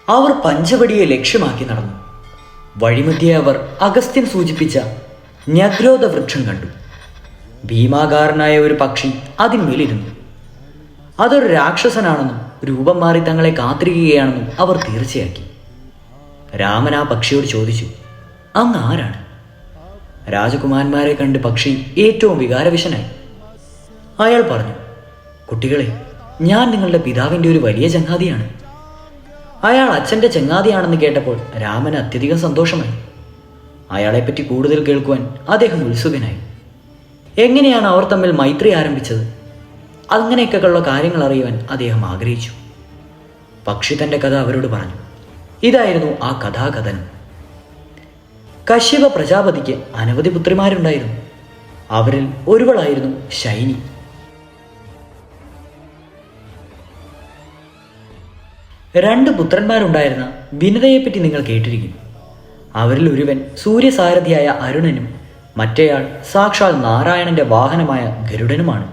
അവർ പഞ്ചവടിയെ ലക്ഷ്യമാക്കി നടന്നു. വഴിമധ്യേ അവർ അഗസ്ത്യൻ സൂചിപ്പിച്ച ന്യഗ്രോധ വൃക്ഷം കണ്ടു. ഭീമാകാരനായ ഒരു പക്ഷി അതിന്മേലിരുന്നു. അതൊരു രാക്ഷസനാണെന്നും രൂപം മാറി തങ്ങളെ കാത്തിരിക്കുകയാണെന്നും അവർ തീർച്ചയാക്കി. രാമൻ ആ പക്ഷിയോട് ചോദിച്ചു, അങ്ങ് ആരാണ്? രാജകുമാരന്മാരെ കണ്ട് പക്ഷി ഏറ്റവും വികാരവിശനായി. അയാൾ പറഞ്ഞു, കുട്ടികളെ, ഞാൻ നിങ്ങളുടെ പിതാവിൻ്റെ ഒരു വലിയ ചങ്ങാതിയാണ്. അയാൾ അച്ഛൻ്റെ ചങ്ങാതിയാണെന്ന് കേട്ടപ്പോൾ രാമന് അത്യധികം സന്തോഷമായി. അയാളെപ്പറ്റി കൂടുതൽ കേൾക്കുവാൻ അദ്ദേഹം ഉത്സുകനായി. എങ്ങനെയാണ് അവർ തമ്മിൽ മൈത്രി ആരംഭിച്ചത്, അങ്ങനെയൊക്കെയുള്ള കാര്യങ്ങൾ അറിയുവാൻ അദ്ദേഹം ആഗ്രഹിച്ചു. പക്ഷി തൻ്റെ കഥ അവരോട് പറഞ്ഞു. ഇതായിരുന്നു ആ കഥാകഥനം. കശ്യപ പ്രജാപതിക്ക് അനവധി പുത്രിമാരുണ്ടായിരുന്നു. അവരിൽ ഒരുവളായിരുന്നു ശൈനി. രണ്ട് പുത്രന്മാരുണ്ടായിരുന്ന വിനിതയെപ്പറ്റി നിങ്ങൾ കേട്ടിരിക്കും. അവരിൽ ഒരുവൻ സൂര്യസാരഥിയായ അരുണനും മറ്റേയാൾ സാക്ഷാൽ നാരായണന്റെ വാഹനമായ ഗരുഡനുമാണ്.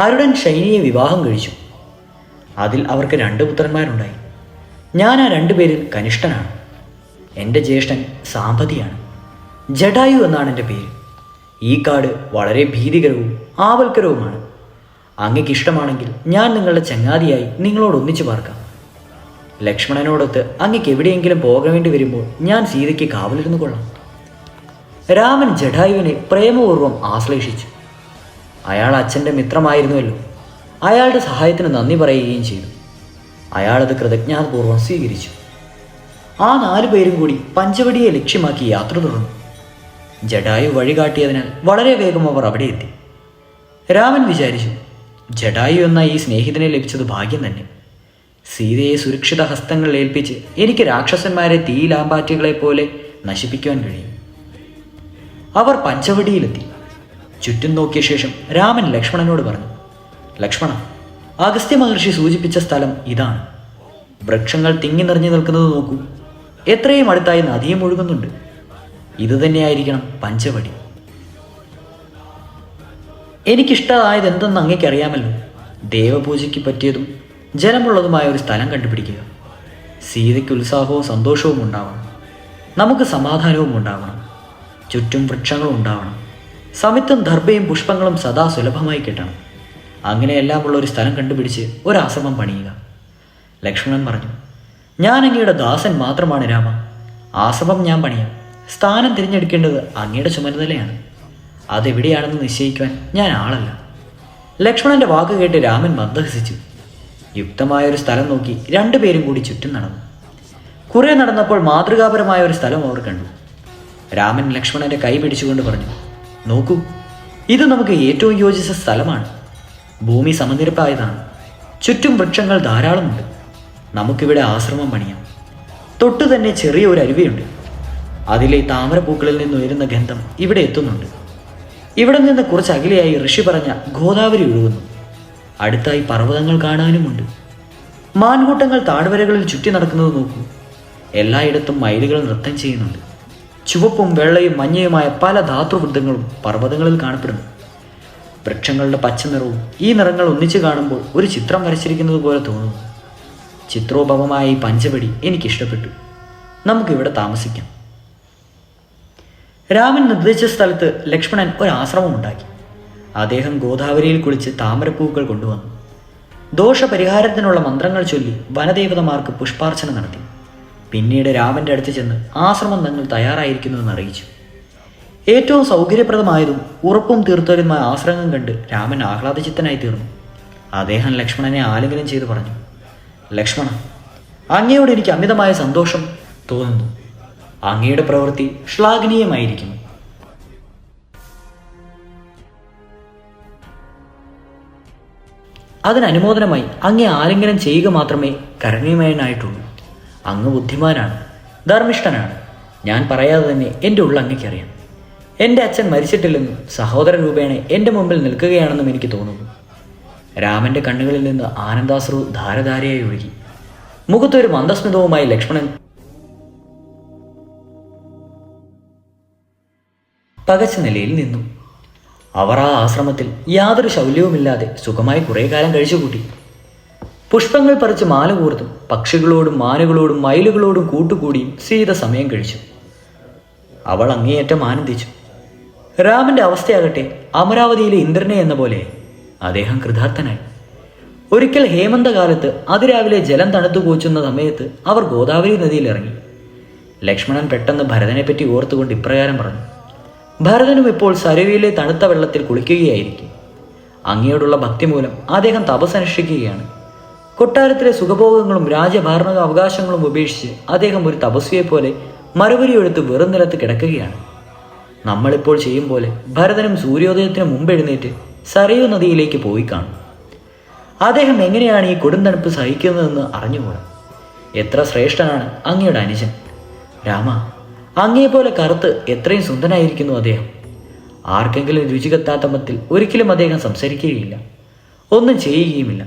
അരുണൻ ശൈനിയെ വിവാഹം കഴിച്ചു. അതിൽ അവർക്ക് രണ്ട് പുത്രന്മാരുണ്ടായി. ഞാൻ ആ രണ്ടുപേരിൽ കനിഷ്ഠനാണ്. എൻ്റെ ജ്യേഷ്ഠൻ സാമ്പതിയാണ്. ജഡായു എന്നാണ് എൻ്റെ പേര്. ഈ കാട് വളരെ ഭീതികരവും ആവൽക്കരവുമാണ്. അങ്ങയ്ക്ക് ഇഷ്ടമാണെങ്കിൽ ഞാൻ നിങ്ങളുടെ ചങ്ങാതിയായി നിങ്ങളോട് ഒന്നിച്ചു പാർക്കാം. ലക്ഷ്മണനോടൊത്ത് അങ്ങയ്ക്ക് എവിടെയെങ്കിലും പോകേണ്ടി വരുമ്പോൾ ഞാൻ സീതയ്ക്ക് കാവലിരുന്നു കൊള്ളാം. രാമൻ ജഡായുവിനെ പ്രേമപൂർവ്വം ആശ്ലേഷിച്ചു. അയാൾ അച്ഛൻ്റെ മിത്രമായിരുന്നുവല്ലോ. അയാളുടെ സഹായത്തിന് നന്ദി പറയുകയും ചെയ്തു. അയാളത് കൃതജ്ഞതാപൂർവ്വം സ്വീകരിച്ചു. ആ 4 പേരും കൂടി പഞ്ചവടിയെ ലക്ഷ്യമാക്കി യാത്ര തുടർന്നു. ജഡായു വഴികാട്ടിയതിനാൽ വളരെ വേഗം അവർ അവിടെ എത്തി. രാമൻ വിചാരിച്ചു, ജഡായു എന്ന ഈ സ്നേഹിതനെ ലഭിച്ചത് ഭാഗ്യം തന്നെ. സീതയെ സുരക്ഷിത ഹസ്തങ്ങളിൽ ഏൽപ്പിച്ച് എനിക്ക് രാക്ഷസന്മാരെ തീയിലാമ്പാറ്റുകളെ പോലെ നശിപ്പിക്കുവാൻ കഴിയും. അവർ പഞ്ചവടിയിലെത്തി. ചുറ്റും നോക്കിയ ശേഷം രാമൻ ലക്ഷ്മണനോട് പറഞ്ഞു, ലക്ഷ്മണ, അഗസ്ത്യ മഹർഷി സൂചിപ്പിച്ച സ്ഥലം ഇതാണ്. വൃക്ഷങ്ങൾ തിങ്ങി നിറഞ്ഞു നിൽക്കുന്നത് നോക്കൂ. എത്രയും അടുത്തായി നദിയും ഒഴുകുന്നുണ്ട്. ഇതുതന്നെയായിരിക്കണം പഞ്ചവടി. എനിക്കിഷ്ടമായത് എന്തെന്ന് അങ്ങേക്കറിയാമല്ലോ. ദേവപൂജയ്ക്ക് പറ്റിയതും ജലമുള്ളതുമായ ഒരു സ്ഥലം കണ്ടുപിടിക്കുക. സീതയ്ക്ക് ഉത്സാഹവും സന്തോഷവും ഉണ്ടാവണം. നമുക്ക് സമാധാനവും ഉണ്ടാവണം. ചുറ്റും വൃക്ഷങ്ങളും ഉണ്ടാവണം. സമിത്തും ദർഭയും പുഷ്പങ്ങളും സദാ സുലഭമായി കിട്ടണം. അങ്ങനെയെല്ലാമുള്ള ഒരു സ്ഥലം കണ്ടുപിടിച്ച് ഒരാശ്രമം പണിയുക. ലക്ഷ്മണൻ പറഞ്ഞു, ഞാൻ അങ്ങയുടെ ദാസൻ മാത്രമാണ് രാമ. ആശ്രമം ഞാൻ പണിയാം. സ്ഥാനം തിരഞ്ഞെടുക്കേണ്ടത് അങ്ങയുടെ ചുമതലയാണ്. അതെവിടെയാണെന്ന് നിശ്ചയിക്കുവാൻ ഞാൻ ആളല്ല. ലക്ഷ്മണന്റെ വാക്ക് കേട്ട് രാമൻ മന്ദഹസിച്ചു. യുക്തമായൊരു സ്ഥലം നോക്കി 2 പേരും കൂടി ചുറ്റും നടന്നു. കുറെ നടന്നപ്പോൾ മാതൃകാപരമായ ഒരു സ്ഥലം അവർ കണ്ടു. രാമൻ ലക്ഷ്മണന്റെ കൈ പിടിച്ചുകൊണ്ട് പറഞ്ഞു, നോക്കൂ, ഇത് നമുക്ക് ഏറ്റവും യോജിച്ച സ്ഥലമാണ്. ഭൂമി സമനിരപ്പായതാണ്. ചുറ്റും വൃക്ഷങ്ങൾ ധാരാളമുണ്ട്. നമുക്കിവിടെ ആശ്രമം പണിയാം. തൊട്ടു തന്നെ ചെറിയ ഒരു അരുവിയുണ്ട്. അതിലെ താമരപ്പൂക്കളിൽ നിന്ന് ഉയരുന്ന ഗന്ധം ഇവിടെ എത്തുന്നുണ്ട്. ഇവിടെ നിന്ന് കുറച്ച് അകലെയായി ഋഷി പറഞ്ഞ ഗോദാവരി ഒഴുകുന്നു. അടുത്തായി പർവ്വതങ്ങൾ കാണാനുമുണ്ട്. മാൻകൂട്ടങ്ങൾ താഴ്വരകളിൽ ചുറ്റി നടക്കുന്നത് നോക്കൂ. എല്ലായിടത്തും മയിലുകൾ നൃത്തം ചെയ്യുന്നുണ്ട്. ചുവപ്പും വെള്ളയും മഞ്ഞയുമായ പല ധാതൃവൃത്തങ്ങളും പർവ്വതങ്ങളിൽ കാണപ്പെടുന്നു. വൃക്ഷങ്ങളുടെ പച്ച നിറവും ഈ നിറങ്ങൾ ഒന്നിച്ചു കാണുമ്പോൾ ഒരു ചിത്രം വരച്ചിരിക്കുന്നത് പോലെ തോന്നുന്നു. ചിത്രോപമമായ ഈ പഞ്ചവടി എനിക്കിഷ്ടപ്പെട്ടു. നമുക്കിവിടെ താമസിക്കാം. രാമൻ നിർദ്ദേശിച്ച സ്ഥലത്ത് ലക്ഷ്മണൻ ഒരു ആശ്രമം ഉണ്ടാക്കി. അദ്ദേഹം ഗോദാവരിയിൽ കുളിച്ച് താമരപ്പൂക്കൾ കൊണ്ടുവന്നു. ദോഷപരിഹാരത്തിനുള്ള മന്ത്രങ്ങൾ ചൊല്ലി വനദേവതമാർക്ക് പുഷ്പാർച്ചന നടത്തി. പിന്നീട് രാമന്റെ അടുത്ത് ചെന്ന് ആശ്രമം തങ്ങൾ തയ്യാറായിരിക്കുന്നുവെന്ന് അറിയിച്ചു. ഏറ്റവും സൗകര്യപ്രദമായതും ഉറപ്പും തീർത്തവരുമായ ആശ്രമം കണ്ട് രാമൻ ആഹ്ലാദചിത്തനായി തീർന്നു. അദ്ദേഹം ലക്ഷ്മണനെ ആലിംഗനം ചെയ്തു പറഞ്ഞു, ലക്ഷ്മണ, അങ്ങയോട് എനിക്ക് അമിതമായ സന്തോഷം തോന്നുന്നു. അങ്ങയുടെ പ്രവൃത്തി ശ്ലാഘനീയമായിരിക്കുന്നു. അതിനനുമോദനമായി അങ്ങേ ആലിംഗനം ചെയ്യുക മാത്രമേ കരണീയമായിട്ടുള്ളൂ. അങ്ങ് ബുദ്ധിമാനാണ്, ധർമ്മിഷ്ഠനാണ്. ഞാൻ പറയാതെ തന്നെ എൻ്റെ ഉള്ള അങ്ങയ്ക്കറിയാം. എൻ്റെ അച്ഛൻ മരിച്ചിട്ടില്ലെന്നും സഹോദര രൂപേണ എൻ്റെ മുമ്പിൽ നിൽക്കുകയാണെന്നും എനിക്ക് തോന്നുന്നു. രാമന്റെ കണ്ണുകളിൽ നിന്ന് ആനന്ദാശ്രു ധാരധാരയായി ഒഴുകി. മുഖത്തൊരു മന്ദസ്മിതവുമായി ലക്ഷ്മണൻ പകച്ച നിലയിൽ നിന്നു. അവർ ആ ആശ്രമത്തിൽ യാതൊരു ശൗല്യവുമില്ലാതെ സുഖമായി കുറേ കാലം കഴിച്ചുകൂട്ടി. പുഷ്പങ്ങൾ പറിച്ച് മാല കൂർത്തും പക്ഷികളോടും മാനുകളോടും മയിലുകളോടും കൂട്ടുകൂടിയും സീത സമയം കഴിച്ചു. അവൾ അങ്ങേയറ്റം ആനന്ദിച്ചു. രാമന്റെ അവസ്ഥയാകട്ടെ അമരാവതിയിലെ ഇന്ദ്രനെ എന്ന പോലെ അദ്ദേഹം കൃതാർത്ഥനായി. ഒരിക്കൽ ഹേമന്തകാലത്ത് അതിരാവിലെ ജലം തണുത്തു കൂച്ചുന്ന സമയത്ത് അവർ ഗോദാവരി നദിയിൽ ഇറങ്ങി. ലക്ഷ്മണൻ പെട്ടെന്ന് ഭരതനെപ്പറ്റി ഓർത്തുകൊണ്ട് ഇപ്രകാരം പറഞ്ഞു: ഭരതനും ഇപ്പോൾ സരയുവിലെ തണുത്ത വെള്ളത്തിൽ കുളിക്കുകയായിരിക്കും. അങ്ങയോടുള്ള ഭക്തി മൂലം അദ്ദേഹം തപസ്സനുഷ്ഠിക്കുകയാണ്. കൊട്ടാരത്തിലെ സുഖഭോഗങ്ങളും രാജ്യഭരണ അവകാശങ്ങളും ഉപേക്ഷിച്ച് അദ്ദേഹം ഒരു തപസ്വിയെപ്പോലെ മറുപടിയെടുത്ത് വെറും നിലത്ത് കിടക്കുകയാണ്. നമ്മളിപ്പോൾ ചെയ്യും പോലെ ഭരതനും സൂര്യോദയത്തിന് മുമ്പ് എഴുന്നേറ്റ് സരയൂ നദിയിലേക്ക് പോയി കാണും. അദ്ദേഹം എങ്ങനെയാണ് ഈ കൊടുന്തണുപ്പ് സഹിക്കുന്നതെന്ന് അറിഞ്ഞുകൂടാ. എത്ര ശ്രേഷ്ഠനാണ് അങ്ങയുടെ അനുജൻ രാമ! അങ്ങയെപ്പോലെ കറുത്ത് എത്രയും സുന്ദരനായിരിക്കുന്നു അദ്ദേഹം. ആർക്കെങ്കിലും രുചി കത്താത്ത മത്തിൽ ഒരിക്കലും അദ്ദേഹം സംസാരിക്കുകയില്ല, ഒന്നും ചെയ്യുകയുമില്ല.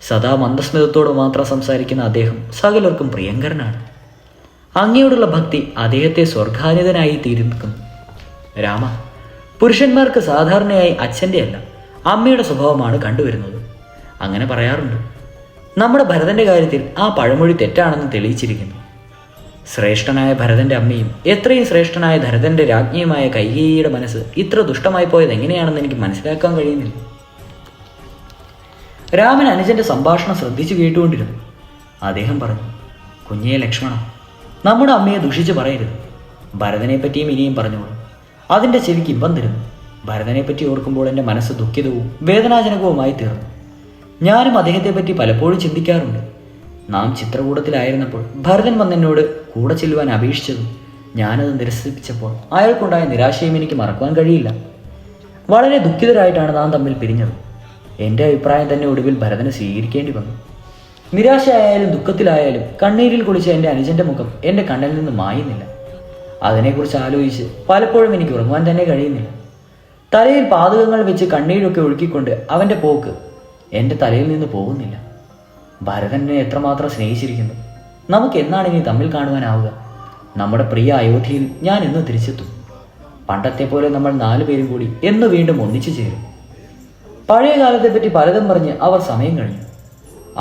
സദാ മന്ദസ്മിതത്തോട് മാത്രം സംസാരിക്കുന്ന അദ്ദേഹം സകലർക്കും പ്രിയങ്കരനാണ്. അങ്ങയോടുള്ള ഭക്തി അദ്ദേഹത്തെ സ്വർഗാനിതനായി തീർക്കുന്നു രാമ. പുരുഷന്മാർക്ക് സാധാരണയായി അച്ഛൻ്റെ അല്ല അമ്മയുടെ സ്വഭാവമാണ് കണ്ടുവരുന്നത്. അങ്ങനെ പറയാറുണ്ട്. നമ്മുടെ ഭരതന്റെ കാര്യത്തിൽ ആ പഴമൊഴി തെറ്റാണെന്ന് തെളിയിച്ചിരിക്കുന്നു. ശ്രേഷ്ഠനായ ഭരതന്റെ അമ്മയും എത്രയും ശ്രേഷ്ഠനായ ഭരതന്റെ രാജ്ഞിയുമായ കൈകേയിയുടെ മനസ്സ് ഇത്ര ദുഷ്ടമായി പോയത് എങ്ങനെയാണെന്ന് എനിക്ക് മനസ്സിലാക്കാൻ കഴിയുന്നില്ല. രാമൻ അനുജന്റെ സംഭാഷണം ശ്രദ്ധിച്ചു കേട്ടുകൊണ്ടിരുന്നു. അദ്ദേഹം പറഞ്ഞു: കുഞ്ഞേ ലക്ഷ്മണ, നമ്മുടെ അമ്മയെ ദുഷിച്ച് പറയരുത്. ഭരതനെ പറ്റിയും ഇനിയും പറഞ്ഞോളൂ. അതിൻ്റെ ചെവിക്ക് ഇമ്പം തരുന്നു. ഭരതനെ പറ്റി ഓർക്കുമ്പോൾ എൻ്റെ മനസ്സ് ദുഃഖിതവും വേദനാജനകവുമായി തീർന്നു. ഞാനും അദ്ദേഹത്തെപ്പറ്റി പലപ്പോഴും ചിന്തിക്കാറുണ്ട്. നാം ചിത്രകൂടത്തിലായിരുന്നപ്പോൾ ഭരതൻ വന്നെന്നോട് കൂടെ ചെല്ലുവാൻ അപേക്ഷിച്ചതും ഞാനത് നിരസിപ്പിച്ചപ്പോൾ അയാൾക്കുണ്ടായ നിരാശയും എനിക്ക് മറക്കുവാൻ കഴിയില്ല. വളരെ ദുഃഖിതരായിട്ടാണ് നാം തമ്മിൽ പിരിഞ്ഞത്. എൻ്റെ അഭിപ്രായം തന്നെ ഒടുവിൽ ഭരതനെ സ്വീകരിക്കേണ്ടി വന്നു. നിരാശയായാലും ദുഃഖത്തിലായാലും കണ്ണീരിൽ കുളിച്ച എൻ്റെ അനുജൻ്റെ മുഖം എൻ്റെ കണ്ണിൽ നിന്ന് മായുന്നില്ല. അതിനെക്കുറിച്ച് ആലോചിച്ച് പലപ്പോഴും എനിക്ക് ഉറങ്ങുവാൻ തന്നെ കഴിയുന്നില്ല. തലയിൽ പാതകങ്ങൾ വെച്ച് കണ്ണീരൊക്കെ ഒഴുക്കിക്കൊണ്ട് അവൻ്റെ പോക്ക് എൻ്റെ തലയിൽ നിന്ന് പോകുന്നില്ല. ഭരതനെ എത്രമാത്രം സ്നേഹിച്ചിരിക്കുന്നു. നമുക്ക് എന്നാണ് ഇനി തമ്മിൽ കാണുവാനാവുക? നമ്മുടെ പ്രിയ അയോധ്യയിൽ ഞാൻ എന്ന് തിരിച്ചെത്തും. പണ്ടത്തെ പോലെ നമ്മൾ 4 പേരും കൂടി എന്ന് വീണ്ടും ഒന്നിച്ചു ചേരും. പഴയ കാലത്തെപ്പറ്റി പലതും പറഞ്ഞ് അവർ സമയം കഴിഞ്ഞു.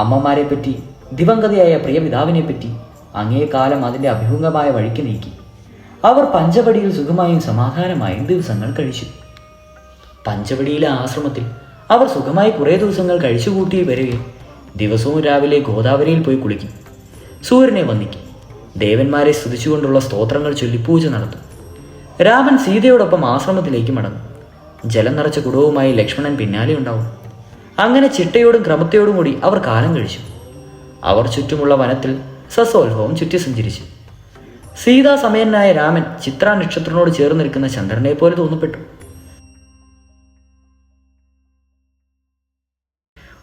അമ്മമാരെ പറ്റി, ദിവംഗതയായ പ്രിയ പിതാവിനെപ്പറ്റി അങ്ങേ കാലം അതിൻ്റെ അഭിമുഖമായ വഴിക്ക് നീക്കി. അവർ പഞ്ചവടിയിൽ സുഖമായും സമാധാനമായും ദിവസങ്ങൾ കഴിച്ചു. പഞ്ചവടിയിലെ ആശ്രമത്തിൽ അവർ സുഖമായി കുറേ ദിവസങ്ങൾ കഴിച്ചുകൂട്ടി വരികയും ദിവസവും രാവിലെ ഗോദാവരിയിൽ പോയി കുളിക്കും, സൂര്യനെ വന്ദിക്കും, ദേവന്മാരെ സ്തുതിച്ചുകൊണ്ടുള്ള സ്തോത്രങ്ങൾ ചൊല്ലി പൂജ നടത്തും. രാമൻ സീതയോടൊപ്പം ആശ്രമത്തിലേക്ക് മടങ്ങും. ജലം നിറച്ച കുടവുമായി ലക്ഷ്മണൻ പിന്നാലെ ഉണ്ടാവും. അങ്ങനെ ചിട്ടയോടും ക്രമത്തോടും കൂടി അവർ കാലം കഴിച്ചു. അവർ ചുറ്റുമുള്ള വനത്തിൽ സസോത്ഭവം ചുറ്റി സഞ്ചരിച്ചു. സീതാസമയനായ രാമൻ ചിത്രാ നക്ഷത്രനോട് ചേർന്ന് നിൽക്കുന്ന ചന്ദ്രനെ പോലെ തോന്നപ്പെട്ടു.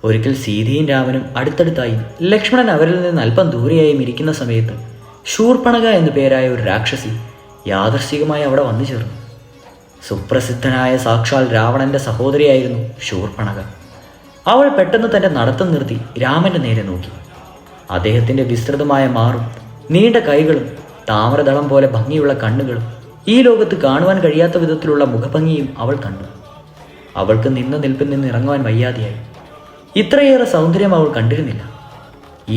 ഒരിക്കൽ സീതയും രാമനും അടുത്തടുത്തായും ലക്ഷ്മണൻ അവരിൽ നിന്ന് അല്പം ദൂരെയായും ഇരിക്കുന്ന സമയത്ത് ശൂർപ്പണക എന്നു പേരായ ഒരു രാക്ഷസി യാദർശികമായി അവിടെ വന്നു ചേർന്നു. സുപ്രസിദ്ധനായ സാക്ഷാൽ രാവണന്റെ സഹോദരിയായിരുന്നു ശൂർപ്പണക. അവൾ പെട്ടെന്ന് തന്റെ നടത്തം നിർത്തി രാമന്റെ നേരെ നോക്കി. അദ്ദേഹത്തിന്റെ വിസ്തൃതമായ മാറും നീണ്ട കൈകളും താമരദളം പോലെ ഭംഗിയുള്ള കണ്ണുകളും ഈ ലോകത്ത് കാണുവാൻ കഴിയാത്ത വിധത്തിലുള്ള മുഖഭംഗിയും അവൾ കണ്ടു. അവൾക്ക് നിന്ന നിൽപ്പിൽ നിന്ന് ഇറങ്ങുവാൻ വയ്യാതെയായി. ഇത്രയേറെ സൗന്ദര്യം അവൾ കണ്ടിരുന്നില്ല.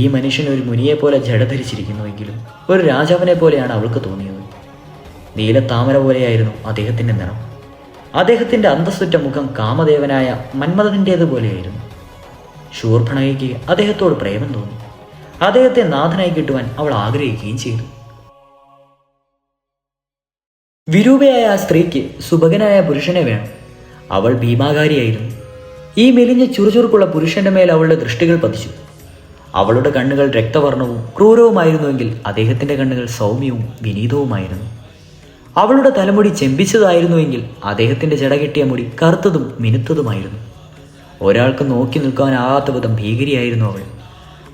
ഈ മനുഷ്യൻ ഒരു മുനിയെപ്പോലെ ജഡധരിച്ചിരിക്കുന്നുവെങ്കിലും ഒരു രാജാവിനെ പോലെയാണ് അവൾക്ക് തോന്നിയത്. നീലത്താമര പോലെയായിരുന്നു അദ്ദേഹത്തിൻ്റെ നിറം. അദ്ദേഹത്തിൻ്റെ അന്തസ്സുറ്റ മുഖം കാമദേവനായ മന്മഥൻ്റേതുപോലെയായിരുന്നു. ശൂർപ്പണഖയ്ക്ക് അദ്ദേഹത്തോട് പ്രേമം തോന്നി. അദ്ദേഹത്തെ നാഥനായി കിട്ടുവാൻ അവൾ ആഗ്രഹിക്കുകയും ചെയ്തു. വിരൂപയായ ആ സ്ത്രീക്ക് സുഭകനായ പുരുഷനെ വേണം. അവൾ ഭീമാകാരിയായിരുന്നു. ഈ മെലിഞ്ഞ ചുറുചുറുക്കുള്ള പുരുഷന്റെ മേൽ അവളുടെ ദൃഷ്ടികൾ പതിച്ചു. അവളുടെ കണ്ണുകൾ രക്തവർണവും ക്രൂരവുമായിരുന്നുവെങ്കിൽ അദ്ദേഹത്തിൻ്റെ കണ്ണുകൾ സൗമ്യവും വിനീതവുമായിരുന്നു. അവളുടെ തലമുടി ചെമ്പിച്ചതായിരുന്നുവെങ്കിൽ അദ്ദേഹത്തിൻ്റെ ജടകെട്ടിയ മുടി കറുത്തതും മിനുത്തതുമായിരുന്നു. ഒരാൾക്ക് നോക്കി നിൽക്കാനാകാത്ത വിധം ഭീകരിയായിരുന്നു അവൾ.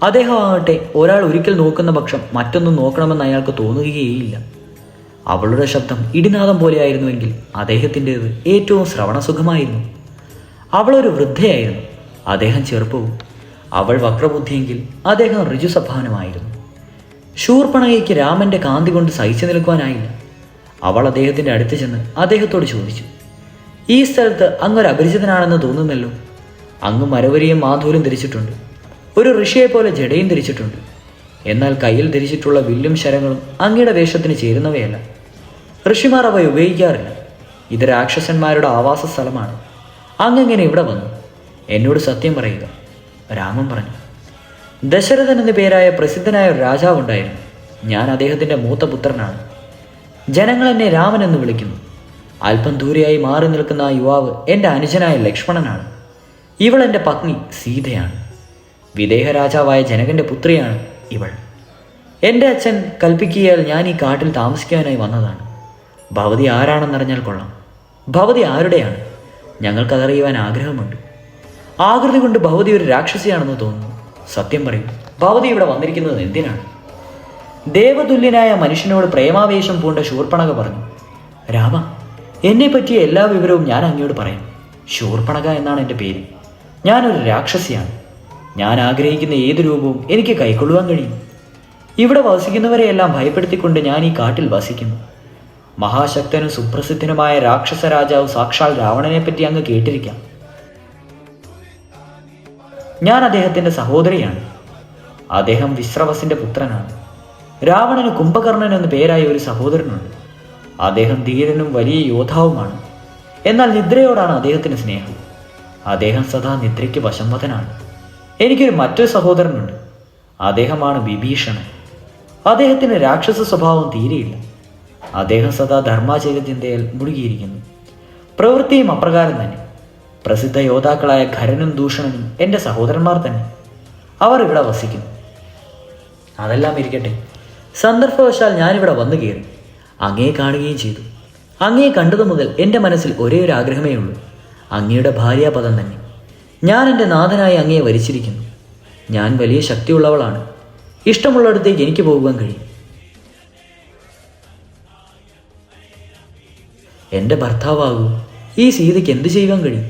അദ്ദേഹമാകട്ടെ ഒരാൾ ഒരിക്കൽ നോക്കുന്ന പക്ഷം മറ്റൊന്നും നോക്കണമെന്ന് അയാൾക്ക് തോന്നുകയേയില്ല. അവളുടെ ശബ്ദം ഇടിനാദം പോലെയായിരുന്നുവെങ്കിൽ അദ്ദേഹത്തിൻ്റേത് ഏറ്റവും ശ്രവണസുഖമായിരുന്നു. അവളൊരു വൃദ്ധയായിരുന്നു, അദ്ദേഹം ചെറുപ്പവും. അവൾ വക്രബുദ്ധിയെങ്കിൽ അദ്ദേഹം ഋജുസ്വഭാവനുമായിരുന്നു. ശൂർപ്പണഖയ്ക്ക് രാമന്റെ കാന്തി കൊണ്ട് സഹിച്ചു നിൽക്കുവാനായില്ല. അവൾ അദ്ദേഹത്തിൻ്റെ അടുത്ത് ചെന്ന് അദ്ദേഹത്തോട് ചോദിച്ചു: ഈ സ്ഥലത്ത് അങ്ങൊരു അപരിചിതനാണെന്ന് തോന്നുന്നല്ലോ. അങ്ങ് മരവരിയും മാധൂലും ധരിച്ചിട്ടുണ്ട്. ഒരു ഋഷിയെപ്പോലെ ജടയും ധരിച്ചിട്ടുണ്ട്. എന്നാൽ കയ്യിൽ ധരിച്ചിട്ടുള്ള വില്ലും ശരങ്ങളും അങ്ങയുടെ വേഷത്തിന് ചേരുന്നവയല്ല. ഋഷിമാർ അവ ഉപയോഗിക്കാറില്ല. ഇത് രാക്ഷസന്മാരുടെ ആവാസ സ്ഥലമാണ്. അങ്ങെങ്ങനെ ഇവിടെ വന്നു? എന്നോട് സത്യം പറയുക. രാമൻ പറഞ്ഞു. ദശരഥൻ എന്ന പേരായ പ്രസിദ്ധനായ ഒരു രാജാവുണ്ടായിരുന്നു. ഞാൻ അദ്ദേഹത്തിൻ്റെ മൂത്ത പുത്രനാണ്. ജനങ്ങൾ എന്നെ രാമൻ എന്ന് വിളിക്കുന്നു. അല്പം ദൂരെയായി മാറി നിൽക്കുന്ന ആ യുവാവ് എൻ്റെ അനുജനായ ലക്ഷ്മണനാണ്. ഇവൾ എൻ്റെ പത്നി സീതയാണ്. വിദേഹ രാജാവായ ജനകൻ്റെ പുത്രിയാണ് ഇവൾ. എൻ്റെ അച്ഛൻ കൽപ്പിക്കിയാൽ ഞാൻ ഈ കാട്ടിൽ താമസിക്കാനായി വന്നതാണ്. ഭവതി ആരാണെന്നറിഞ്ഞാൽ കൊള്ളാം. ഭവതി ആരുടെയാണ്? ഞങ്ങൾക്കതറിയുവാൻ ആഗ്രഹമുണ്ട്. ആകൃതി കൊണ്ട് ഭവതി ഒരു രാക്ഷസിയാണെന്ന് തോന്നുന്നു. സത്യം പറയും, ഭവതി ഇവിടെ വന്നിരിക്കുന്നത് എന്തിനാണ്? ദേവതുല്യനായ മനുഷ്യനോട് പ്രേമാവേശം പൂണ്ട ശൂർപ്പണക പറഞ്ഞു. രാമ, എന്നെ പറ്റിയ എല്ലാ വിവരവും ഞാൻ അങ്ങയോട് പറയാം. ശൂർപ്പണക എന്നാണ് എൻ്റെ പേര്. ഞാനൊരു രാക്ഷസിയാണ്. ഞാൻ ആഗ്രഹിക്കുന്ന ഏത് രൂപവും എനിക്ക് കൈക്കൊള്ളുവാൻ കഴിയും. ഇവിടെ വസിക്കുന്നവരെയെല്ലാം ഭയപ്പെടുത്തിക്കൊണ്ട് ഞാൻ ഈ കാട്ടിൽ വസിക്കുന്നു. മഹാശക്തനും സുപ്രസിദ്ധനുമായ രാക്ഷസ രാജാവ് സാക്ഷാൽ രാവണനെ പറ്റി അങ്ങ് കേട്ടിരിക്കാം. ഞാൻ അദ്ദേഹത്തിൻ്റെ സഹോദരിയാണ്. അദ്ദേഹം വിശ്രവസിൻ്റെ പുത്രനാണ്. രാവണന് കുംഭകർണൻ എന്ന പേരായ ഒരു സഹോദരനുണ്ട്. അദ്ദേഹം ധീരനും വലിയ യോദ്ധാവുമാണ്. എന്നാൽ നിദ്രയോടാണ് അദ്ദേഹത്തിന് സ്നേഹം. അദ്ദേഹം സദാ നിദ്രയ്ക്ക് വശംവദനാണ്. എനിക്കൊരു മറ്റൊരു സഹോദരനുണ്ട്. അദ്ദേഹമാണ് വിഭീഷണൻ. അദ്ദേഹത്തിന് രാക്ഷസ സ്വഭാവം തീരെയില്ല. അദ്ദേഹം സദാ ധർമാചര്യ ചിന്തയിൽ മുഴുകിയിരിക്കുന്നു. പ്രവൃത്തിയും അപ്രകാരം തന്നെ. പ്രസിദ്ധ യോദ്ധാക്കളായ ഖരനും ദൂഷണനും എൻ്റെ സഹോദരന്മാർ തന്നെ. അവർ ഇവിടെ വസിക്കുന്നു. അതെല്ലാം ഇരിക്കട്ടെ. സന്ദർഭവശാൽ ഞാനിവിടെ വന്നു കയറി. അങ്ങയെ കാണുകയും ചെയ്തു. അങ്ങയെ കണ്ടതു മുതൽ എൻ്റെ മനസ്സിൽ ഒരേ ഒരു ആഗ്രഹമേ ഉള്ളൂ. അങ്ങയുടെ ഭാര്യാപദം തന്നെ. ഞാൻ എൻ്റെ നാഥനായി അങ്ങയെ വരിച്ചിരിക്കുന്നു. ഞാൻ വലിയ ശക്തിയുള്ളവളാണ്. ഇഷ്ടമുള്ളിടത്തേക്ക് എനിക്ക് പോകുവാൻ കഴിയും. എൻ്റെ ഭർത്താവാകൂ. ഈ സീതയ്ക്ക് എന്ത് ചെയ്യുവാൻ കഴിയും?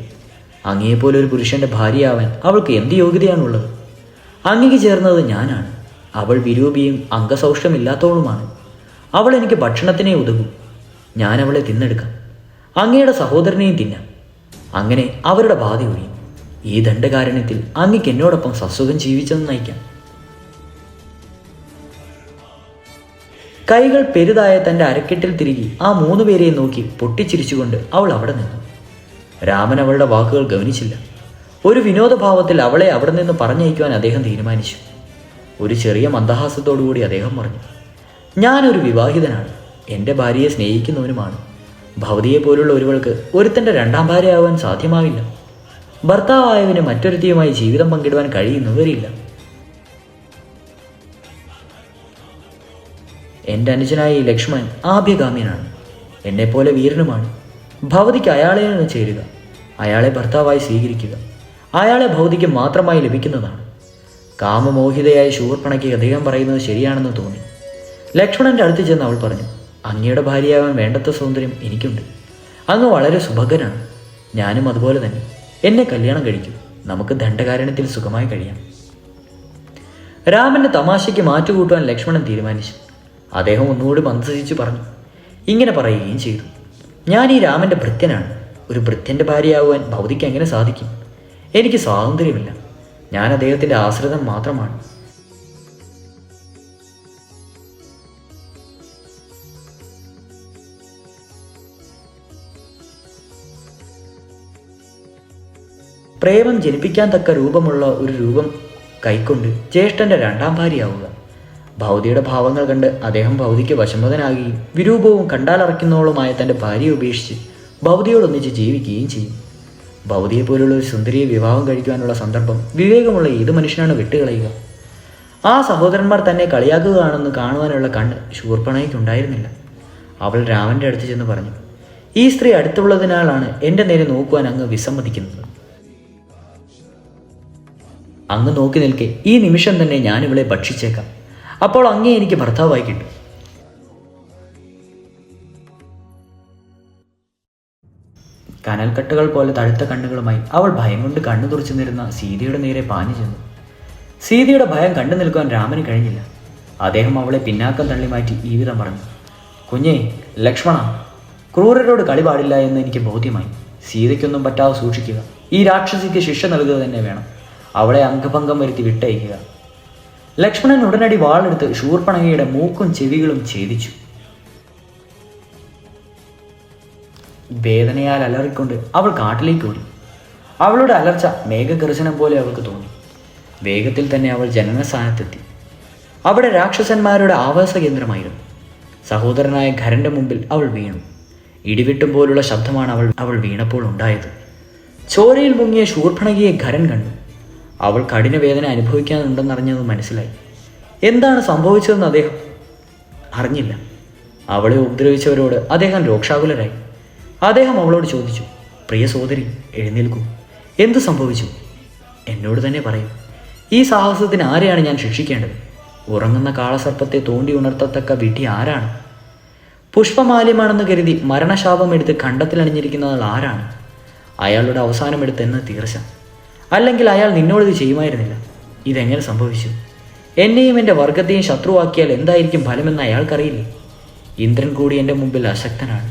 അങ്ങയെപ്പോലെ ഒരു പുരുഷൻ്റെ ഭാര്യയാവാൻ അവൾക്ക് എന്ത് യോഗ്യതയാണുള്ളത്? അങ്ങയ്ക്ക് ചേർന്നത് ഞാനാണ്. അവൾ വിരൂപിയും അംഗസൗഷ്ഠ്യമില്ലാത്തവളുമാണ്. അവൾ എനിക്ക് ഭക്ഷണത്തിനേ ഉതകൂ. ഞാൻ അവളെ തിന്നെടുക്കാം. അങ്ങയുടെ സഹോദരനെയും തിന്നാം. അങ്ങനെ അവരുടെ ബാധ ഒഴിയും. ഈ ദണ്ഡകാരണ്യത്തിൽ അങ്ങയ്ക്ക് എന്നോടൊപ്പം സസുഖം ജീവിച്ചെന്ന് നയിക്കാം. കൈകൾ പെരുതായ തൻ്റെ അരക്കെട്ടിൽ തിരികെ ആ 3 പേരെയും നോക്കി പൊട്ടിച്ചിരിച്ചുകൊണ്ട് അവൾ അവിടെ നിന്നു. രാമൻ അവളുടെ വാക്കുകൾ ഗവനിച്ചില്ല. ഒരു വിനോദഭാവത്തിൽ അവളെ അവിടെ നിന്ന് പറഞ്ഞയക്കുവാൻ അദ്ദേഹം തീരുമാനിച്ചു. ഒരു ചെറിയ മന്ദഹാസത്തോടുകൂടി അദ്ദേഹം പറഞ്ഞു. ഞാനൊരു വിവാഹിതനാണ്. എൻ്റെ ഭാര്യയെ സ്നേഹിക്കുന്നവനുമാണ്. ഭവതിയെ പോലുള്ള ഒരുവൾക്ക് ഒരുത്തൻ്റെ 2ാം ഭാര്യയാവാൻ സാധ്യമാവില്ല. ഭർത്താവായവന് മറ്റൊരുത്തിയുമായി ജീവിതം പങ്കിടുവാൻ കഴിയുന്നവരില്ല. എൻ്റെ അനുജനായ ഈ ലക്ഷ്മണൻ ആഭ്യഗാമ്യനാണ്. എന്നെപ്പോലെ വീരനുമാണ്. ഭവതിക്ക് അയാളെ ചേരുക. അയാളെ ഭർത്താവായി സ്വീകരിക്കുക. അയാളെ ഭൗതിക്ക് മാത്രമായി ലഭിക്കുന്നതാണ്. കാമമോഹിതയായ ശൂർപ്പണയ്ക്ക് അദ്ദേഹം പറയുന്നത് ശരിയാണെന്ന് തോന്നി. ലക്ഷ്മണൻ്റെ അടുത്ത് ചെന്ന് അവൾ പറഞ്ഞു. അങ്ങയുടെ ഭാര്യയാവാൻ വേണ്ടത്ര സൗന്ദര്യം എനിക്കുണ്ട്. അങ്ങ് വളരെ സുഭഗനാണ്. ഞാനും അതുപോലെ തന്നെ. എന്നെ കല്യാണം കഴിക്കും. നമുക്ക് ദണ്ഡകാരണ്യത്തിൽ സുഖമായി കഴിയാം. രാമൻ്റെ തമാശയ്ക്ക് മാറ്റുകൂട്ടുവാൻ ലക്ഷ്മണൻ തീരുമാനിച്ചു. അദ്ദേഹം ഒന്നുകൂടി മന്ദസിച്ച് പറഞ്ഞു. ഇങ്ങനെ പറയുകയും ചെയ്തു. ഞാൻ ഈ രാമൻ്റെ ഭൃത്യനാണ്. ഒരു ഭൃത്യൻ്റെ ഭാര്യയാകുവാൻ ഭൗതിക്ക് എങ്ങനെ സാധിക്കും? എനിക്ക് സ്വാതന്ത്ര്യമില്ല. ഞാൻ അദ്ദേഹത്തിൻ്റെ ആശ്രിതൻ മാത്രമാണ്. പ്രേമം ജനിപ്പിക്കാൻ തക്ക രൂപമുള്ള ഒരു രൂപം കൈക്കൊണ്ട് ജ്യേഷ്ഠൻ്റെ 2ാം ഭാര്യയാവുക. ഭൗതിയുടെ ഭാവങ്ങൾ കണ്ട് അദ്ദേഹം ഭൗതിക്ക് വശംവദനാകുകയും വിരൂപവും കണ്ടാലറയ്ക്കുന്നവളുമായ തൻ്റെ ഭാര്യയെ ഉപേക്ഷിച്ച് ഭൗതിയോടൊന്നിച്ച് ജീവിക്കുകയും ചെയ്യും. ഭൗതിയെപ്പോലുള്ള ഒരു സുന്ദരിയെ വിവാഹം കഴിക്കുവാനുള്ള സന്ദർഭം വിവേകമുള്ള ഏത് മനുഷ്യനാണ് വിട്ടുകളയുക? ആ സഹോദരന്മാർ തന്നെ കളിയാക്കുകയാണെന്ന് കാണുവാനുള്ള കണ്ണ് ശൂർപ്പണയ്ക്കുണ്ടായിരുന്നില്ല. അവൾ രാമൻ്റെ അടുത്ത് ചെന്ന് പറഞ്ഞു. ഈ സ്ത്രീ അടുത്തുള്ളതിനാലാണ് എൻ്റെ നേരെ നോക്കുവാൻ അങ്ങ് വിസമ്മതിക്കുന്നത്. അങ്ങ് നോക്കി നിൽക്കെ ഈ നിമിഷം തന്നെ ഞാനിവളെ ഭക്ഷിച്ചേക്കാം. അപ്പോൾ അങ്ങേ എനിക്ക് ഭർത്താവായി കിട്ടും. കനൽക്കട്ടുകൾ പോലെ തഴുത്ത കണ്ണുകളുമായി അവൾ ഭയം കൊണ്ട് കണ്ണു തുറച്ചു നിന്നിരുന്ന സീതയുടെ നേരെ പാഞ്ഞു ചെന്നു. സീതയുടെ ഭയം കണ്ടു നിൽക്കുവാൻ രാമന് കഴിഞ്ഞില്ല. അദ്ദേഹം അവളെ പിന്നാക്കം തള്ളി മാറ്റി ഈ വിധം പറഞ്ഞു. കുഞ്ഞേ, ലക്ഷ്മണ, ക്രൂരരോട് കളി പാടില്ല എന്ന് എനിക്ക് ബോധ്യമായി. സീതയ്ക്കൊന്നും പറ്റാതെ സൂക്ഷിക്കുക. ഈ രാക്ഷസിക്ക് ശിക്ഷ നൽകുക തന്നെ വേണം. അവളെ അംഗഭംഗം വരുത്തി വിട്ടയക്കുക. ലക്ഷ്മണൻ ഉടനടി വാളെടുത്ത് ശൂർപ്പണഖയുടെ മൂക്കും ചെവികളും ഛേദിച്ചു. വേദനയാൽ അലറിക്കൊണ്ട് അവൾ കാട്ടിലേക്ക് ഓടി. അവളുടെ അലർച്ച മേഘഗർജനം പോലെ അവൾക്ക് തോന്നി. വേഗത്തിൽ തന്നെ അവൾ ജനനസ്ഥാനത്തെത്തി. അവിടെ രാക്ഷസന്മാരുടെ ആവാസ കേന്ദ്രമായിരുന്നു. സഹോദരനായ ഖരന്റെ മുമ്പിൽ അവൾ വീണു. ഇടിവെട്ടും പോലുള്ള ശബ്ദമാണ് അവൾ വീണപ്പോൾ ഉണ്ടായത്. ചോരയിൽ മുങ്ങിയ ശൂർപ്പണഖയെ ഖരൻ കണ്ടു. അവൾ കഠിന വേദന അനുഭവിക്കാനുണ്ടെന്നറിഞ്ഞത് മനസ്സിലായി. എന്താണ് സംഭവിച്ചതെന്ന് അദ്ദേഹം അറിഞ്ഞില്ല. അവളെ ഉപദ്രവിച്ചവരോട് അദ്ദേഹം രോക്ഷാകുലരായി. അദ്ദേഹം അവളോട് ചോദിച്ചു, പ്രിയ സോദരി, എഴുന്നേൽക്കൂ. എന്തു സംഭവിച്ചു? എന്നോട് തന്നെ പറയൂ. ഈ സാഹസത്തിന് ആരെയാണ് ഞാൻ ശിക്ഷിക്കേണ്ടത്? ഉറങ്ങുന്ന കാളസർപ്പത്തെ തോണ്ടി ഉണർത്തത്തക്ക വിധി ആരാണ്? പുഷ്പമാല്യമാണെന്ന് കരുതി മരണശാപം എടുത്ത് കണ്ടത്തിലണിഞ്ഞിരിക്കുന്നത് ആരാണ്? അയാളുടെ അവസാനം എടുത്ത് എന്ന് തീർച്ച. അല്ലെങ്കിൽ അയാൾ നിന്നോട് ഇത് ചെയ്യുമായിരുന്നില്ല. ഇതെങ്ങനെ സംഭവിച്ചു? എന്നെയും എൻ്റെ വർഗത്തെയും ശത്രുവാക്കിയാൽ എന്തായിരിക്കും ഫലമെന്ന് അയാൾക്കറിയില്ലേ? ഇന്ദ്രൻ കൂടി എൻ്റെ മുമ്പിൽ അശക്തനാണ്.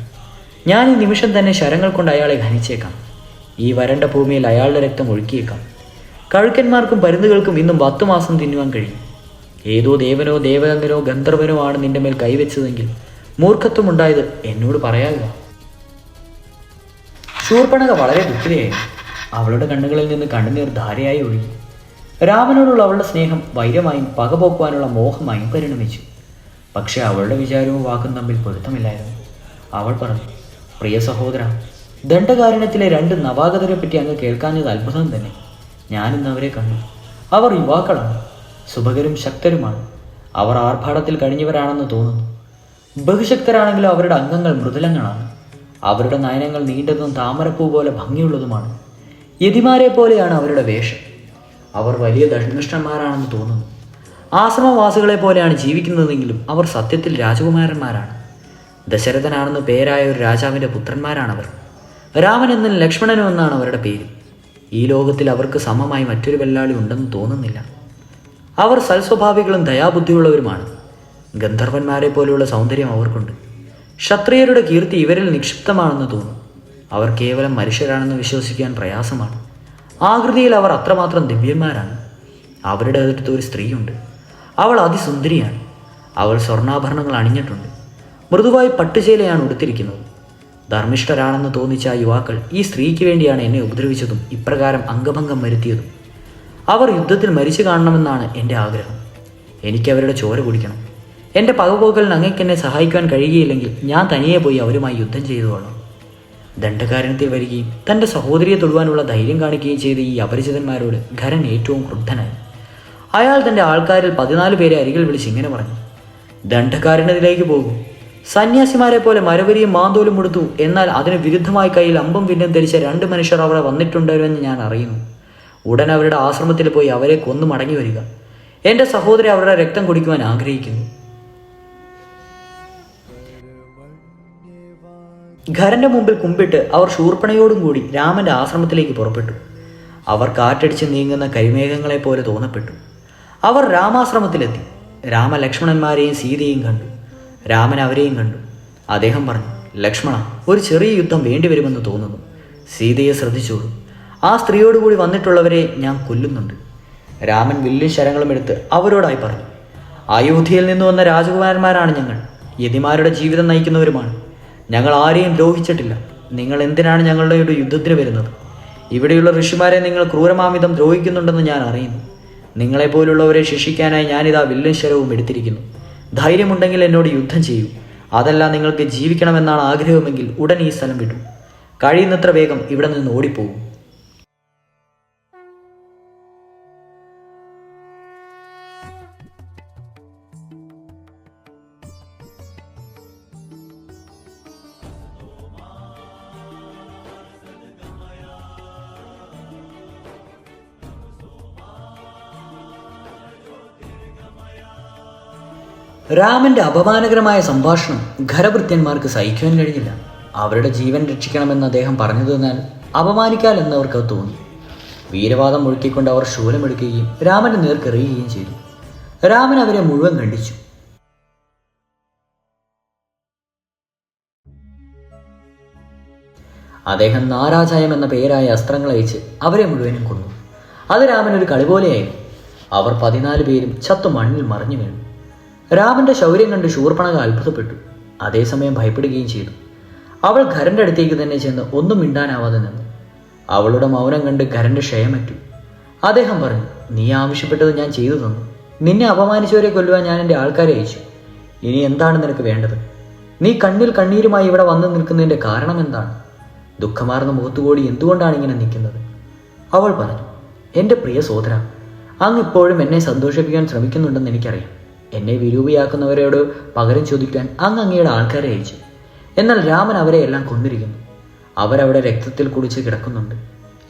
ഞാൻ ഈ നിമിഷം തന്നെ ശരങ്ങൾ കൊണ്ട് അയാളെ ഖനിച്ചേക്കാം. ഈ വരണ്ട ഭൂമിയിൽ അയാളുടെ രക്തം ഒഴുക്കിയേക്കാം. കഴുക്കന്മാർക്കും പരുന്നുകൾക്കും ഇന്നും 10 മാസം തിന്നുവാൻ കഴിയും. ഏതോ ദേവനോ ദേവഗംഗനോ ഗന്ധർവനോ ആണ് നിന്റെ മേൽ കൈവച്ചതെങ്കിൽ മൂർഖത്വം ഉണ്ടായത് എന്നോട് പറയാകുക. ശൂർപ്പണഖ വളരെ ദുഃഖിതയായി. അവളുടെ കണ്ണുകളിൽ നിന്ന് കണ്ണുനീർ ധാരയായി ഒഴുകി. രാമനോടുള്ള അവളുടെ സ്നേഹം വൈരമായും പകപോക്കുവാനുള്ള മോഹമായും പരിണമിച്ചു. പക്ഷെ അവളുടെ വിചാരവും വാക്കും തമ്മിൽ പൊരുത്തമില്ലായിരുന്നു. അവൾ പറഞ്ഞു, പ്രിയ സഹോദര, ദണ്ഡകാരണ്യത്തിലെ 2 നവാഗതരെ പറ്റി അങ്ങ് കേൾക്കാഞ്ഞത് അത്ഭുതം തന്നെ. ഞാനിന്ന് അവരെ കണ്ടു. അവർ യുവാക്കളാണ്, സുഭകരും ശക്തരുമാണ്. അവർ ആർഭാടത്തിൽ കഴിഞ്ഞവരാണെന്ന് തോന്നുന്നു. ബഹുശക്തരാണെങ്കിലും അവരുടെ അംഗങ്ങൾ മൃദുലങ്ങളാണ്. അവരുടെ നയനങ്ങൾ നീണ്ടതും താമരപ്പൂ പോലെ ഭംഗിയുള്ളതുമാണ്. യതിമാരെ പോലെയാണ് അവരുടെ വേഷം. അവർ വലിയ ധർമ്മിഷ്ഠന്മാരാണെന്ന് തോന്നുന്നു. ആശ്രമവാസികളെ പോലെയാണ് ജീവിക്കുന്നതെങ്കിലും അവർ സത്യത്തിൽ രാജകുമാരന്മാരാണ്. ദശരഥനാണെന്ന് പേരായ ഒരു രാജാവിൻ്റെ പുത്രന്മാരാണവർ. രാമൻ എന്നും ലക്ഷ്മണനും എന്നാണ് അവരുടെ പേര്. ഈ ലോകത്തിൽ അവർക്ക് സമമായി മറ്റൊരു വെല്ലാളി ഉണ്ടെന്ന് തോന്നുന്നില്ല. അവർ സൽസ്വഭാവികളും ദയാബുദ്ധിയുള്ളവരുമാണ്. ഗന്ധർവന്മാരെ പോലെയുള്ള സൗന്ദര്യം അവർക്കുണ്ട്. ക്ഷത്രിയരുടെ കീർത്തി ഇവരിൽ നിക്ഷിപ്തമാണെന്ന് തോന്നും. അവർ കേവലം മനുഷ്യരാണെന്ന് വിശ്വസിക്കാൻ പ്രയാസമാണ്. ആകൃതിയിൽ അവർ അത്രമാത്രം ദിവ്യന്മാരാണ്. അവരുടെ അടുത്ത് ഒരു സ്ത്രീയുണ്ട്. അവൾ അതിസുന്ദരിയാണ്. അവൾ സ്വർണ്ണാഭരണങ്ങൾ അണിഞ്ഞിട്ടുണ്ട്. മൃദുവായി പട്ടുചേലയാണ് ഉടുത്തിരിക്കുന്നത്. ധർമ്മിഷ്ഠരാണെന്ന് തോന്നിച്ച ആ യുവാക്കൾ ഈ സ്ത്രീക്ക് വേണ്ടിയാണ് എന്നെ ഉപദ്രവിച്ചതും ഇപ്രകാരം അംഗഭംഗം വരുത്തിയതും. അവർ യുദ്ധത്തിൽ മരിച്ചു കാണണമെന്നാണ് എൻ്റെ ആഗ്രഹം. എനിക്കവരുടെ ചോര കുടിക്കണം. എൻ്റെ പകപോക്കലിന് അങ്ങേക്കെന്നെ സഹായിക്കാൻ കഴിയുകയില്ലെങ്കിൽ ഞാൻ തനിയെ പോയി അവരുമായി യുദ്ധം ചെയ്തുകൊള്ളാം. ദണ്ഡകാരണ്യത്തിൽ വരികയും തൻ്റെ സഹോദരിയെ തൊടുവാനുള്ള ധൈര്യം കാണിക്കുകയും ചെയ്ത ഈ അപരിചിതന്മാരോട് ഖരൻ ഏറ്റവും ക്രുദ്ധനായി. അയാൾ തൻ്റെ ആൾക്കാരിൽ 14 പേരെ അരികിൽ വിളിച്ച് ഇങ്ങനെ പറഞ്ഞു, ദണ്ഡകാരണ്യത്തിലേക്ക് പോകും. സന്യാസിമാരെ പോലെ മരവരിയും മാന്തോലും കൊടുത്തു. എന്നാൽ അതിന് വിരുദ്ധമായി കയ്യിൽ അമ്പും വില്ലും ധരിച്ച 2 മനുഷ്യർ അവിടെ വന്നിട്ടുണ്ടെന്ന് ഞാൻ അറിയുന്നു. ഉടൻ അവരുടെ ആശ്രമത്തിൽ പോയി അവരെ കൊന്നു മടങ്ങി വരിക. എൻ്റെ സഹോദരി അവരുടെ രക്തം കുടിക്കുവാൻ ആഗ്രഹിക്കുന്നു. ഖരന്റെ മുമ്പിൽ കുമ്പിട്ട് അവർ ശൂർപ്പണയോടും കൂടി രാമന്റെ ആശ്രമത്തിലേക്ക് പുറപ്പെട്ടു. അവർ കാറ്റടിച്ച് നീങ്ങുന്ന കരിമേഘങ്ങളെ പോലെ തോന്നപ്പെട്ടു. അവർ രാമാശ്രമത്തിലെത്തി. രാമ ലക്ഷ്മണന്മാരെയും സീതയെയും കണ്ടു. രാമൻ അവരെയും കണ്ടു. അദ്ദേഹം പറഞ്ഞു, ലക്ഷ്മണ, ഒരു ചെറിയ യുദ്ധം വേണ്ടിവരുമെന്ന് തോന്നുന്നു. സീതയെ ശ്രദ്ധിച്ചോളൂ. ആ സ്ത്രീയോടുകൂടി വന്നിട്ടുള്ളവരെ ഞാൻ കൊല്ലുന്നുണ്ട്. രാമൻ വില്ലും ശരങ്ങളും എടുത്ത് അവരോടായി പറഞ്ഞു, അയോധ്യയിൽ നിന്ന് വന്ന രാജകുമാരന്മാരാണ് ഞങ്ങൾ. യതിമാരുടെ ജീവിതം നയിക്കുന്നവരുമാണ്. ഞങ്ങൾ ആരെയും ദ്രോഹിച്ചിട്ടില്ല. നിങ്ങൾ എന്തിനാണ് ഞങ്ങളുടെ യുദ്ധത്തിന് വരുന്നത്? ഇവിടെയുള്ള ഋഷിമാരെ നിങ്ങൾ ക്രൂരമാമിതം ദ്രോഹിക്കുന്നുണ്ടെന്ന് ഞാൻ അറിയുന്നു. നിങ്ങളെപ്പോലുള്ളവരെ ശിക്ഷിക്കാനായി ഞാനിതാ വില്ലും ശരവും എടുത്തിരിക്കുന്നു. ധൈര്യമുണ്ടെങ്കിൽ എന്നോട് യുദ്ധം ചെയ്യൂ. അതല്ല നിങ്ങൾക്ക് ജീവിക്കണമെന്നാണ് ആഗ്രഹമെങ്കിൽ ഉടൻ ഈ സ്ഥലം വിട്ടു. കഴിയുന്നത്ര വേഗം ഇവിടെ നിന്ന് ഓടിപ്പോകും. രാമന്റെ അപമാനകരമായ സംഭാഷണം ഖരഭൃത്യന്മാർക്ക് സഹിക്കുവാൻ കഴിഞ്ഞില്ല. അവരുടെ ജീവൻ രക്ഷിക്കണമെന്ന് അദ്ദേഹം പറഞ്ഞതിനാൽ അപമാനിക്കാലെന്നവർക്ക് തോന്നി. വീരവാദം മുഴുക്കിക്കൊണ്ട് അവർ ശൂലമെടുക്കുകയും രാമന്റെ നേർക്കെറിയുകയും ചെയ്തു. രാമൻ അവരെ മുഴുവൻ ഖണ്ഡിച്ചു. അദ്ദേഹം നാരാജായം എന്ന പേരായ അസ്ത്രങ്ങൾ അയച്ച് അവരെ മുഴുവനും കൊന്നു. അത് രാമനൊരു കളി പോലെയായിരുന്നു. അവർ 14 പേരും ചത്തു മണ്ണിൽ മറിഞ്ഞു വീണു. രാമന്റെ ശൗര്യം കണ്ട് ശൂർപ്പണഖ അത്ഭുതപ്പെട്ടു, അതേസമയം ഭയപ്പെടുകയും ചെയ്തു. അവൾ ഖരന്റെ അടുത്തേക്ക് തന്നെ ചെന്ന് ഒന്നും മിണ്ടാനാവാതെ നിന്നു. അവളുടെ മൗനം കണ്ട് ഖരന്റെ ക്ഷയമറ്റു. അദ്ദേഹം പറഞ്ഞു, നീ ആവശ്യപ്പെട്ടത് ഞാൻ ചെയ്തു തന്നു. നിന്നെ അപമാനിച്ചവരെ കൊല്ലുവാൻ ഞാൻ എൻ്റെ ആൾക്കാരെ അയച്ചു. ഇനി എന്താണ് നിനക്ക് വേണ്ടത്? നീ കണ്ണിൽ കണ്ണീരുമായി ഇവിടെ വന്നു നിൽക്കുന്നതിൻ്റെ കാരണം എന്താണ്? ദുഃഖമാർന്ന മുഖത്തുകൂടി എന്തുകൊണ്ടാണ് ഇങ്ങനെ നിൽക്കുന്നത്? അവൾ പറഞ്ഞു, എൻ്റെ പ്രിയ സോദര, അങ്ങ് ഇപ്പോഴും എന്നെ സന്തോഷിപ്പിക്കാൻ ശ്രമിക്കുന്നുണ്ടെന്ന് എനിക്കറിയാം. എന്നെ വിരൂപിയാക്കുന്നവരോട് പകരം ചോദിക്കാൻ അങ്ങ് അങ്ങയുടെ ആൾക്കാരെ അയച്ചു. എന്നാൽ രാമൻ അവരെ എല്ലാം കൊന്നിരിക്കുന്നു. അവരവിടെ രക്തത്തിൽ കുടിച്ച് കിടക്കുന്നുണ്ട്.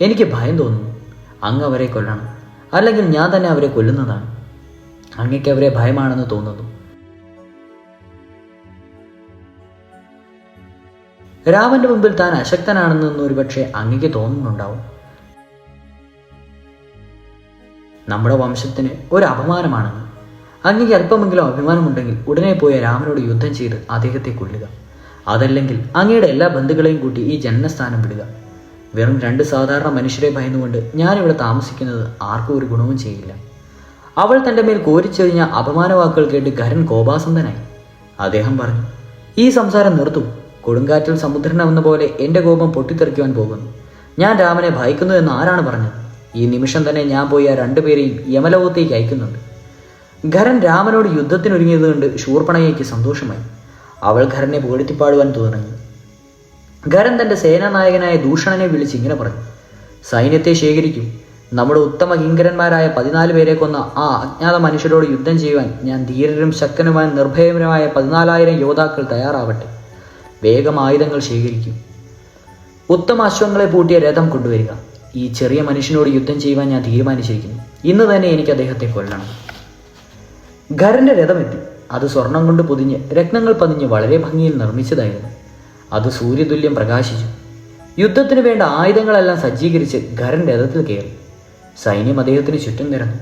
എനിക്ക് ഭയം തോന്നുന്നു. അങ്ങ് അവരെ കൊല്ലണം, അല്ലെങ്കിൽ ഞാൻ തന്നെ അവരെ കൊല്ലുന്നതാണ്. അങ്ങയ്ക്ക് അവരെ ഭയമാണെന്ന് തോന്നുന്നു. രാമന്റെ മുമ്പിൽ താൻ അശക്തനാണെന്ന് ഒരുപക്ഷെ അങ്ങയ്ക്ക് തോന്നുന്നുണ്ടാവും. നമ്മുടെ വംശത്തിന് ഒരു അപമാനമാണെന്ന്. അങ്ങയ്ക്ക് അല്പമെങ്കിലും അഭിമാനമുണ്ടെങ്കിൽ ഉടനെ പോയ രാമനോട് യുദ്ധം ചെയ്ത് അദ്ദേഹത്തെ കൊല്ലുക. അതല്ലെങ്കിൽ അങ്ങയുടെ എല്ലാ ബന്ധുക്കളെയും കൂട്ടി ഈ ജന്മസ്ഥാനം വിടുക. വെറും 2 സാധാരണ മനുഷ്യരെ ഭയന്നുകൊണ്ട് ഞാനിവിടെ താമസിക്കുന്നത് ആർക്കും ഒരു ഗുണവും ചെയ്യില്ല. അവൾ തൻ്റെ മേൽ കോരിച്ചെറിഞ്ഞ അപമാന വാക്കുകൾ കേട്ട് ഖരൻ കോപാസന്തനായി. അദ്ദേഹം പറഞ്ഞു, ഈ സംസാരം നിർത്തൂ. കൊടുങ്കാറ്റിൽ സമുദ്രനെന്ന പോലെ എൻ്റെ കോപം പൊട്ടിത്തെറിക്കുവാൻ പോകുന്നു. ഞാൻ രാമനെ ഭയക്കുന്നു എന്ന് ആരാണ് പറഞ്ഞത്? ഈ നിമിഷം തന്നെ ഞാൻ പോയി ആ 2 പേരെയും യമലോകത്തേക്ക് അയക്കുന്നുണ്ട്. ഖരൻ രാമനോട് യുദ്ധത്തിനൊരുങ്ങിയത് കണ്ട് ശൂർപ്പണഖയ്ക്ക് സന്തോഷമായി. അവൾ ഖരനെ പുകഴ്ത്തിപ്പാടുവാൻ തുടങ്ങി. ഖരൻ തൻ്റെ സേനാനായകനായ ദൂഷണനെ വിളിച്ച് ഇങ്ങനെ പറഞ്ഞു, സൈന്യത്തെ ശേഖരിക്കും. നമ്മുടെ ഉത്തമ കിങ്കരന്മാരായ 14 പേരെ കൊന്ന ആ അജ്ഞാത മനുഷ്യരോട് യുദ്ധം ചെയ്യുവാൻ ഞാൻ ധീരരും ശക്തനുമായ നിർഭയനുമായ 14,000 യോദ്ധാക്കൾ തയ്യാറാവട്ടെ. വേഗം ആയുധങ്ങൾ ശേഖരിക്കും. ഉത്തമ അശ്വങ്ങളെ പൂട്ടിയ രഥം കൊണ്ടുവരിക. ഈ ചെറിയ മനുഷ്യനോട് യുദ്ധം ചെയ്യുവാൻ ഞാൻ തീരുമാനിച്ചിരിക്കുന്നു. ഇന്ന് തന്നെ എനിക്ക് അദ്ദേഹത്തെ കൊല്ലണം. ഖരന്റെ രഥമെത്തി. അത് സ്വർണം കൊണ്ട് പൊതിഞ്ഞ് രത്നങ്ങൾ പതിഞ്ഞ് വളരെ ഭംഗിയിൽ നിർമ്മിച്ചതായിരുന്നു. അത് സൂര്യതുല്യം പ്രകാശിച്ചു. യുദ്ധത്തിന് വേണ്ട ആയുധങ്ങളെല്ലാം സജ്ജീകരിച്ച് ഖരൻ രഥത്തിൽ കയറി. സൈന്യം അദ്ദേഹത്തിന് ചുറ്റും നിരന്നു.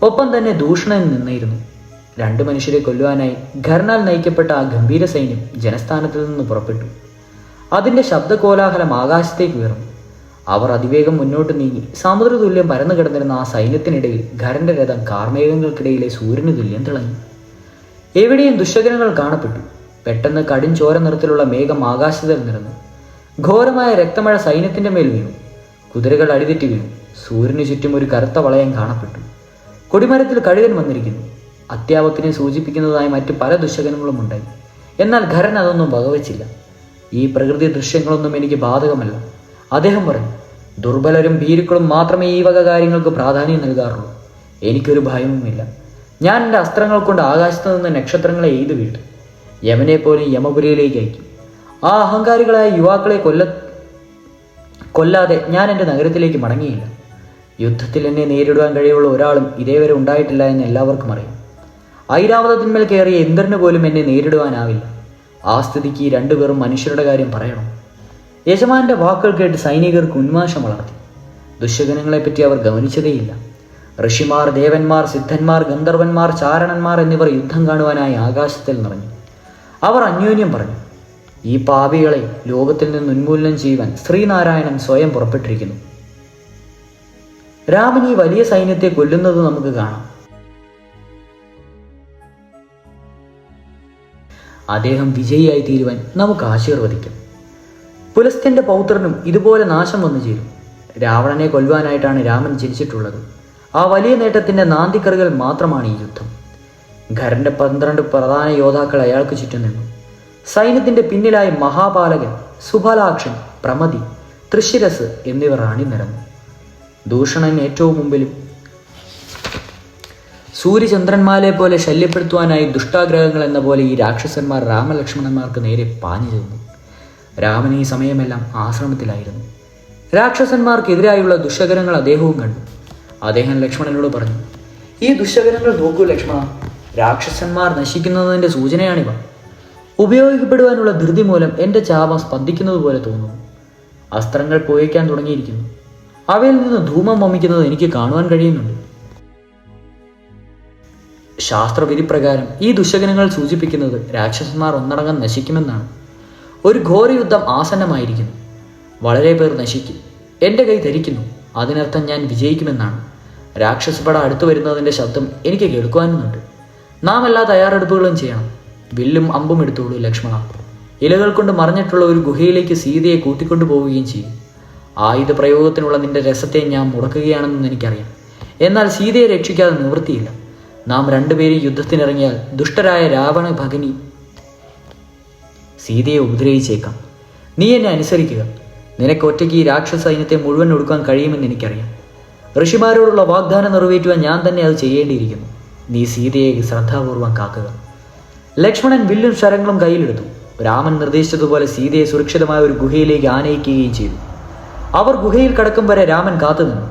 ഒപ്പം തന്നെ ദൂഷണൻ നിന്നിരുന്നു. 2 മനുഷ്യരെ കൊല്ലുവാനായി ഖരനാൽ നയിക്കപ്പെട്ട ആ ഗംഭീര സൈന്യം ജനസ്ഥാനത്തിൽ നിന്ന് പുറപ്പെട്ടു. അതിൻ്റെ ശബ്ദകോലാഹലം ആകാശത്തേക്ക് ഉയർന്നു. അവർ അതിവേഗം മുന്നോട്ട് നീങ്ങി സമുദ്രതുല്യം പരന്നു കിടന്നിരുന്ന ആ സൈന്യത്തിനിടയിൽ ഖരന്റെ രഥം കാർമേഘങ്ങൾക്കിടയിലെ സൂര്യന് തുല്യം തിളങ്ങി. എവിടെയും ദുശ്ശകനങ്ങൾ കാണപ്പെട്ടു. പെട്ടെന്ന് കടും ചോര നിറത്തിലുള്ള മേഘം ആകാശത്തിൽ നിറഞ്ഞു. ഘോരമായ രക്തമഴ സൈന്യത്തിന്റെ മേൽ വീണു. കുതിരകൾ അടിതെറ്റി വീണു. സൂര്യന് ചുറ്റും ഒരു കറുത്ത വളയം കാണപ്പെട്ടു. കൊടിമരത്തിൽ കഴുകൻ വന്നിരിക്കുന്നു. അത്യാപത്തിനെ സൂചിപ്പിക്കുന്നതായ മറ്റു പല ദുശ്ശകനങ്ങളും ഉണ്ടായി. എന്നാൽ ഖരൻ അതൊന്നും വകവച്ചില്ല. ഈ പ്രകൃതി ദൃശ്യങ്ങളൊന്നും എനിക്ക് ബാധകമല്ല. അദ്ദേഹം പറഞ്ഞു, ദുർബലരും ഭീരുക്കളും മാത്രമേ ഈ വക കാര്യങ്ങൾക്ക് പ്രാധാന്യം നൽകാറുള്ളൂ. എനിക്കൊരു ഭയവുമില്ല. ഞാൻ എൻ്റെ അസ്ത്രങ്ങൾ കൊണ്ട് ആകാശത്ത് നിന്ന് നക്ഷത്രങ്ങളെ എയ്തു വീഴ്ത്തും. യമനെ പോലെ യമപുരിയിലേക്ക് അയക്കും. ആ അഹങ്കാരികളായ യുവാക്കളെ കൊല്ലാതെ ഞാൻ എൻ്റെ നഗരത്തിലേക്ക് മടങ്ങിയില്ല. യുദ്ധത്തിൽ എന്നെ നേരിടുവാൻ കഴിവുള്ള ഒരാളും ഇതേവരെ ഉണ്ടായിട്ടില്ല എന്ന് എല്ലാവർക്കും അറിയാം. ഐരാവതത്തിന്മേൽ കയറിയ ഇന്ദ്രന് പോലും എന്നെ നേരിടുവാനാവില്ല. ആ സ്ഥിതിക്ക് ഈ 2 പേരും മനുഷ്യരുടെ കാര്യം പറയണം. യജമാന്റെ വാക്കുകൾ കേട്ട് സൈനികർക്ക് ഉന്മാശം വളർത്തി. ദുശ്ശകനങ്ങളെപ്പറ്റി അവർ ഗമനിച്ചതേയില്ല. ഋഷിമാർ, ദേവന്മാർ, സിദ്ധന്മാർ, ഗന്ധർവന്മാർ, ചാരണന്മാർ എന്നിവർ യുദ്ധം കാണുവാനായി ആകാശത്തിൽ നിറഞ്ഞു. അവർ അന്യോന്യം പറഞ്ഞു, ഈ പാപികളെ ലോകത്തിൽ നിന്ന് ഉന്മൂലനം ചെയ്യുവാൻ ശ്രീനാരായണൻ സ്വയം പുറപ്പെട്ടിരിക്കുന്നു. രാമൻ ഈ വലിയ സൈന്യത്തെ കൊല്ലുന്നത് നമുക്ക് കാണാം. അദ്ദേഹം വിജയിയായി തീരുവാൻ നമുക്ക് ആശീർവദിക്കാം. പുലസ്ത്യന്റെ പൗത്രനും ഇതുപോലെ നാശം വന്നു ചേരും. രാവണനെ കൊല്ലുവാനായിട്ടാണ് രാമൻ ജനിച്ചിട്ടുള്ളത്. ആ വലിയ നേട്ടത്തിന്റെ നാന്തിക്കറുകൾ മാത്രമാണ് ഈ യുദ്ധം. ഖരന്റെ 12 പ്രധാന യോദ്ധാക്കൾ അയാൾക്ക് ചുറ്റും നിന്നു. സൈന്യത്തിന്റെ പിന്നിലായി മഹാപാലകൻ, സുബലാക്ഷൻ, പ്രമതി, തൃശിരസ് എന്നിവർ അണിനിരന്നു. ദൂഷണൻ ഏറ്റവും മുമ്പിലും. സൂര്യചന്ദ്രന്മാരെ പോലെ ശല്യപ്പെടുത്തുവാനായി ദുഷ്ടാഗ്രഹങ്ങൾ എന്ന പോലെ ഈ രാക്ഷസന്മാർ രാമലക്ഷ്മണന്മാർക്ക് നേരെ പാഞ്ഞു ചെന്നു. രാമൻ ഈ സമയമെല്ലാം ആശ്രമത്തിലായിരുന്നു. രാക്ഷസന്മാർക്കെതിരായുള്ള ദുശ്ശകനങ്ങൾ അദ്ദേഹവും കണ്ടു. അദ്ദേഹം ലക്ഷ്മണനോട് പറഞ്ഞു, ഈ ദുശ്ശകനങ്ങൾ നോക്കൂ ലക്ഷ്മണ. രാക്ഷസന്മാർ നശിക്കുന്നതിൻ്റെ സൂചനയാണിവ. ഉപയോഗിക്കപ്പെടുവാനുള്ള ധൃതി മൂലം എൻ്റെ ചാപം സ്പന്ദിക്കുന്നത് പോലെ തോന്നുന്നു. അസ്ത്രങ്ങൾ പുകയ്ക്കാൻ തുടങ്ങിയിരിക്കുന്നു. അവയിൽ നിന്ന് ധൂമം വമിക്കുന്നത് എനിക്ക് കാണുവാൻ കഴിയുന്നുണ്ട്. ശാസ്ത്രവിധിപ്രകാരം ഈ ദുശ്ശകനങ്ങൾ സൂചിപ്പിക്കുന്നത് രാക്ഷസന്മാർ ഒന്നടങ്കം നശിക്കുമെന്നാണ്. ഒരു ഘോരയുദ്ധം ആസന്നമായിരിക്കുന്നു. വളരെ പേർ നശിക്കും. എൻ്റെ കൈ ധരിക്കുന്നു. അതിനർത്ഥം ഞാൻ വിജയിക്കുമെന്നാണ്. രാക്ഷസപട അടുത്തു വരുന്നതിൻ്റെ ശബ്ദം എനിക്ക് കേൾക്കുവാനുണ്ട്. നാം എല്ലാ തയ്യാറെടുപ്പുകളും ചെയ്യണം. വില്ലും അമ്പും എടുത്തോളൂ ലക്ഷ്മണ. ഇലകൾ കൊണ്ട് മറഞ്ഞിട്ടുള്ള ഒരു ഗുഹയിലേക്ക് സീതയെ കൂട്ടിക്കൊണ്ടു പോവുകയും ചെയ്യും. ആയുധ പ്രയോഗത്തിനുള്ള നിന്റെ രസത്തെ ഞാൻ മുടക്കുകയാണെന്ന് എനിക്കറിയാം. എന്നാൽ സീതയെ രക്ഷിക്കാതെ നിവൃത്തിയില്ല. നാം രണ്ടുപേരും യുദ്ധത്തിനിറങ്ങിയാൽ ദുഷ്ടരായ രാവണ ഭഗിനി സീതയെ ഉപദ്രവിച്ചേക്കാം. നീ എന്നെ അനുസരിക്കുക. നിനക്ക് ഒറ്റയ്ക്ക് ഈ രാക്ഷസ സൈന്യത്തെ മുഴുവൻ ഒടുക്കാൻ കഴിയുമെന്ന് എനിക്കറിയാം. ഋഷിമാരോടുള്ള വാഗ്ദാനം നിറവേറ്റുവാൻ ഞാൻ തന്നെ അത് ചെയ്യേണ്ടിയിരിക്കുന്നു. നീ സീതയെ ശ്രദ്ധാപൂർവം കാക്കുക. ലക്ഷ്മണൻ വില്ലും ശരങ്ങളും കയ്യിലെടുത്തു. രാമൻ നിർദ്ദേശിച്ചതുപോലെ സീതയെ സുരക്ഷിതമായ ഒരു ഗുഹയിലേക്ക് ആനയിക്കുകയും ചെയ്തു. അവർ ഗുഹയിൽ കടക്കും വരെ രാമൻ കാത്തുനിന്നു.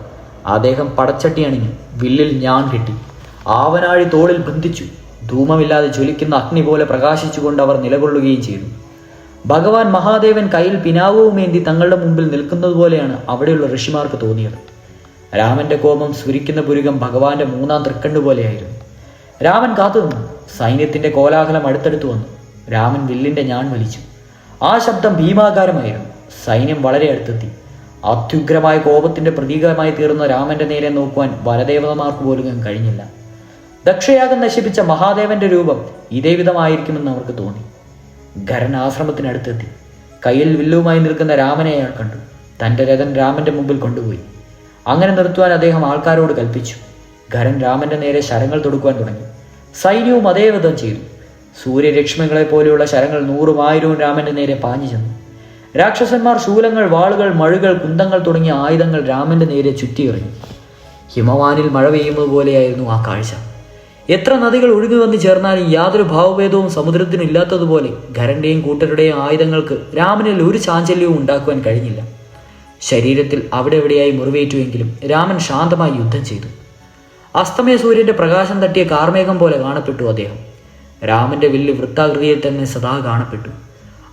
അദ്ദേഹം പടച്ചട്ടി അണിഞ്ഞു വില്ലിൽ ഞാൻ കെട്ടി ആവനാഴി തോളിൽ ബന്ധിച്ചു. ധൂമമില്ലാതെ ജ്വലിക്കുന്ന അഗ്നി പോലെ പ്രകാശിച്ചുകൊണ്ട് അവർ നിലകൊള്ളുകയും ചെയ്തു. ഭഗവാൻ മഹാദേവൻ കയ്യിൽ പിനാവുമേന്തി തങ്ങളുടെ മുമ്പിൽ നിൽക്കുന്നത് പോലെയാണ് അവിടെയുള്ള ഋഷിമാർക്ക് തോന്നിയത്. രാമന്റെ കോപം സ്ഫുരിക്കുന്ന പുരുകം ഭഗവാന്റെ മൂന്നാം തൃക്കണ്ണു പോലെയായിരുന്നു. രാമൻ കാത്തുനിന്നു. സൈന്യത്തിന്റെ കോലാഹലം അടുത്തടുത്തു വന്നു. രാമൻ വില്ലിന്റെ ഞാൻ വലിച്ചു. ആ ശബ്ദം ഭീമാകാരമായിരുന്നു. സൈന്യം വളരെ അടുത്തെത്തി. അത്യുഗ്രമായ കോപത്തിന്റെ പ്രതീകമായി തീർന്ന രാമന്റെ നേരെ നോക്കുവാൻ വനദേവതമാർക്ക് പോലും കഴിഞ്ഞില്ല. ദക്ഷയാഗം നശിപ്പിച്ച മഹാദേവന്റെ രൂപം ഇതേ വിധമായിരിക്കുമെന്ന് അവർക്ക് തോന്നി. ഖരൻ ആശ്രമത്തിനടുത്തെത്തി. കയ്യിൽ വില്ലുമായി നിൽക്കുന്ന രാമനെ അയാൾ കണ്ടു. തൻ്റെ രഥൻ രാമന്റെ മുമ്പിൽ കൊണ്ടുപോയി. അങ്ങനെ നിർത്തുവാൻ അദ്ദേഹം ആൾക്കാരോട് കൽപ്പിച്ചു. ഖരൻ രാമന്റെ നേരെ ശരങ്ങൾ തൊടുക്കുവാൻ തുടങ്ങി. സൈന്യവും അതേ വിധം ചെയ്തു. സൂര്യരശ്മികളെ പോലെയുള്ള ശരങ്ങൾ 100,000 രാമന്റെ നേരെ പാഞ്ഞു ചെന്നു. രാക്ഷസന്മാർ ശൂലങ്ങൾ, വാളുകൾ, മഴുകൾ, കുന്തങ്ങൾ തുടങ്ങിയ ആയുധങ്ങൾ രാമന്റെ നേരെ ചുറ്റിയെറിഞ്ഞു. ഹിമവാനിൽ മഴ പെയ്യുന്നത് പോലെയായിരുന്നു ആ കാഴ്ച. എത്ര നദികൾ ഒഴുകി വന്നു ചേർന്നാലും യാതൊരു ഭാവഭേദവും സമുദ്രത്തിന് ഇല്ലാത്തതുപോലെ ഖരന്റെയും കൂട്ടരുടെയും ആയുധങ്ങൾക്ക് രാമനിൽ ഒരു ചാഞ്ചല്യവും ഉണ്ടാക്കുവാൻ കഴിഞ്ഞില്ല. ശരീരത്തിൽ അവിടെ എവിടെയായി മുറിവേറ്റുവെങ്കിലും രാമൻ ശാന്തമായി യുദ്ധം ചെയ്തു. അസ്തമയ സൂര്യന്റെ പ്രകാശം തട്ടിയ കാർമേഘം പോലെ കാണപ്പെട്ടു അദ്ദേഹം. രാമന്റെ വില്ല് വൃത്താകൃതിയിൽ തന്നെ സദാ കാണപ്പെട്ടു.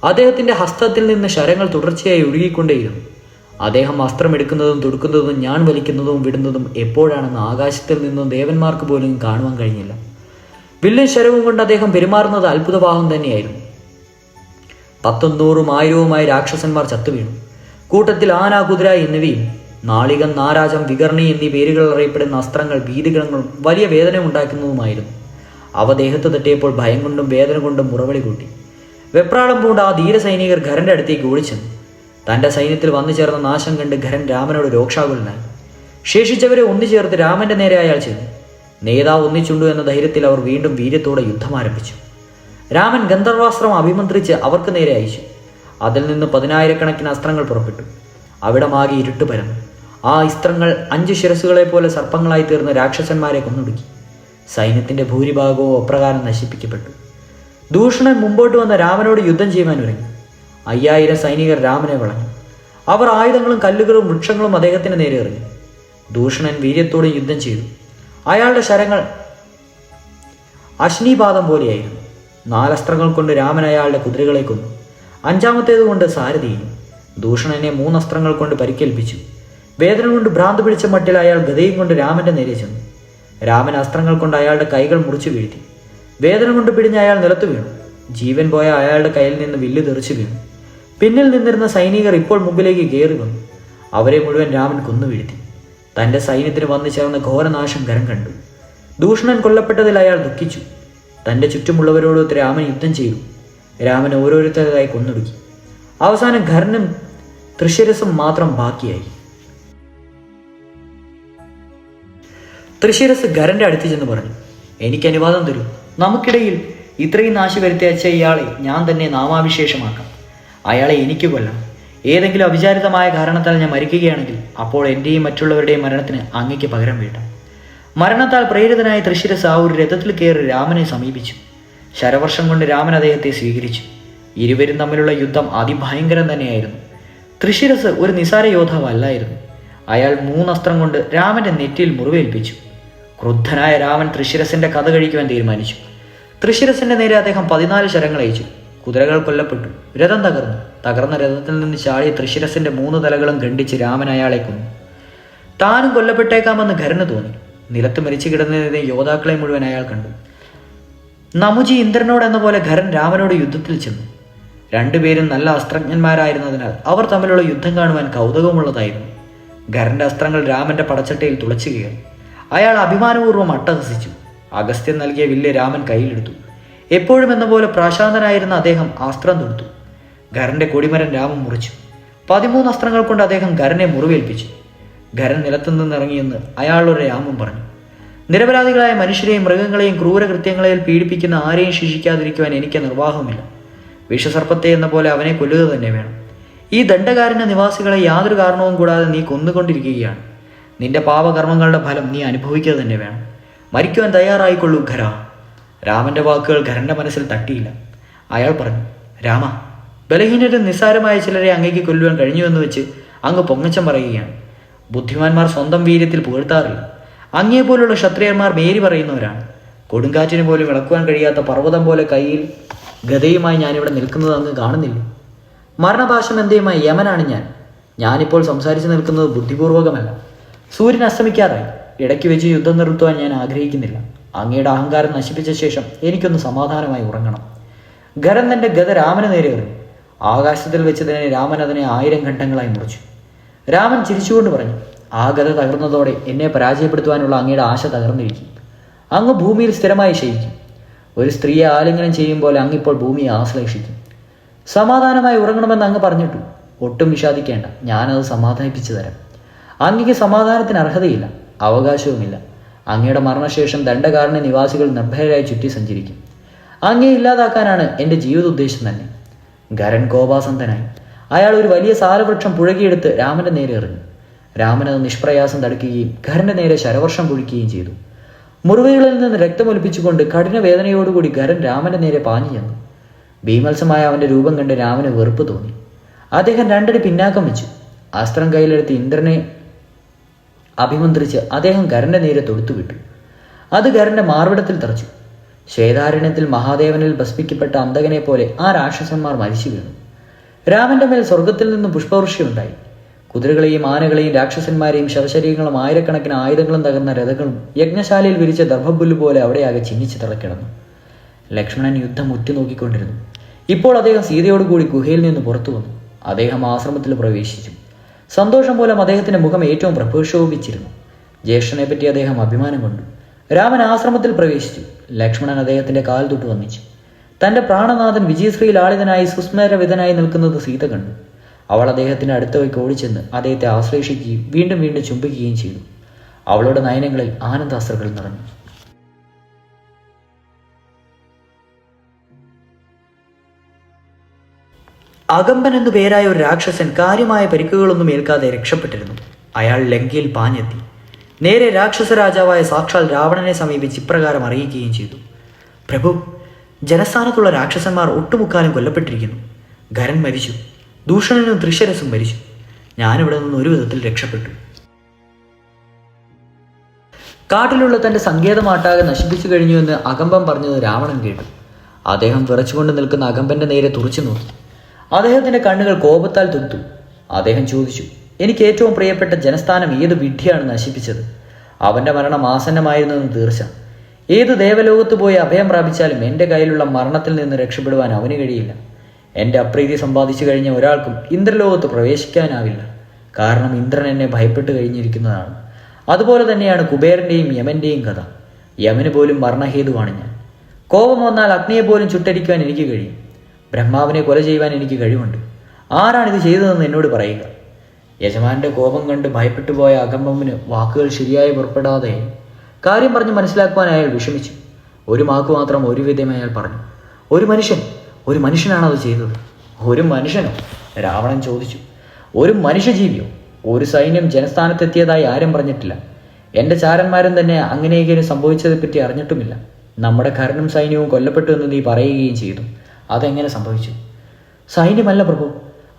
അദ്ദേഹത്തിന്റെ ഹസ്തത്തിൽ നിന്ന് ശരങ്ങൾ തുടർച്ചയായി ഒഴുകിക്കൊണ്ടേയിരുന്നു. അദ്ദേഹം അസ്ത്രമെടുക്കുന്നതും തൊടുക്കുന്നതും ഞാൻ വലിക്കുന്നതും വിടുന്നതും എപ്പോഴാണെന്ന് ആകാശത്തിൽ നിന്നും ദേവന്മാർക്ക് പോലും കാണുവാൻ കഴിഞ്ഞില്ല. വില്ലും ശരവും കൊണ്ട് അദ്ദേഹം പെരുമാറുന്നത് അത്ഭുതഭാവം തന്നെയായിരുന്നു. 100,000 രാക്ഷസന്മാർ ചത്തുവീണു. കൂട്ടത്തിൽ ആന, കുതിര എന്നിവയും നാളികം, നാരാജം, വികർണി എന്നീ പേരുകൾ അറിയപ്പെടുന്ന അസ്ത്രങ്ങൾ ഭീതികളങ്ങളും വലിയ വേദന ഉണ്ടാക്കുന്നതുമായിരുന്നു. അവ ദേഹത്ത് തട്ടിയപ്പോൾ ഭയം കൊണ്ടും വേദന കൊണ്ടും മുറവിളി കൂട്ടി. വെപ്രാളം പൂണ്ട ആ ധീരസൈനികർ ഖരന്റെ അടുത്തേക്ക് ഓടിച്ചെന്നു. തൻ്റെ സൈന്യത്തിൽ വന്നു ചേർന്ന നാശം കണ്ട് ഖരൻ രാമനോട് രോക്ഷാകുലനായി. ശേഷിച്ചവരെ ഒന്നുചേർത്ത് രാമന്റെ നേരെ അയാൾ ചെന്നു. നേതാവ് ഒന്നിച്ചുണ്ടു എന്ന ധൈര്യത്തിൽ അവർ വീണ്ടും വീര്യത്തോടെ യുദ്ധം ആരംഭിച്ചു. രാമൻ ഗന്ധർവാസ്ത്രം അഭിമന്ത്രിച്ച് അവർക്ക് നേരെ അയച്ചു. അതിൽ നിന്ന് 10,000 അസ്ത്രങ്ങൾ പുറപ്പെട്ടു. അവിടമാകെ ഇരുട്ട് പരന്നു. ആ അസ്ത്രങ്ങൾ 5 ശിരസുകളെ പോലെ സർപ്പങ്ങളായി തീർന്ന രാക്ഷസന്മാരെ കൊന്നൊടുക്കി. സൈന്യത്തിന്റെ ഭൂരിഭാഗവും അപ്രകാരം നശിപ്പിക്കപ്പെട്ടു. ദൂഷണൻ മുമ്പോട്ട് വന്ന രാമനോട് യുദ്ധം ചെയ്യുവാൻ ഒരുങ്ങി. 5000 സൈനികർ രാമനെ വളഞ്ഞു. അവർ ആയുധങ്ങളും കല്ലുകളും വൃക്ഷങ്ങളും അദ്ദേഹത്തിന് നേരെ എറിഞ്ഞു. ദൂഷണൻ വീര്യത്തോടെ യുദ്ധം ചെയ്തു. അയാളുടെ ശരങ്ങൾ അശ്നീപാതം പോലെയായിരുന്നു. 4 അസ്ത്രങ്ങൾ കൊണ്ട് രാമൻ അയാളുടെ കുതിരകളെ കൊന്നു. 5ാമത്തേത് കൊണ്ട് സാരഥിയും. ദൂഷണനെ 3 അസ്ത്രങ്ങൾ കൊണ്ട് പരിക്കേൽപ്പിച്ചു. വേദന കൊണ്ട് ഭ്രാന്ത് പിടിച്ച മട്ടിൽ അയാൾ ഗദയും കൊണ്ട് രാമന്റെ നേരെ ചെന്നു. രാമൻ അസ്ത്രങ്ങൾ കൊണ്ട് അയാളുടെ കൈകൾ മുറിച്ചു വീഴ്ത്തി. വേദന കൊണ്ട് പിടിഞ്ഞ് അയാൾ നിലത്ത് വീണു. ജീവൻ പോയ അയാളുടെ കയ്യിൽ നിന്ന് വില്ല് തെറിച്ചു വീണു. പിന്നിൽ നിന്നിരുന്ന സൈനികർ ഇപ്പോൾ മുമ്പിലേക്ക് കയറി വന്നു. അവരെ മുഴുവൻ രാമൻ കൊന്നു വീഴ്ത്തി. തൻ്റെ സൈന്യത്തിന് വന്നു ചേർന്ന ഘോരനാശം ഖരൻ കണ്ടു. ദൂഷണൻ കൊല്ലപ്പെട്ടതിൽ അയാൾ ദുഃഖിച്ചു. തൻ്റെ ചുറ്റുമുള്ളവരോട് രാമൻ യുദ്ധം ചെയ്തു. രാമൻ ഓരോരുത്തരായി കൊന്നൊടുക്കി. അവസാനം ഖരനും തൃശിരസും മാത്രം ബാക്കിയായി. തൃശിരസ് ഖരന്റെ അടുത്ത് ചെന്ന് പറഞ്ഞു, എനിക്ക് അനുവാദം തരൂ. നമുക്കിടയിൽ ഇത്രയും നാശി വരുത്തിയച്ച ഇയാളെ ഞാൻ തന്നെ നാമാവിശേഷമാക്കാം. അയാളെ എനിക്ക് കൊല്ലാം. ഏതെങ്കിലും അവിചാരിതമായ കാരണത്താൽ ഞാൻ മരിക്കുകയാണെങ്കിൽ അപ്പോൾ എൻ്റെയും മറ്റുള്ളവരുടെയും മരണത്തിന് അങ്ങയ്ക്ക് പകരം വീട്ടാം. മരണത്താൽ പ്രേരിതനായ തൃശിരസ് ആ ഒരു രഥത്തിൽ കയറി രാമനെ സമീപിച്ചു. ശരവർഷം കൊണ്ട് രാമൻ അദ്ദേഹത്തെ സ്വീകരിച്ചു. ഇരുവരും തമ്മിലുള്ള യുദ്ധം അതിഭയങ്കരം തന്നെയായിരുന്നു. തൃശിരസ് ഒരു നിസാര യോദ്ധാവ് അല്ലായിരുന്നു. അയാൾ 3 അസ്ത്രം കൊണ്ട് രാമന്റെ നെറ്റിയിൽ മുറിവേൽപ്പിച്ചു. ക്രുദ്ധനായ രാമൻ തൃശിരസിന്റെ കഥ കഴിക്കുവാൻ തീരുമാനിച്ചു. തൃശിരസിന്റെ നേരെ അദ്ദേഹം 14 ശരങ്ങൾ അയച്ചു. കുതിരകൾ കൊല്ലപ്പെട്ടു. രഥം തകർന്നു. തകർന്ന രഥത്തിൽ നിന്ന് ചാടിയ തൃശിരസിന്റെ 3 തലകളും ഖണ്ഡിച്ച് രാമൻ അയാളെ കൊന്നു. താനും കൊല്ലപ്പെട്ടേക്കാമെന്ന് ഖരന് തോന്നി. നിലത്ത് മരിച്ചു കിടന്നതിനെ യോദ്ധാക്കളെ മുഴുവൻ അയാൾ കണ്ടു. നമുജി ഇന്ദ്രനോട് എന്ന പോലെ ഖരൻ രാമനോട് യുദ്ധത്തിൽ ചെന്നു. രണ്ടുപേരും നല്ല അസ്ത്രജ്ഞന്മാരായിരുന്നതിനാൽ അവർ തമ്മിലുള്ള യുദ്ധം കാണുവാൻ കൗതുകമുള്ളതായിരുന്നു. ഖരന്റെ അസ്ത്രങ്ങൾ രാമന്റെ പടച്ചട്ടയിൽ തുളച്ചു കയറി. അയാൾ അഭിമാനപൂർവ്വം അട്ടഹസിച്ചു. അഗസ്ത്യൻ നൽകിയ വില്ല് രാമൻ കയ്യിലെടുത്തു. എപ്പോഴും എന്ന പോലെ പ്രശാന്തനായിരുന്ന അദ്ദേഹം അസ്ത്രം തൊടുത്തു. ഖരന്റെ കൊടിമരം രാമൻ മുറിച്ചു. 13 അസ്ത്രങ്ങൾ കൊണ്ട് അദ്ദേഹം ഖരനെ മുറിവേൽപ്പിച്ചു. ഖരൻ നിലത്തുനിന്നിറങ്ങിയെന്ന് അയാളോട് രാമൻ പറഞ്ഞു. നിരപരാധികളായ മനുഷ്യരെയും മൃഗങ്ങളെയും ക്രൂരകൃത്യങ്ങളെയും പീഡിപ്പിക്കുന്ന ആരെയും ശിക്ഷിക്കാതിരിക്കുവാൻ എനിക്ക് നിർവാഹമില്ല. വിഷസർപ്പത്തെ എന്ന പോലെ അവനെ കൊല്ലുക തന്നെ വേണം. ഈ ദണ്ഡകാരണ്യ നിവാസികളെ യാതൊരു കാരണവും കൂടാതെ നീ കൊന്നുകൊണ്ടിരിക്കുകയാണ്. നിന്റെ പാപകർമ്മങ്ങളുടെ ഫലം നീ അനുഭവിക്കുക തന്നെ വേണം. മരിക്കുവാൻ തയ്യാറായിക്കൊള്ളൂ ഖര. രാമന്റെ വാക്കുകൾ ഖരന്റെ മനസ്സിൽ തട്ടിയില്ല. അയാൾ പറഞ്ഞു, രാമ, ബലഹീനരും നിസ്സാരമായ ചിലരെ അങ്ങേക്ക് കൊല്ലുവാൻ കഴിഞ്ഞുവെന്ന് വെച്ച് അങ്ങ് പൊങ്ങച്ചം പറയുകയാണ്. ബുദ്ധിമാന്മാർ സ്വന്തം വീര്യത്തിൽ പുകഴ്ത്താറില്ല. അങ്ങേപോലുള്ള ക്ഷത്രിയന്മാർ മേരി പറയുന്നവരാണ്. കൊടുങ്കാറ്റിന് പോലും ഇളക്കുവാൻ കഴിയാത്ത പർവ്വതം പോലെ കയ്യിൽ ഗതയുമായി ഞാനിവിടെ നിൽക്കുന്നത് അങ്ങ് കാണുന്നില്ല. മരണപാശമെന്തയുമായി യമനാണ് ഞാൻ. ഞാനിപ്പോൾ സംസാരിച്ചു നിൽക്കുന്നത് ബുദ്ധിപൂർവകമല്ല. സൂര്യൻ അസ്തമിക്കാറായി. ഇടയ്ക്ക് വെച്ച് യുദ്ധം നിർത്തുവാൻ ഞാൻ ആഗ്രഹിക്കുന്നില്ല. അങ്ങയുടെ അഹങ്കാരം നശിപ്പിച്ച ശേഷം എനിക്കൊന്ന് സമാധാനമായി ഉറങ്ങണം. ഖരൻ തന്റെ ഗത രാമന് നേരെ എറിഞ്ഞു. ആകാശത്തിൽ വെച്ച് തന്നെ രാമൻ അതിനെ 1000 ഖണ്ഡങ്ങളായി മുറിച്ചു. രാമൻ ചിരിച്ചുകൊണ്ട് പറഞ്ഞു, ആ ഗത തകർന്നതോടെ എന്നെ പരാജയപ്പെടുത്തുവാനുള്ള അങ്ങയുടെ ആശ തകർന്നിരിക്കും. അങ്ങ് ഭൂമിയിൽ സ്ഥിരമായി ശയിക്കും. ഒരു സ്ത്രീയെ ആലിംഗനം ചെയ്യും പോലെ അങ്ങിപ്പോൾ ഭൂമിയെ ആശ്ലേഷിക്കും. സമാധാനമായി ഉറങ്ങണമെന്ന് അങ്ങ് പറഞ്ഞിട്ടു. ഒട്ടും വിഷാദിക്കേണ്ട, ഞാനത് സമാധാനിപ്പിച്ചു തരാം. അങ്ങയ്ക്ക് സമാധാനത്തിന് അർഹതയില്ല, അവകാശവുമില്ല. അങ്ങയുടെ മരണശേഷം ദണ്ഡകാരണ്യ നിവാസികൾ നിർഭയരായി ചുറ്റി സഞ്ചരിക്കും. അങ്ങയെ ഇല്ലാതാക്കാനാണ് എൻ്റെ ജീവിത ഉദ്ദേശം തന്നെ. ഖരൻ കോപാസന്തനായി. അയാൾ ഒരു വലിയ സാരവൃക്ഷം പുഴകിയെടുത്ത് രാമന്റെ നേരെ എറിഞ്ഞു. രാമൻ അത് നിഷ്പ്രയാസം തടുക്കുകയും ഖരന്റെ നേരെ ശരവർഷം പൊഴിക്കുകയും ചെയ്തു. മുറിവുകളിൽ നിന്ന് രക്തമൊലിപ്പിച്ചുകൊണ്ട് കഠിന വേദനയോടുകൂടി ഖരൻ രാമന്റെ നേരെ പാഞ്ഞു ചെന്നു. ഭീമത്സമായ അവന്റെ രൂപം കണ്ട് രാമന് വെറുപ്പ് തോന്നി. അദ്ദേഹം 2 അടി പിന്നാക്കം വെച്ചു. അസ്ത്രം കയ്യിലെടുത്ത് ഇന്ദ്രനെ അഭിമന്ത്രിച്ച് അദ്ദേഹം ഖരന്റെ നേരെ തൊടുത്തുവിട്ടു. അത് ഖരന്റെ മാർവിടത്തിൽ തറച്ചു. ശ്വേതാരണ്യത്തിൽ മഹാദേവനിൽ ഭസ്മിക്കപ്പെട്ട അന്തകനെ പോലെ ആ രാക്ഷസന്മാർ മരിച്ചു വീണു. രാമന്റെ മേൽ സ്വർഗത്തിൽ നിന്നും പുഷ്പവൃഷ്ടിയുണ്ടായി. കുതിരകളെയും ആനകളെയും രാക്ഷസന്മാരെയും ശവശരീരങ്ങളും 1000കണക്കിന് ആയുധങ്ങളും തകർന്ന രഥങ്ങളും യജ്ഞശാലയിൽ വിരിച്ച ദർഭപ്പുല്ല് പോലെ അവിടെയാകെ ചിഹ്നിച്ച് തിളക്കിടന്നു. ലക്ഷ്മണൻ യുദ്ധം ഉറ്റുനോക്കിക്കൊണ്ടിരുന്നു. ഇപ്പോൾ അദ്ദേഹം സീതയോടുകൂടി ഗുഹയിൽ നിന്ന് പുറത്തു വന്നു. അദ്ദേഹം ആശ്രമത്തിൽ പ്രവേശിച്ചു. സന്തോഷം മൂലം അദ്ദേഹത്തിന്റെ മുഖം ഏറ്റവും പ്രഭോഷോപിച്ചിരുന്നു. ജ്യേഷ്ഠനെ പറ്റി അദ്ദേഹം അഭിമാനം കൊണ്ടു. രാമൻ ആശ്രമത്തിൽ പ്രവേശിച്ചു. ലക്ഷ്മണൻ അദ്ദേഹത്തിന്റെ കാൽ തൊട്ട് വന്നിച്ചു. തന്റെ പ്രാണനാഥൻ വിജയശ്രീ ലാളിതനായി സുസ്മരവിധനായി നിൽക്കുന്നത് സീത കണ്ടു. അവൾ അദ്ദേഹത്തിന്റെ അടുത്തേക്ക് ഓടിച്ചെന്ന് അദ്ദേഹത്തെ ആശ്ലേഷിക്കുകയും വീണ്ടും വീണ്ടും ചുംബിക്കുകയും ചെയ്തു. അവളുടെ നയനങ്ങളിൽ ആനന്ദാസ്ത്രകൾ നിറഞ്ഞു. അകമ്പൻ എന്നു പേരായ ഒരു രാക്ഷസൻ കാര്യമായ പരിക്കുകളൊന്നും ഏൽക്കാതെ രക്ഷപ്പെട്ടിരുന്നു. അയാൾ ലങ്കയിൽ പാഞ്ഞെത്തി. നേരെ രാക്ഷസ രാജാവായ സാക്ഷാൽ രാവണനെ സമീപിച്ച് ഇപ്രകാരം അറിയിക്കുകയും ചെയ്തു. പ്രഭു, ജനസ്ഥാനത്തുള്ള രാക്ഷസന്മാർ ഒട്ടുമുക്കാലും കൊല്ലപ്പെട്ടിരിക്കുന്നു. ഖരൻ മരിച്ചു. ദൂഷണനും തൃശരസും മരിച്ചു. ഞാനിവിടെ നിന്ന് ഒരു വിധത്തിൽ രക്ഷപ്പെട്ടു. കാട്ടിലുള്ള തന്റെ സങ്കേതമാട്ടാകെ നശിപ്പിച്ചു കഴിഞ്ഞുവെന്ന് അകമ്പൻ പറഞ്ഞത് രാവണൻ കേട്ടു. അദ്ദേഹം വിറച്ചുകൊണ്ട് നിൽക്കുന്ന അകമ്പന്റെ നേരെ തുറച്ചു നോക്കി. അദ്ദേഹത്തിന്റെ കണ്ണുകൾ കോപത്താൽ തുടുത്തു. അദ്ദേഹം ചോദിച്ചു, എനിക്ക് ഏറ്റവും പ്രിയപ്പെട്ട ജനസ്ഥാനം ഏത് വിഡ്ഢിയാണ് നശിപ്പിച്ചത്? അവന്റെ മരണം ആസന്നമായിരുന്നെന്ന് തീർച്ച. ഏത് ദേവലോകത്ത് പോയി അഭയം പ്രാപിച്ചാലും എൻ്റെ കയ്യിലുള്ള മരണത്തിൽ നിന്ന് രക്ഷപ്പെടുവാൻ അവന് കഴിയില്ല. എൻ്റെ അപ്രീതി സമ്പാദിച്ചു കഴിഞ്ഞ ഒരാൾക്കും ഇന്ദ്രലോകത്ത് പ്രവേശിക്കാനാവില്ല. കാരണം ഇന്ദ്രൻ എന്നെ ഭയപ്പെട്ട് കഴിഞ്ഞിരിക്കുന്നതാണ്. അതുപോലെ തന്നെയാണ് കുബേരൻ്റെയും യമൻ്റെയും കഥ. യമന് പോലും മരണഹേതുവാണ് ഞാൻ. കോപം വന്നാൽ അഗ്നിയെ പോലും ചുട്ടരിക്കുവാൻ എനിക്ക് കഴിയും. ബ്രഹ്മാവിനെ കൊല ചെയ്യുവാൻ എനിക്ക് കഴിവുണ്ട്. ആരാണിത് ചെയ്തതെന്ന് എന്നോട് പറയുക. യജമാന്റെ കോപം കണ്ട് ഭയപ്പെട്ടു പോയ അകമ്പന് വാക്കുകൾ ശരിയായി പുറപ്പെടാതെ കാര്യം പറഞ്ഞ് മനസ്സിലാക്കുവാൻ അയാൾ വിഷമിച്ചു. ഒരു വാക്ക് മാത്രം ഒരു വിധം അയാൾ പറഞ്ഞു. ഒരു മനുഷ്യനാണത് ചെയ്തത്. ഒരു മനുഷ്യനോ? രാവണൻ ചോദിച്ചു. ഒരു മനുഷ്യജീവിയോ? ഒരു സൈന്യം ജനസ്ഥാനത്തെത്തിയതായി ആരും പറഞ്ഞിട്ടില്ല. എൻ്റെ ചാരന്മാരും തന്നെ അങ്ങനെയൊക്കെ സംഭവിച്ചതെപ്പറ്റി അറിഞ്ഞിട്ടുമില്ല. നമ്മുടെ ഖരനും സൈന്യവും കൊല്ലപ്പെട്ടു എന്ന് നീ പറയുകയും ചെയ്തു. അതെങ്ങനെ സംഭവിച്ചു? സൈന്യമല്ല പ്രഭു,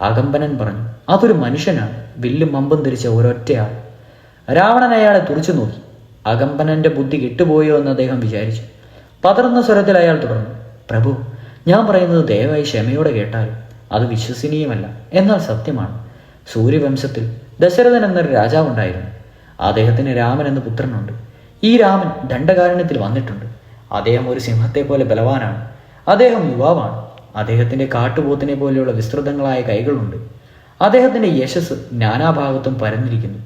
അകമ്പനൻ പറഞ്ഞു. അതൊരു മനുഷ്യനാണ്, വില്ലും അമ്പും ധരിച്ച ഒരൊറ്റയാൾ. രാവണൻ അയാളെ തുറച്ചു നോക്കി. അകമ്പനന്റെ ബുദ്ധി കെട്ടുപോയോ എന്ന് അദ്ദേഹം വിചാരിച്ചു. പതറുന്ന സ്വരത്തിൽ അയാൾ തുടർന്നു. പ്രഭു, ഞാൻ പറയുന്നത് ദയവായി ക്ഷമയോടെ കേട്ടാലും. അത് വിശ്വസനീയമല്ല, എന്നാൽ സത്യമാണ്. സൂര്യവംശത്തിൽ ദശരഥൻ എന്നൊരു രാജാവുണ്ടായിരുന്നു. അദ്ദേഹത്തിന് രാമൻ എന്ന പുത്രനുണ്ട്. ഈ രാമൻ ദണ്ഡകാരണ്യത്തിൽ വന്നിട്ടുണ്ട്. അദ്ദേഹം ഒരു സിംഹത്തെ പോലെ ബലവാനാണ്. അദ്ദേഹം യുവാവാണ്. അദ്ദേഹത്തിന്റെ കാട്ടുപോത്തിനെ പോലെയുള്ള വിസ്തൃതങ്ങളായ കൈകളുണ്ട്. അദ്ദേഹത്തിന്റെ യശസ് നാനാഭാഗത്തും പരന്നിരിക്കുന്നു.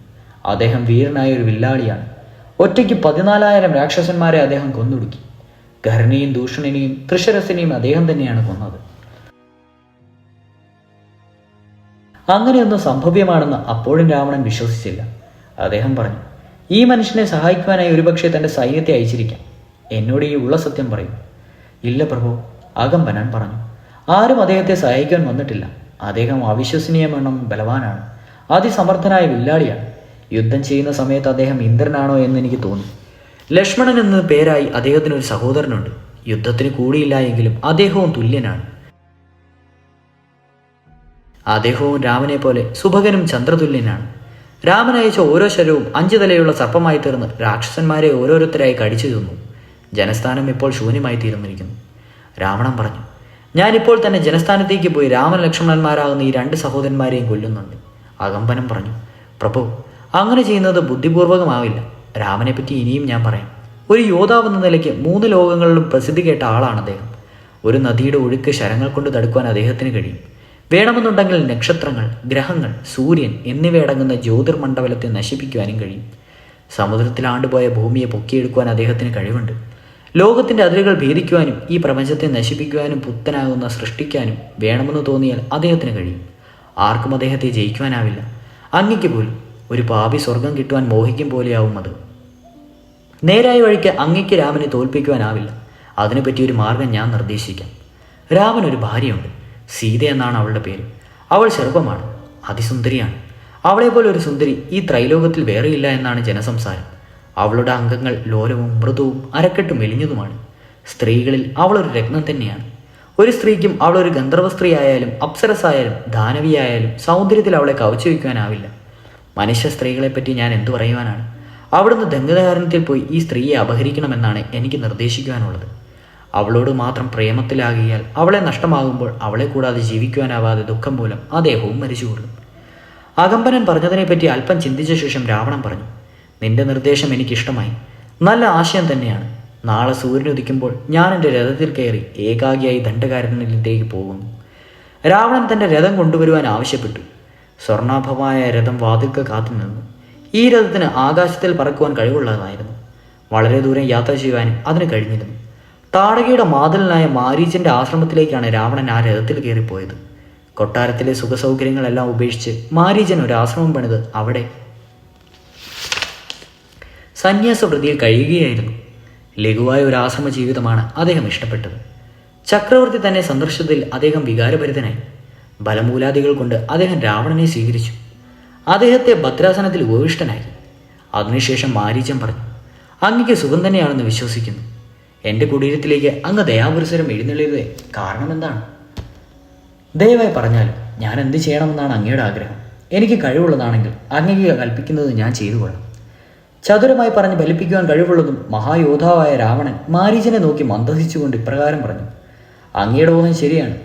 അദ്ദേഹം വീരനായ ഒരു വില്ലാളിയാണ്. ഒറ്റയ്ക്ക് 14,000 രാക്ഷസന്മാരെ അദ്ദേഹം കൊന്നൊടുക്കി. ഖരനെയും ദൂഷണനെയും തൃശരസിനെയും അദ്ദേഹം തന്നെയാണ് കൊന്നത്. അങ്ങനെയൊന്നും സംഭവ്യമാണെന്ന് അപ്പോഴും രാവണൻ വിശ്വസിച്ചില്ല. അദ്ദേഹം പറഞ്ഞു, ഈ മനുഷ്യനെ സഹായിക്കുവാനായി ഒരുപക്ഷെ തൻ്റെ സൈന്യത്തെ അയച്ചിരിക്കാം. എന്നോട് ഈ ഉള്ള സത്യം പറയും. ഇല്ല പ്രഭു, അകമ്പനൻ പറഞ്ഞു. ആരും അദ്ദേഹത്തെ സഹായിക്കാൻ വന്നിട്ടില്ല. അദ്ദേഹം അവിശ്വസനീയമെണ്ണം ബലവാനാണ്, അതിസമർത്ഥനായ വില്ലാളിയാണ്. യുദ്ധം ചെയ്യുന്ന സമയത്ത് അദ്ദേഹം ഇന്ദ്രനാണോ എന്ന് എനിക്ക് തോന്നി. ലക്ഷ്മണൻ എന്ന പേരായി അദ്ദേഹത്തിന് ഒരു സഹോദരനുണ്ട്. യുദ്ധത്തിന് കൂടിയില്ല എങ്കിലും അദ്ദേഹവും തുല്യനാണ്. അദ്ദേഹവും രാമനെ പോലെ സുഭകനും ചന്ദ്രതുല്യനാണ്. രാമൻ അയച്ച ഓരോ ശരവും 5 തലയുള്ള സർപ്പമായി തീർന്ന് രാക്ഷസന്മാരെ ഓരോരുത്തരായി കടിച്ചു തിന്നു. ജനസ്ഥാനം ഇപ്പോൾ ശൂന്യമായി തീർന്നിരിക്കുന്നു. രാവണൻ പറഞ്ഞു, ഞാനിപ്പോൾ തന്നെ ജനസ്ഥാനത്തേക്ക് പോയി രാമൻ ലക്ഷ്മണന്മാരാകുന്ന ഈ 2 സഹോദരന്മാരെയും കൊല്ലുന്നുണ്ട്. അകമ്പനം പറഞ്ഞു, പ്രഭു, അങ്ങനെ ചെയ്യുന്നത് ബുദ്ധിപൂർവകമാവില്ല. രാമനെ പറ്റി ഇനിയും ഞാൻ പറയാം. ഒരു യോദ്ധാവെന്ന നിലയ്ക്ക് 3 ലോകങ്ങളിലും പ്രസിദ്ധി കേട്ട ആളാണ് അദ്ദേഹം. ഒരു നദിയുടെ ഒഴുക്ക് ശരങ്ങൾ കൊണ്ട് തടുക്കുവാൻ അദ്ദേഹത്തിന് കഴിയും. വേണമെന്നുണ്ടെങ്കിൽ നക്ഷത്രങ്ങൾ, ഗ്രഹങ്ങൾ, സൂര്യൻ എന്നിവയടങ്ങുന്ന ജ്യോതിർമണ്ഡലത്തെ നശിപ്പിക്കുവാനും കഴിയും. സമുദ്രത്തിൽ ആണ്ടുപോയ ഭൂമിയെ പൊക്കിയെടുക്കുവാൻ അദ്ദേഹത്തിന് കഴിവുണ്ട്. ലോകത്തിൻ്റെ അതിരുകൾ ഭേദിക്കുവാനും ഈ പ്രപഞ്ചത്തെ നശിപ്പിക്കുവാനും പുത്തനാകുന്ന സൃഷ്ടിക്കാനും വേണമെന്ന് തോന്നിയാൽ അദ്ദേഹത്തിന് കഴിയും. ആർക്കും അദ്ദേഹത്തെ ജയിക്കുവാനാവില്ല. അങ്ങയ്ക്ക് പോലും ഒരു പാപി സ്വർഗം കിട്ടുവാൻ മോഹിക്കും പോലെയാവും അത്. നേരായ വഴിക്ക് അങ്ങയ്ക്ക് രാമനെ തോൽപ്പിക്കുവാനാവില്ല. അതിനെപ്പറ്റി ഒരു മാർഗം ഞാൻ നിർദ്ദേശിക്കാം. രാമനൊരു ഭാര്യയുണ്ട്. സീത എന്നാണ് അവളുടെ പേര്. അവൾ ചെറുപ്പമാണ്, അതിസുന്ദരിയാണ്. അവളെപ്പോലെ ഒരു സുന്ദരി ഈ ത്രൈലോകത്തിൽ വേറെയില്ല എന്നാണ് ജനസംസാരം. അവളുടെ അംഗങ്ങൾ ലോലവും മൃദുവും അരക്കെട്ടും മെലിഞ്ഞതുമാണ്. സ്ത്രീകളിൽ അവളൊരു രത്നം തന്നെയാണ്. ഒരു സ്ത്രീക്കും അവളൊരു ഗന്ധർവ സ്ത്രീ ആയാലും അപ്സരസായാലും ദാനവിയായാലും സൗന്ദര്യത്തിൽ അവളെ കവച്ചു വയ്ക്കുവാനാവില്ല. മനുഷ്യ സ്ത്രീകളെപ്പറ്റി ഞാൻ എന്തു പറയുവാനാണ്? അവിടുന്ന് ദണ്ഡകാരണ്യത്തിൽ പോയി ഈ സ്ത്രീയെ അപഹരിക്കണമെന്നാണ് എനിക്ക് നിർദ്ദേശിക്കുവാനുള്ളത്. അവളോട് മാത്രം പ്രേമത്തിലാകിയാൽ അവളെ നഷ്ടമാകുമ്പോൾ അവളെ കൂടാതെ ജീവിക്കുവാനാവാതെ ദുഃഖം മൂലം അദ്ദേഹവും മരിച്ചുകൊള്ളും. അകമ്പനൻ പറഞ്ഞതിനെപ്പറ്റി അല്പം ചിന്തിച്ച ശേഷം രാവണൻ പറഞ്ഞു, നിന്റെ നിർദ്ദേശം എനിക്കിഷ്ടമായി. നല്ല ആശയം തന്നെയാണ്. നാളെ സൂര്യൻ ഉദിക്കുമ്പോൾ ഞാൻ എൻ്റെ രഥത്തിൽ കയറി ഏകാഗിയായി ദണ്ഡകാരണ്യത്തിലേക്ക് പോകുന്നു. രാവണൻ തൻ്റെ രഥം കൊണ്ടുവരുവാൻ ആവശ്യപ്പെട്ടു. സ്വർണാഭമായ രഥം വാതിൽക്ക് കാത്തു നിന്നു. ഈ രഥത്തിന് ആകാശത്തിൽ പറക്കുവാൻ കഴിവുള്ളതായിരുന്നു. വളരെ ദൂരം യാത്ര ചെയ്യുവാനും അതിന് കഴിഞ്ഞിരുന്നു. താടകയുടെ മാതലനായ മാരീചന്റെ ആശ്രമത്തിലേക്കാണ് രാവണൻ ആ രഥത്തിൽ കയറിപ്പോയത്. കൊട്ടാരത്തിലെ സുഖസൗകര്യങ്ങളെല്ലാം ഉപേക്ഷിച്ച് മാരീചൻ ഒരു ആശ്രമം പണിത് അവിടെ സന്യാസവൃത്തിയിൽ കഴിയുകയായിരുന്നു. ലഘുവായ ഒരു ആശ്രമ ജീവിതമാണ് അദ്ദേഹം ഇഷ്ടപ്പെട്ടത്. ചക്രവർത്തി തന്നെ സന്ദർശനത്തിൽ അദ്ദേഹം വികാരഭരിതനായി. ബലമൂലാദികൾ കൊണ്ട് അദ്ദേഹം രാവണനെ സ്വീകരിച്ചു. അദ്ദേഹത്തെ ഭദ്രാസനത്തിൽ ഉപവിഷ്ടനായി. അതിനുശേഷം മാരീചൻ പറഞ്ഞു, അങ്ങയ്ക്ക് സുഖം തന്നെയാണെന്ന് വിശ്വസിക്കുന്നു. എൻ്റെ കുടീരത്തിലേക്ക് അങ്ങ് ദയാപുരസരം എഴുന്നള്ളിയതേ കാരണം എന്താണ്? ദയവായി പറഞ്ഞാലും ഞാൻ എന്ത് ചെയ്യണമെന്നാണ് അങ്ങയുടെ ആഗ്രഹം? എനിക്ക് കഴിവുള്ളതാണെങ്കിൽ അങ്ങയ്ക്ക് കൽപ്പിക്കുന്നത് ഞാൻ ചെയ്തു കൊള്ളാം. ചതുരമായി പറഞ്ഞ് ഫലിപ്പിക്കുവാൻ കഴിവുള്ളതും മഹായോദ്ധാവായ രാവണൻ മാരീചനെ നോക്കി മന്ദഹിച്ചുകൊണ്ട് ഇപ്രകാരം പറഞ്ഞു, അങ്ങയുടെ ബോധം ശരിയാണ്.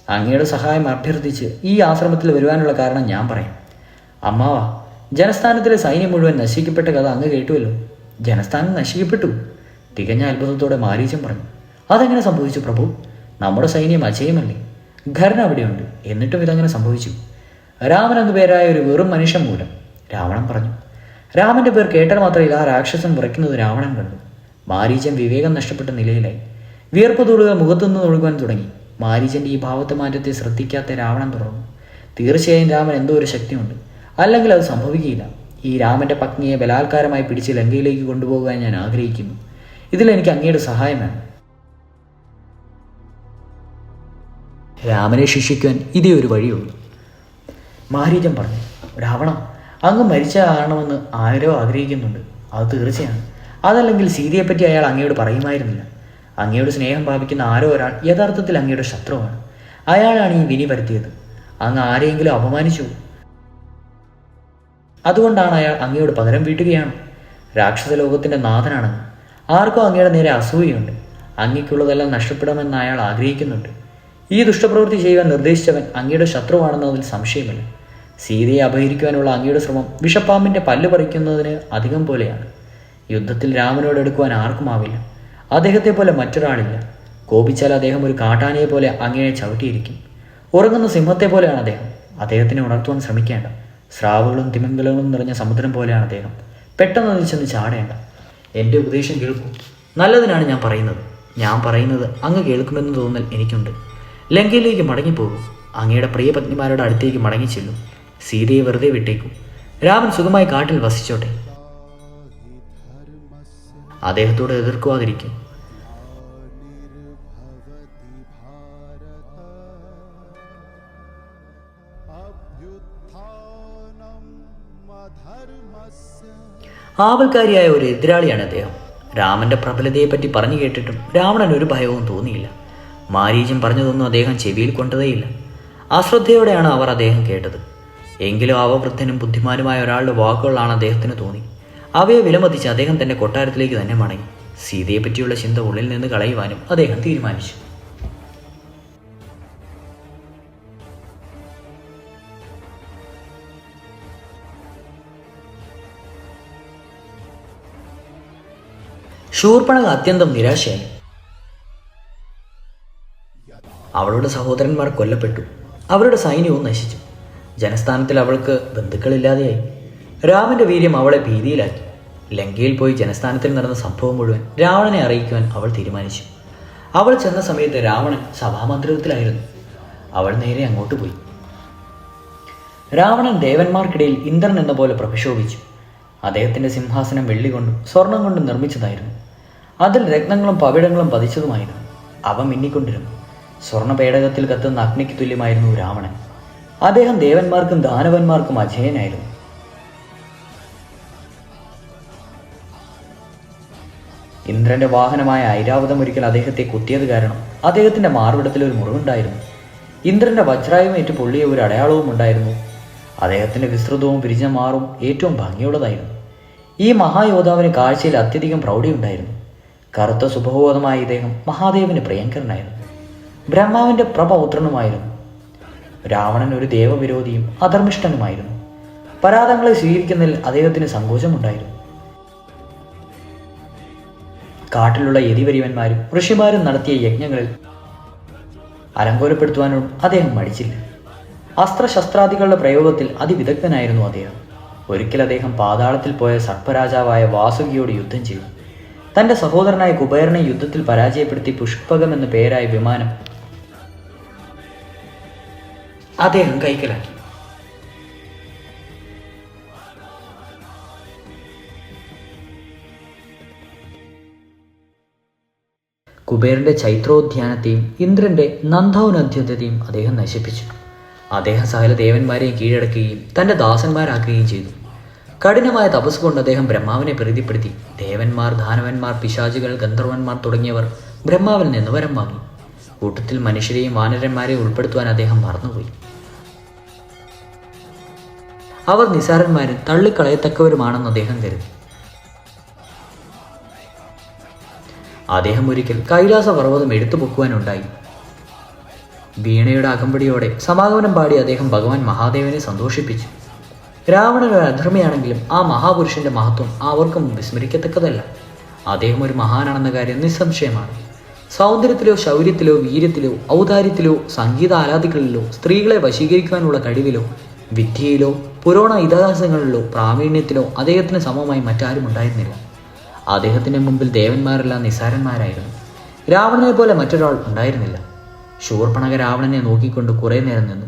അങ്ങയുടെ സഹായം അഭ്യർത്ഥിച്ച് ഈ ആശ്രമത്തിൽ വരുവാനുള്ള കാരണം ഞാൻ പറയാം. അമ്മാവാ, ജനസ്ഥാനത്തിലെ സൈന്യം മുഴുവൻ നശിക്കപ്പെട്ട കഥ അങ്ങ് കേട്ടുവല്ലോ. ജനസ്ഥാനം നശിക്കപ്പെട്ടു? തികഞ്ഞ അത്ഭുതത്തോടെ മാരീചൻ പറഞ്ഞു. അതെങ്ങനെ സംഭവിച്ചു പ്രഭു? നമ്മുടെ സൈന്യം അജയമല്ലേ? ഖരൻ അവിടെയുണ്ട്, എന്നിട്ടും ഇതങ്ങനെ സംഭവിച്ചു? രാമൻ എന്നു പേരായ ഒരു വെറും മനുഷ്യൻ മൂലം, രാവണൻ പറഞ്ഞു. രാമന്റെ പേർ കേട്ടാൽ മാത്രമേ ആ രാക്ഷസൻ വിറയ്ക്കുന്നത് രാവണൻ കണ്ടു. മാരീചൻ വിവേകം നഷ്ടപ്പെട്ട നിലയിലായി. വിയർപ്പ് തൂളുകൾ മുഖത്തുനിന്ന് ഒഴുകുവാൻ തുടങ്ങി. മാരീചന്റെ ഈ ഭാവത്തെ മാറ്റത്തെ ശ്രദ്ധിക്കാത്ത രാവണൻ തുടർന്നു. തീർച്ചയായും രാമൻ എന്തോ ഒരു ശക്തിയുണ്ട്, അല്ലെങ്കിൽ അത് സംഭവിക്കില്ല. ഈ രാമന്റെ പത്നിയെ ബലാത്കാരമായി പിടിച്ച് ലങ്കയിലേക്ക് കൊണ്ടുപോകാൻ ഞാൻ ആഗ്രഹിക്കുന്നു. ഇതിലെനിക്ക് അങ്ങയുടെ സഹായം വേണം. രാമനെ ശിക്ഷിക്കുവാൻ ഇതേ ഒരു വഴിയുള്ളൂ. മാരീചൻ പറഞ്ഞു, രാവണ, അങ്ങ് മരിച്ച കാണണമെന്ന് ആരോ ആഗ്രഹിക്കുന്നുണ്ട്. അത് തീർച്ചയാണ്. അതല്ലെങ്കിൽ സീതയെപ്പറ്റി അയാൾ അങ്ങയോട് പറയുമായിരുന്നില്ല. അങ്ങയോട് സ്നേഹം ഭാവിക്കുന്ന ആരോ ഒരാൾ യഥാർത്ഥത്തിൽ അങ്ങയുടെ ശത്രുവാണ്. അയാളാണ് ഈ വിനി വരുത്തിയത്. അങ്ങ് ആരെയെങ്കിലും അപമാനിച്ചു. അതുകൊണ്ടാണ് അയാൾ അങ്ങയോട് പകരം വീട്ടുകയാണ്. രാക്ഷസ ലോകത്തിൻ്റെ നാഥനാണെന്ന് ആർക്കും അങ്ങയുടെ നേരെ അസൂയുണ്ട്. അങ്ങയ്ക്കുള്ളതെല്ലാം നഷ്ടപ്പെടാമെന്ന് അയാൾ ആഗ്രഹിക്കുന്നുണ്ട്. ഈ ദുഷ്ടപ്രവൃത്തി ചെയ്യുവാൻ നിർദ്ദേശിച്ചവൻ അങ്ങയുടെ ശത്രുവാണെന്നതിൽ സംശയമില്ല. സീതയെ അപഹരിക്കുവാനുള്ള അങ്ങയുടെ ശ്രമം വിഷപ്പാമ്പിൻ്റെ പല്ല് പറിക്കുന്നതിന് അധികം പോലെയാണ്. യുദ്ധത്തിൽ രാമനോട് എടുക്കുവാൻ ആർക്കുമാവില്ല. അദ്ദേഹത്തെ പോലെ മറ്റൊരാളില്ല. കോപിച്ചാൽ അദ്ദേഹം ഒരു കാട്ടാനയെ പോലെ അങ്ങയെ ചവിട്ടിയിരിക്കും. ഉറങ്ങുന്ന സിംഹത്തെ പോലെയാണ് അദ്ദേഹം. അദ്ദേഹത്തിനെ ഉണർത്തുവാൻ ശ്രമിക്കേണ്ട. സ്രാവുകളും തിമിംഗലങ്ങളും നിറഞ്ഞ സമുദ്രം പോലെയാണ് അദ്ദേഹം. പെട്ടെന്ന് അതിൽ ചെന്ന് ചാടേണ്ട. എൻ്റെ ഉപദേശം കേൾക്കൂ. നല്ലതിനാണ് ഞാൻ പറയുന്നത്. ഞാൻ പറയുന്നത് അങ്ങ് കേൾക്കുമെന്ന് തോന്നൽ എനിക്കുണ്ട്. ലങ്കയിലേക്ക് മടങ്ങിപ്പോകും. അങ്ങയുടെ പ്രിയ പത്നിമാരുടെ അടുത്തേക്ക് മടങ്ങിച്ചെല്ലും. സീതയെ വെറുതെ വിട്ടേക്കും. രാമൻ സുഖമായി കാട്ടിൽ വസിച്ചോട്ടെ. അദ്ദേഹത്തോട് എതിർക്കുവാതിരിക്കും. ആവൽക്കാരിയായ ഒരു എതിരാളിയാണ് അദ്ദേഹം. രാമന്റെ പ്രബലതയെപ്പറ്റി പറഞ്ഞു കേട്ടിട്ടും രാവണൻ ഒരു ഭയവും തോന്നിയില്ല. മാരീചൻ പറഞ്ഞതൊന്നും അദ്ദേഹം ചെവിയിൽ കൊണ്ടതേയില്ല. അശ്രദ്ധയോടെയാണ് അവർ അദ്ദേഹം കേട്ടത്. എങ്കിലും അവവൃദ്ധനും ബുദ്ധിമാനുമായ ഒരാളുടെ വാക്കുകളാണ് അദ്ദേഹത്തിന് തോന്നി. അവയെ വിലമതിച്ച് അദ്ദേഹം തന്റെ കൊട്ടാരത്തിലേക്ക് തന്നെ മടങ്ങി. സീതയെപ്പറ്റിയുള്ള ചിന്ത ഉള്ളിൽ നിന്ന് കളയുവാനും അദ്ദേഹം തീരുമാനിച്ചു. ശൂർപ്പണഖ അത്യന്തം നിരാശയായി. അവളുടെ സഹോദരന്മാർ കൊല്ലപ്പെട്ടു. അവരുടെ സൈന്യവും നശിച്ചു. ജനസ്ഥാനത്തിൽ അവൾക്ക് ബന്ധുക്കളില്ലാതെയായി. രാമന്റെ വീര്യം അവളെ ഭീതിയിലാക്കി. ലങ്കയിൽ പോയി ജനസ്ഥാനത്തിൽ നടന്ന സംഭവം മുഴുവൻ രാവണനെ അറിയിക്കുവാൻ അവൾ തീരുമാനിച്ചു. അവൾ ചെന്ന സമയത്ത് രാവണൻ സഭാമന്ദിരത്തിലായിരുന്നു. അവൾ നേരെ അങ്ങോട്ട് പോയി. രാവണൻ ദേവന്മാർക്കിടയിൽ ഇന്ദ്രൻ എന്ന പോലെ പ്രക്ഷോഭിച്ചു. അദ്ദേഹത്തിന്റെ സിംഹാസനം വെള്ളി കൊണ്ടും സ്വർണം കൊണ്ടും നിർമ്മിച്ചതായിരുന്നു. അതിൽ രത്നങ്ങളും പവിടങ്ങളും പതിച്ചതുമായിരുന്നു. അവ മിന്നിക്കൊണ്ടിരുന്നു. സ്വർണ്ണ പേടകത്തിൽ കത്തുന്ന അഗ്നിക്ക് തുല്യമായിരുന്നു രാവണൻ. അദ്ദേഹം ദേവന്മാർക്കും ദാനവന്മാർക്കും അജയനായിരുന്നു. ഇന്ദ്രന്റെ വാഹനമായ ഐരാവതം ഒരിക്കൽ അദ്ദേഹത്തെ കുത്തിയത് കാരണം അദ്ദേഹത്തിന്റെ മാർവിടത്തിൽ ഒരു മുറിവുണ്ടായിരുന്നു. ഇന്ദ്രന്റെ വജ്രായുമേറ്റ് പൊള്ളിയ ഒരു അടയാളവും ഉണ്ടായിരുന്നു. അദ്ദേഹത്തിന്റെ വിസ്തൃതവും വിരിഞ്ഞ മാറും ഏറ്റവും ഭംഗിയുള്ളതായിരുന്നു. ഈ മഹായോദ്ധാവിന് കാഴ്ചയിൽ അത്യധികം പ്രൗഢിയുണ്ടായിരുന്നു. കറുത്ത സുബോധമായ ഇദ്ദേഹം മഹാദേവന് പ്രിയങ്കരനായിരുന്നു. ബ്രഹ്മാവിന്റെ പ്രപൗത്രനുമായിരുന്നു. രാവണൻ ഒരു ദേവവിരോധിയും അധർമ്മിഷ്ഠനുമായിരുന്നു. പരാതങ്ങളെ സ്വീകരിക്കുന്നതിൽ അദ്ദേഹത്തിന് സങ്കോചമുണ്ടായിരുന്നു. കാട്ടിലുള്ള യതിവര്യന്മാരും ഋഷിമാരും നടത്തിയ യജ്ഞങ്ങളിൽ അലങ്കോലപ്പെടുത്തുവാനും അദ്ദേഹം മടിച്ചില്ല. അസ്ത്രശസ്ത്രാദികളുടെ പ്രയോഗത്തിൽ അതിവിദഗ്ധനായിരുന്നു അദ്ദേഹം. ഒരിക്കൽ അദ്ദേഹം പാതാളത്തിൽ പോയ സർപ്പരാജാവായ വാസുകിയോട് യുദ്ധം ചെയ്തു. തന്റെ സഹോദരനായ കുബേരനെ യുദ്ധത്തിൽ പരാജയപ്പെടുത്തി പുഷ്പകം എന്ന പേരായ വിമാനം അദ്ദേഹം കൈക്കലാക്കി. കുബേരന്റെ ചൈത്രോദ്യാനത്തെയും ഇന്ദ്രന്റെ നന്ദൗനദ്യത്തെയും അദ്ദേഹം നശിപ്പിച്ചു. അദ്ദേഹം സകല ദേവന്മാരെയും കീഴടക്കുകയും തന്റെ ദാസന്മാരാക്കുകയും ചെയ്തു. കഠിനമായ തപസ് കൊണ്ട് അദ്ദേഹം ബ്രഹ്മാവിനെ പ്രീതിപ്പെടുത്തി. ദേവന്മാർ, ദാനവന്മാർ, പിശാചുകൾ, ഗന്ധർവന്മാർ തുടങ്ങിയവർ ബ്രഹ്മാവിൽ നിന്ന് വരം വാങ്ങി. കൂട്ടത്തിൽ മനുഷ്യരെയും വാനരന്മാരെയും ഉൾപ്പെടുത്തുവാൻ അദ്ദേഹം മറന്നുപോയി. അവർ നിസാരന്മാരും തള്ളിക്കളയത്തക്കവരുമാണെന്ന് അദ്ദേഹം കരുതി. അദ്ദേഹം ഒരിക്കൽ കൈലാസ പർവ്വതം എടുത്തു പൊക്കുവാനുണ്ടായി. വീണയുടെ അകമ്പടിയോടെ സമാഗമനം പാടി അദ്ദേഹം ഭഗവാൻ മഹാദേവനെ സന്തോഷിപ്പിച്ചു. രാവണൻ ഒരു അധർമ്മിയാണെങ്കിലും ആ മഹാപുരുഷന്റെ മഹത്വം അവർക്കും വിസ്മരിക്കത്തക്കതല്ല. അദ്ദേഹം ഒരു മഹാനാണെന്ന കാര്യം നിസ്സംശയമാണ്. സൗന്ദര്യത്തിലോ ശൗര്യത്തിലോ വീര്യത്തിലോ ഔദാര്യത്തിലോ സംഗീത ആരാധികളിലോ സ്ത്രീകളെ വശീകരിക്കുവാനുള്ള കഴിവിലോ വിദ്യയിലോ പുരാണ ഇതിഹാസങ്ങളിലോ പ്രാവീണ്യത്തിലോ അദ്ദേഹത്തിന് സമമായി മറ്റാരും ഉണ്ടായിരുന്നില്ല. അദ്ദേഹത്തിന്റെ മുമ്പിൽ ദേവന്മാരെല്ലാം നിസാരന്മാരായിരുന്നു. രാവണനെ പോലെ മറ്റൊരാൾ ഉണ്ടായിരുന്നില്ല. ശൂർപ്പണഖ രാവണനെ നോക്കിക്കൊണ്ട് കുറെ നേരം നിന്നു.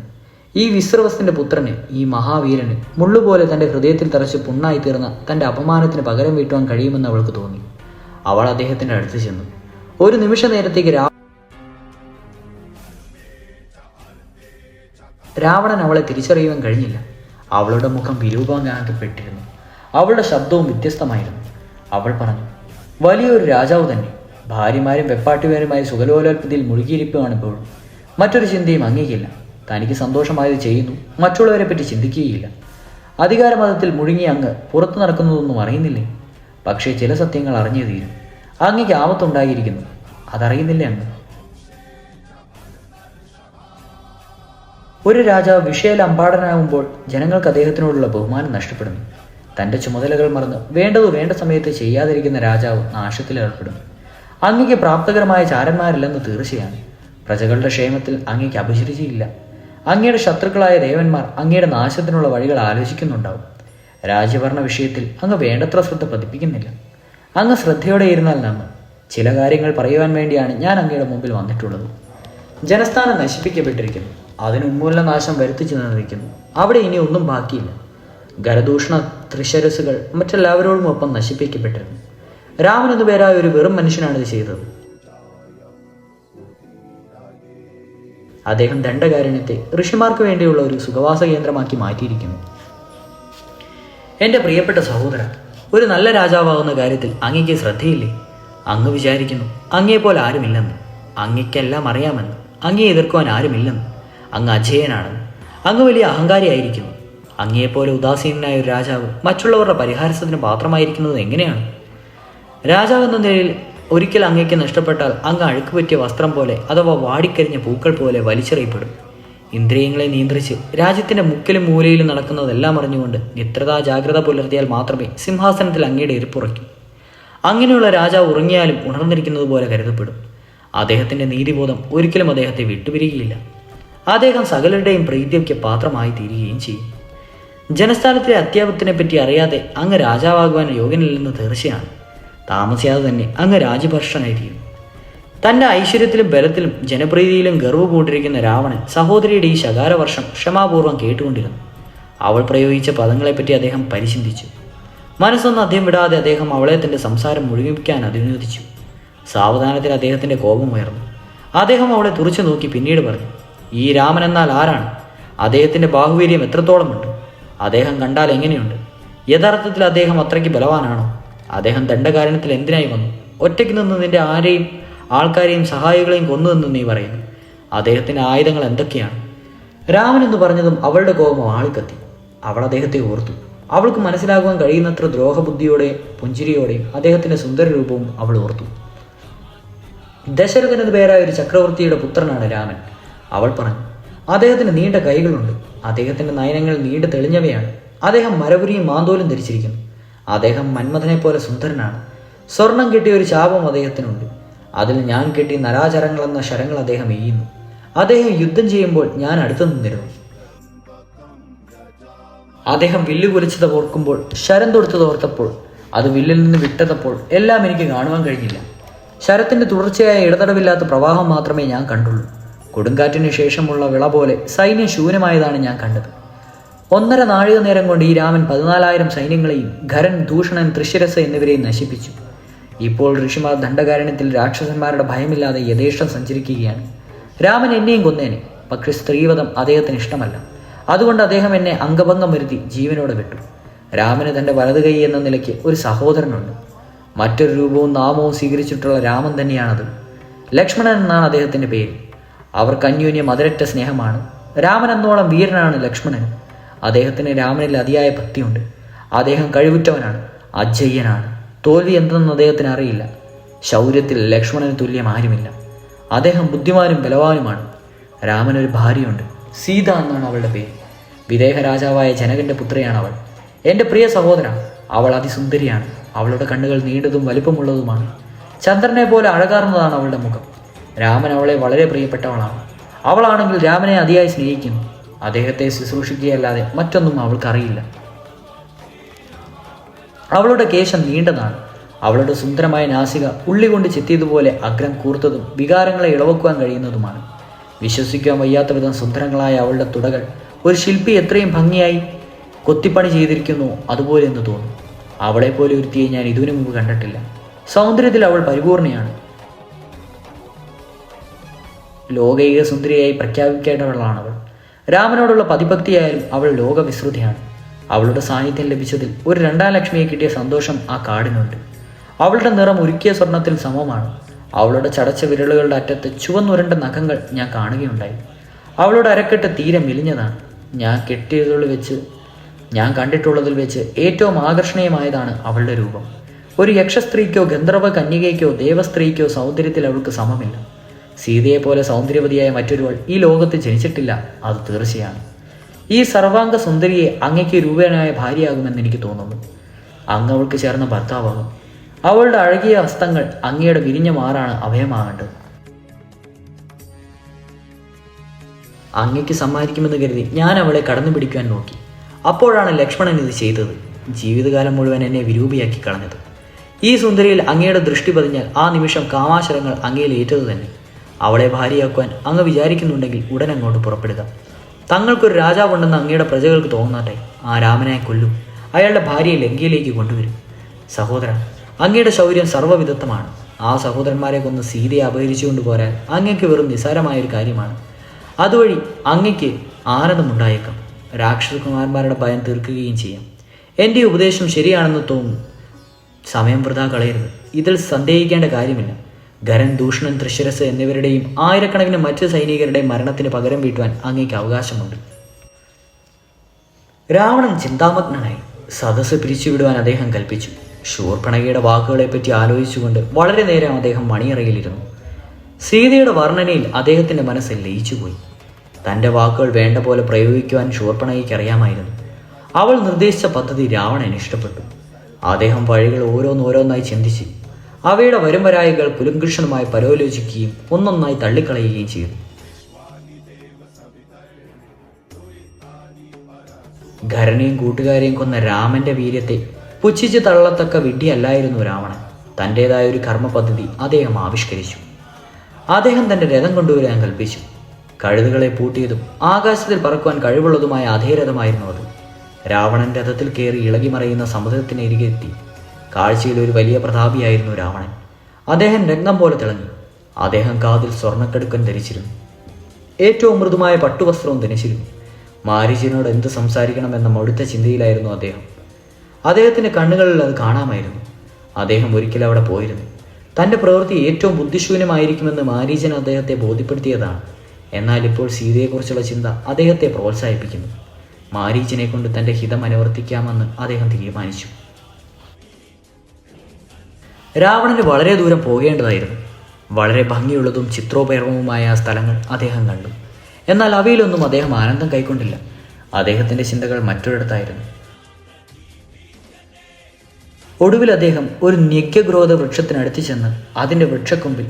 ഈ വിശ്രവസ്തിന്റെ പുത്രന്, ഈ മഹാവീരന് മുള്ളുപോലെ തന്റെ ഹൃദയത്തിൽ തറച്ച് പുണ്ണായി തീർന്ന തന്റെ അപമാനത്തിന് പകരം വീട്ടുവാൻ കഴിയുമെന്ന് അവൾക്ക് തോന്നി. അവൾ അദ്ദേഹത്തിന്റെ അടുത്ത് ചെന്നു. ഒരു നിമിഷ നേരത്തേക്ക് രാവണൻ അവളെ തിരിച്ചറിയുവാൻ കഴിഞ്ഞില്ല. അവളുടെ മുഖം വിരൂപമാക്കപ്പെട്ടിരുന്നു. അവളുടെ ശബ്ദവും വ്യത്യസ്തമായിരുന്നു. അവൾ പറഞ്ഞു, വലിയൊരു രാജാവ് തന്നെ. ഭാര്യമാരും വെപ്പാട്ടുകാരുമായി സുഖലോലോൽപ്പതിയിൽ മുഴുകിയിരിക്കുകയാണ് ഇപ്പോഴും. മറ്റൊരു ചിന്തയും അങ്ങേക്കില്ല. തനിക്ക് സന്തോഷമായത് ചെയ്യുന്നു, മറ്റുള്ളവരെ പറ്റി ചിന്തിക്കുകയില്ല. അധികാരമതത്തിൽ മുഴുങ്ങി അങ്ങ് പുറത്തു നടക്കുന്നതൊന്നും അറിയുന്നില്ലേ? പക്ഷേ ചില സത്യങ്ങൾ അറിഞ്ഞേ തീരും. അങ്ങേക്ക് ആപത്തുണ്ടായിരിക്കുന്നു, അതറിയുന്നില്ലേ അങ്ങ്? ഒരു രാജാവ് വിഷയൽ അമ്പാടനാകുമ്പോൾ ജനങ്ങൾക്ക് അദ്ദേഹത്തിനോടുള്ള ബഹുമാനം നഷ്ടപ്പെടുന്നു. തൻ്റെ ചുമതലകൾ മറന്ന് വേണ്ടത് വേണ്ട സമയത്ത് ചെയ്യാതിരിക്കുന്ന രാജാവ് നാശത്തിലേർപ്പെടും. അങ്ങയ്ക്ക് പ്രാപ്തകരമായ ചാരന്മാരില്ലെന്ന് തീർച്ചയാണ്. പ്രജകളുടെ ക്ഷേമത്തിൽ അങ്ങയ്ക്ക് അഭിരുചിയില്ല. അങ്ങയുടെ ശത്രുക്കളായ ദേവന്മാർ അങ്ങയുടെ നാശത്തിനുള്ള വഴികൾ ആലോചിക്കുന്നുണ്ടാവും. രാജ്യഭരണ വിഷയത്തിൽ അങ്ങ് വേണ്ടത്ര ശ്രദ്ധ പതിപ്പിക്കുന്നില്ല. അങ്ങ് ശ്രദ്ധയോടെ ഇരുന്നാൽ നന്ന്. ചില കാര്യങ്ങൾ പറയുവാൻ വേണ്ടിയാണ് ഞാൻ അങ്ങയുടെ മുമ്പിൽ വന്നിട്ടുള്ളത്. ജനസ്ഥാനം നശിപ്പിക്കപ്പെട്ടിരിക്കുന്നു. അതിന് ഉന്മൂലന നാശം വരുത്തിച്ചു നിന്നിരിക്കുന്നു. അവിടെ ഇനി ഒന്നും ബാക്കിയില്ല. ഖരദൂഷണ ത്രിശരസുകൾ മറ്റെല്ലാവരോടും ഒപ്പം നശിപ്പിക്കപ്പെട്ടിരുന്നു. രാമൻ എന്നു പേരായ ഒരു വെറും മനുഷ്യനാണ് ഇത് ചെയ്തത്. അദ്ദേഹം ദണ്ഡകാരണ്യത്തെ ഋഷിമാർക്ക് വേണ്ടിയുള്ള ഒരു സുഖവാസ കേന്ദ്രമാക്കി മാറ്റിയിരിക്കുന്നു. എൻ്റെ പ്രിയപ്പെട്ട സഹോദര, ഒരു നല്ല രാജാവാകുന്ന കാര്യത്തിൽ അങ്ങയ്ക്ക് ശ്രദ്ധയില്ലേ? അങ്ങ് വിചാരിക്കുന്നു അങ്ങയെപ്പോലെ ആരുമില്ലെന്ന്. അങ്ങയ്ക്കെല്ലാം അറിയാമെന്ന്. അങ്ങയെ എതിർക്കുവാൻ ആരുമില്ലെന്ന്. അങ്ങ് അജേയനാണെന്ന്. അങ്ങ് വലിയ അഹങ്കാരിയായിരിക്കുന്നു. അങ്ങയെപ്പോലെ ഉദാസീനനായ ഒരു രാജാവ് മറ്റുള്ളവരുടെ പരിഹാരത്തിന് പാത്രമായിരിക്കുന്നത് എങ്ങനെയാണ്? രാജാവ് എന്ന നിലയിൽ ഒരിക്കൽ അങ്ങയ്ക്ക് നഷ്ടപ്പെട്ടാൽ അങ്ങ് അഴുക്ക് പറ്റിയ വസ്ത്രം പോലെ അഥവാ വാടിക്കരിഞ്ഞ പൂക്കൾ പോലെ വലിച്ചെറിയപ്പെടും. ഇന്ദ്രിയങ്ങളെ നിയന്ത്രിച്ച് രാജ്യത്തിൻ്റെ മുക്കിലും മൂലയിലും നടക്കുന്നതെല്ലാം അറിഞ്ഞുകൊണ്ട് നിത്രതാ ജാഗ്രത പുലർത്തിയാൽ മാത്രമേ സിംഹാസനത്തിൽ അങ്ങയുടെ ഇരിപ്പുറയ്ക്കൂ. അങ്ങനെയുള്ള രാജാവ് ഉറങ്ങിയാലും ഉണർന്നിരിക്കുന്നത് പോലെ കരുതപ്പെടും. അദ്ദേഹത്തിൻ്റെ നീതിബോധം ഒരിക്കലും അദ്ദേഹത്തെ വിട്ടുപിരികയില്ല. അദ്ദേഹം സകലരുടെയും പ്രീതിക്ക് പാത്രമായി തീരുകയും ചെയ്യും. ജനസ്ഥാനത്തിലെ അത്യാപത്തിനെ പറ്റി അറിയാതെ അങ്ങ് രാജാവാകുവാൻ യോഗ്യനില്ലെന്ന് തീർച്ചയാണ്. താമസിയാതെ തന്നെ അങ്ങ് രാജ്യഭ്രഷ്ടനായിരിക്കും. തൻ്റെ ഐശ്വര്യത്തിലും ബലത്തിലും ജനപ്രീതിയിലും ഗർവ് പൂണ്ടിരിക്കുന്ന രാവണൻ സഹോദരിയുടെ ഈ ശകാരവർഷം ക്ഷമാപൂർവ്വം കേട്ടുകൊണ്ടിരുന്നു. അവൾ പ്രയോഗിച്ച പദങ്ങളെപ്പറ്റി അദ്ദേഹം പരിചിന്തിച്ചു. മനസ്സൊന്ന് അദ്ദേഹം വിടാതെ അദ്ദേഹം അവളെ തൻ്റെ സംസാരം മുഴുകിപ്പിക്കാൻ അനുവദിച്ചു. സാവധാനത്തിൽ അദ്ദേഹത്തിൻ്റെ കോപം ഉയർന്നു. അദ്ദേഹം അവളെ തുറച്ചു നോക്കി പിന്നീട് പറഞ്ഞു, ഈ രാമൻ എന്നാൽ ആരാണ്? അദ്ദേഹത്തിൻ്റെ ബാഹുവീര്യം എത്രത്തോളമുണ്ട്? അദ്ദേഹം കണ്ടാൽ എങ്ങനെയുണ്ട്? യഥാർത്ഥത്തിൽ അദ്ദേഹം അത്രയ്ക്ക് ബലവാനാണോ? അദ്ദേഹം ദണ്ഡകാരണ്യത്തിൽ എന്തിനായി വന്നു? ഒറ്റയ്ക്ക് നിന്ന് നിന്റെ ആൾക്കാരെയും സഹായികളെയും കൊന്നുവെന്ന് നീ പറയുന്നു. അദ്ദേഹത്തിൻ്റെ ആയുധങ്ങൾ എന്തൊക്കെയാണ്? രാമൻ എന്ന് പറഞ്ഞതും അവളുടെ കോപം ആളിക്കത്തി. അവൾ അദ്ദേഹത്തെ ഓർത്തു. അവൾക്ക് മനസ്സിലാകുവാൻ കഴിയുന്നത്ര ദ്രോഹബുദ്ധിയോടെയും പുഞ്ചിരിയോടെയും അദ്ദേഹത്തിൻ്റെ സുന്ദര രൂപവും അവൾ ഓർത്തു. ദശരഥൻ എന്നു പേരായ ഒരു ചക്രവർത്തിയുടെ പുത്രനാണ് രാമൻ. അവൾ പറഞ്ഞു. അദ്ദേഹത്തിന് നീണ്ട കൈകളുണ്ട്. അദ്ദേഹത്തിൻ്റെ നയനങ്ങൾ നീണ്ടു തെളിഞ്ഞവയാണ്. അദ്ദേഹം മരപുരിയും മാന്തോലും ധരിച്ചിരിക്കുന്നു. അദ്ദേഹം മന്മഥനെ പോലെ സുന്ദരനാണ്. സ്വർണം കെട്ടിയ ഒരു ചാപം അദ്ദേഹത്തിനുണ്ട്. അതിൽ ഞാൻ കെട്ടി നരാചരങ്ങളെന്ന ശരങ്ങൾ അദ്ദേഹം എയ്യുന്നു. അദ്ദേഹം യുദ്ധം ചെയ്യുമ്പോൾ ഞാൻ അടുത്തു നിന്നിരുന്നു. അദ്ദേഹം വില്ല് കുലച്ചത് ഓർക്കുമ്പോൾ, ശരം തൊടുത്തത് ഓർത്തപ്പോൾ, അത് വില്ലിൽ നിന്ന് വിട്ടതപ്പോൾ എല്ലാം എനിക്ക് കാണുവാൻ കഴിഞ്ഞില്ല. ശരത്തിൻ്റെ തുടർച്ചയായ ഇടതടവില്ലാത്ത പ്രവാഹം മാത്രമേ ഞാൻ കണ്ടുള്ളൂ. കൊടുങ്കാറ്റിന് ശേഷമുള്ള വിള പോലെ സൈന്യം ശൂന്യമായതാണ് ഞാൻ കണ്ടത്. 1.5 നാഴിക നേരം കൊണ്ട് ഈ രാമൻ 14,000 സൈന്യങ്ങളെയും ഖരൻ, ദൂഷണൻ, തൃശിരസ എന്നിവരെയും നശിപ്പിച്ചു. ഇപ്പോൾ ഋഷിമാർ ദണ്ഡകാരണ്യത്തിൽ രാക്ഷസന്മാരുടെ ഭയമില്ലാതെ യഥേഷ്ടം സഞ്ചരിക്കുകയാണ്. രാമൻ എന്നെയും കൊന്നേനെ. പക്ഷെ സ്ത്രീവധം അദ്ദേഹത്തിന് ഇഷ്ടമല്ല. അതുകൊണ്ട് അദ്ദേഹം എന്നെ അംഗഭംഗം വരുത്തി ജീവനോടെ വിട്ടു. രാമന് തൻ്റെ വലതു കൈ എന്ന നിലയ്ക്ക് ഒരു സഹോദരനുണ്ട്. മറ്റൊരു രൂപവും നാമവും സ്വീകരിച്ചിട്ടുള്ള രാമൻ തന്നെയാണത്. ലക്ഷ്മണൻ എന്നാണ് അദ്ദേഹത്തിൻ്റെ പേര്. അവർക്ക് അന്യോന്യം അതിരറ്റ സ്നേഹമാണ്. രാമൻ എന്നോളം വീരനാണ് ലക്ഷ്മണൻ. അദ്ദേഹത്തിന് രാമനിൽ അതിയായ ഭക്തിയുണ്ട്. അദ്ദേഹം കഴിവുറ്റവനാണ്, അജയ്യനാണ്. തോൽവി എന്തെന്ന് അദ്ദേഹത്തിന് അറിയില്ല. ശൗര്യത്തിൽ ലക്ഷ്മണന് തുല്യം ആരുമില്ല. അദ്ദേഹം ബുദ്ധിമാനും ബലവാനുമാണ്. രാമനൊരു ഭാര്യയുണ്ട്, സീത എന്നാണ് അവളുടെ പേര്. വിദേഹ രാജാവായ ജനകന്റെ പുത്രിയാണ് അവൾ. എൻ്റെ പ്രിയ സഹോദര, അവൾ അതിസുന്ദരിയാണ്. അവളുടെ കണ്ണുകൾ നീണ്ടതും വലിപ്പമുള്ളതുമാണ്. ചന്ദ്രനെ പോലെ അഴകാർന്നതാണ് അവളുടെ മുഖം. രാമൻ അവളെ വളരെ പ്രിയപ്പെട്ടവളാണ്. അവളാണെങ്കിൽ രാമനെ അതിയായി സ്നേഹിക്കുന്നു. അദ്ദേഹത്തെ ശുശ്രൂഷിക്കുകയല്ലാതെ മറ്റൊന്നും അവൾക്കറിയില്ല. അവളുടെ കേശം നീണ്ടതാണ്. അവളുടെ സുന്ദരമായ നാസിക ഉള്ളി കൊണ്ട് ചെത്തിയതുപോലെ അഗ്രം കൂർത്തതും വികാരങ്ങളെ ഇളവക്കുവാൻ കഴിയുന്നതുമാണ്. വിശ്വസിക്കാൻ വയ്യാത്ത വിധം സുന്ദരങ്ങളായ അവളുടെ തുടകൾ ഒരു ശില്പി എത്രയും ഭംഗിയായി കൊത്തിപ്പണി ചെയ്തിരിക്കുന്നു അതുപോലെ എന്ന് തോന്നും. അവളെപ്പോലെ ഒരുത്തിയെ ഞാൻ ഇതിനു മുമ്പ് കണ്ടിട്ടില്ല. സൗന്ദര്യത്തിൽ അവൾ പരിപൂർണയാണ്. ലോകൈക സുന്ദരിയായി പ്രഖ്യാപിക്കേണ്ടവളാണവൾ. രാമനോടുള്ള പതിഭക്തിയായാലും അവൾ ലോകവിസ്തൃതിയാണ്. അവളുടെ സാന്നിധ്യം ലഭിച്ചതിൽ ഒരു 2-ാം ലക്ഷ്മിയെ കിട്ടിയ സന്തോഷം ആ കാടിനുണ്ട്. അവളുടെ നിറം ഉരുക്കിയ സ്വർണത്തിൽ സമമാണ്. അവളുടെ ചടച്ച വിരലുകളുടെ അറ്റത്ത് ചുവന്നുരണ്ട നഖങ്ങൾ ഞാൻ കാണുകയുണ്ടായി. അവളുടെ അരക്കെട്ട് തീരെ മെലിഞ്ഞതാണ്. ഞാൻ കണ്ടിട്ടുള്ളതിൽ വെച്ച് ഏറ്റവും ആകർഷണീയമായതാണ് അവളുടെ രൂപം. ഒരു യക്ഷസ്ത്രീക്കോ ഗന്ധർവ കന്യകയ്ക്കോ ദേവസ്ത്രീക്കോ സൗന്ദര്യത്തിൽ അവൾക്ക് സമമില്ല. സീതയെപ്പോലെ സൗന്ദര്യവതിയായ മറ്റൊരുവൾ ഈ ലോകത്ത് ജനിച്ചിട്ടില്ല, അത് തീർച്ചയാണ്. ഈ സർവാംഗ സുന്ദരിയെ അങ്ങയ്ക്ക് രൂപേണയായ ഭാര്യയാകുമെന്ന് എനിക്ക് തോന്നുന്നു. അങ്ങ് അവൾക്ക് ചേർന്ന ഭർത്താവാകും. അവളുടെ അഴകിയ ഹസ്തങ്ങൾ അങ്ങയുടെ വിരിഞ്ഞ മാറാണ് അഭയമാകേണ്ടത്. അങ്ങയ്ക്ക് സമ്മാനിക്കുമെന്ന് കരുതി ഞാൻ അവളെ കടന്നു പിടിക്കുവാൻ നോക്കി. അപ്പോഴാണ് ലക്ഷ്മണൻ ഇത് ചെയ്തത്. ജീവിതകാലം മുഴുവൻ എന്നെ വിരൂപിയാക്കി കളഞ്ഞത്. ഈ സുന്ദരിയിൽ അങ്ങയുടെ ദൃഷ്ടി പതിഞ്ഞാൽ ആ നിമിഷം കാമാശരങ്ങൾ അങ്ങയിൽ ഏറ്റത് തന്നെ. അവളെ ഭാര്യയാക്കുവാൻ അങ്ങ് വിചാരിക്കുന്നുണ്ടെങ്കിൽ ഉടൻ അങ്ങോട്ട് പുറപ്പെടുക. തങ്ങൾക്കൊരു രാജാവുണ്ടെന്ന് അങ്ങയുടെ പ്രജകൾക്ക് തോന്നട്ടെ. ആ രാമനെ കൊല്ലും. അയാളുടെ ഭാര്യയെ ലങ്കയിലേക്ക് കൊണ്ടുവരും. സഹോദരൻ, അങ്ങയുടെ ശൗര്യം സർവ്വവിധത്തമാണ്. ആ സഹോദരന്മാരെ കൊന്ന് സീതയെ അപഹരിച്ചുകൊണ്ട് പോരാൻ അങ്ങയ്ക്ക് വെറും നിസ്സാരമായൊരു കാര്യമാണ്. അതുവഴി അങ്ങയ്ക്ക് ആനന്ദമുണ്ടായേക്കാം. രാക്ഷസകുമാരന്മാരുടെ ഭയം തീർക്കുകയും ചെയ്യാം. എൻ്റെ ഉപദേശം ശരിയാണെന്ന് തോന്നുന്നു. സമയം വൃഥാ കളയരുത്. ഇതിൽ സന്ദേഹിക്കേണ്ട കാര്യമില്ല. ഖരൻ, ദൂഷണൻ, തൃശിരസ് എന്നിവരുടെയും ആയിരക്കണക്കിന് മറ്റ് സൈനികരുടെയും മരണത്തിന് പകരം വീട്ടുവാൻ അങ്ങേക്ക് അവകാശമുണ്ട്. രാവണൻ ചിന്താമഗ്നനായി. സദസ്സ് പിരിച്ചുവിടുവാൻ അദ്ദേഹം കൽപ്പിച്ചു. ശൂർപ്പണഖയുടെ വാക്കുകളെപ്പറ്റി ആലോചിച്ചുകൊണ്ട് വളരെ നേരം അദ്ദേഹം മണിയറയിലിരുന്നു. സീതയുടെ വർണ്ണനയിൽ അദ്ദേഹത്തിൻ്റെ മനസ്സ് ലയിച്ചുപോയി. തൻ്റെ വാക്കുകൾ വേണ്ട പോലെ പ്രയോഗിക്കുവാൻ ശൂർപ്പണഖയ്ക്ക് അറിയാമായിരുന്നു. അവൾ നിർദ്ദേശിച്ച പദ്ധതി രാവണന് ഇഷ്ടപ്പെട്ടു. അദ്ദേഹം വഴികൾ ഓരോന്നോരോന്നായി ചിന്തിച്ച് അവയുടെ വരുംവരായികൾ കുലങ്കൃഷ്ണനുമായി പരോലോചിക്കുകയും ഒന്നൊന്നായി തള്ളിക്കളയുകയും ചെയ്തു. ഖരനെയും കൂട്ടുകാരെയും കൊന്ന രാമന്റെ വീര്യത്തെ പുച്ഛിച്ച് തള്ളത്തക്ക വിഡ്ഢിയല്ലായിരുന്നു രാവണൻ. തൻ്റെതായ ഒരു കർമ്മ പദ്ധതി അദ്ദേഹം ആവിഷ്കരിച്ചു. അദ്ദേഹം തൻ്റെ രഥം കൊണ്ടുവരാൻ കൽപ്പിച്ചു. കഴുതുകളെ പൂട്ടിയതും ആകാശത്തിൽ പറക്കുവാൻ കഴിവുള്ളതുമായ അതേ രഥമായിരുന്നു അത്. രാവണൻ രഥത്തിൽ കയറി ഇളകിമറയുന്ന സമുദ്രത്തിന് ഇരികെത്തി. കാഴ്ചയിൽ ഒരു വലിയ പ്രതാപിയായിരുന്നു രാവണൻ. അദ്ദേഹം രംഗം പോലെ തിളങ്ങി. അദ്ദേഹം കാതിൽ സ്വർണ്ണക്കടുക്കൻ ധരിച്ചിരുന്നു. ഏറ്റവും മൃദുമായ പട്ടുവസ്ത്രവും ധരിച്ചിരുന്നു. മാരീചനോട് എന്ത് സംസാരിക്കണമെന്ന മടുത്ത ചിന്തയിലായിരുന്നു അദ്ദേഹം. അദ്ദേഹത്തിൻ്റെ കണ്ണുകളിൽ അത് കാണാമായിരുന്നു. അദ്ദേഹം ഒരിക്കൽ അവിടെ പോയിരുന്നു. തൻ്റെ പ്രവൃത്തി ഏറ്റവും ബുദ്ധിശൂന്യമായിരിക്കുമെന്ന് മാരീചൻ അദ്ദേഹത്തെ ബോധ്യപ്പെടുത്തിയതാണ്. എന്നാൽ ഇപ്പോൾ സീതയെക്കുറിച്ചുള്ള ചിന്ത അദ്ദേഹത്തെ പ്രോത്സാഹിപ്പിക്കുന്നു. മാരീചനെ കൊണ്ട് തൻ്റെ ഹിതം അനുവർത്തിക്കാമെന്ന് അദ്ദേഹം തീരുമാനിച്ചു. രാവണന് വളരെ ദൂരം പോകേണ്ടതായിരുന്നു. വളരെ ഭംഗിയുള്ളതും ചിത്രോപകരണവുമായ സ്ഥലങ്ങൾ അദ്ദേഹം കണ്ടു. എന്നാൽ അവയിലൊന്നും അദ്ദേഹം ആനന്ദം കൈക്കൊണ്ടില്ല. അദ്ദേഹത്തിൻ്റെ ചിന്തകൾ മറ്റൊരിടത്തായിരുന്നു. ഒടുവിൽ അദ്ദേഹം ഒരു നിഗ്യഗ്രോധ വൃക്ഷത്തിനടുത്ത് ചെന്ന് അതിൻ്റെ വൃക്ഷക്കൊമ്പിൽ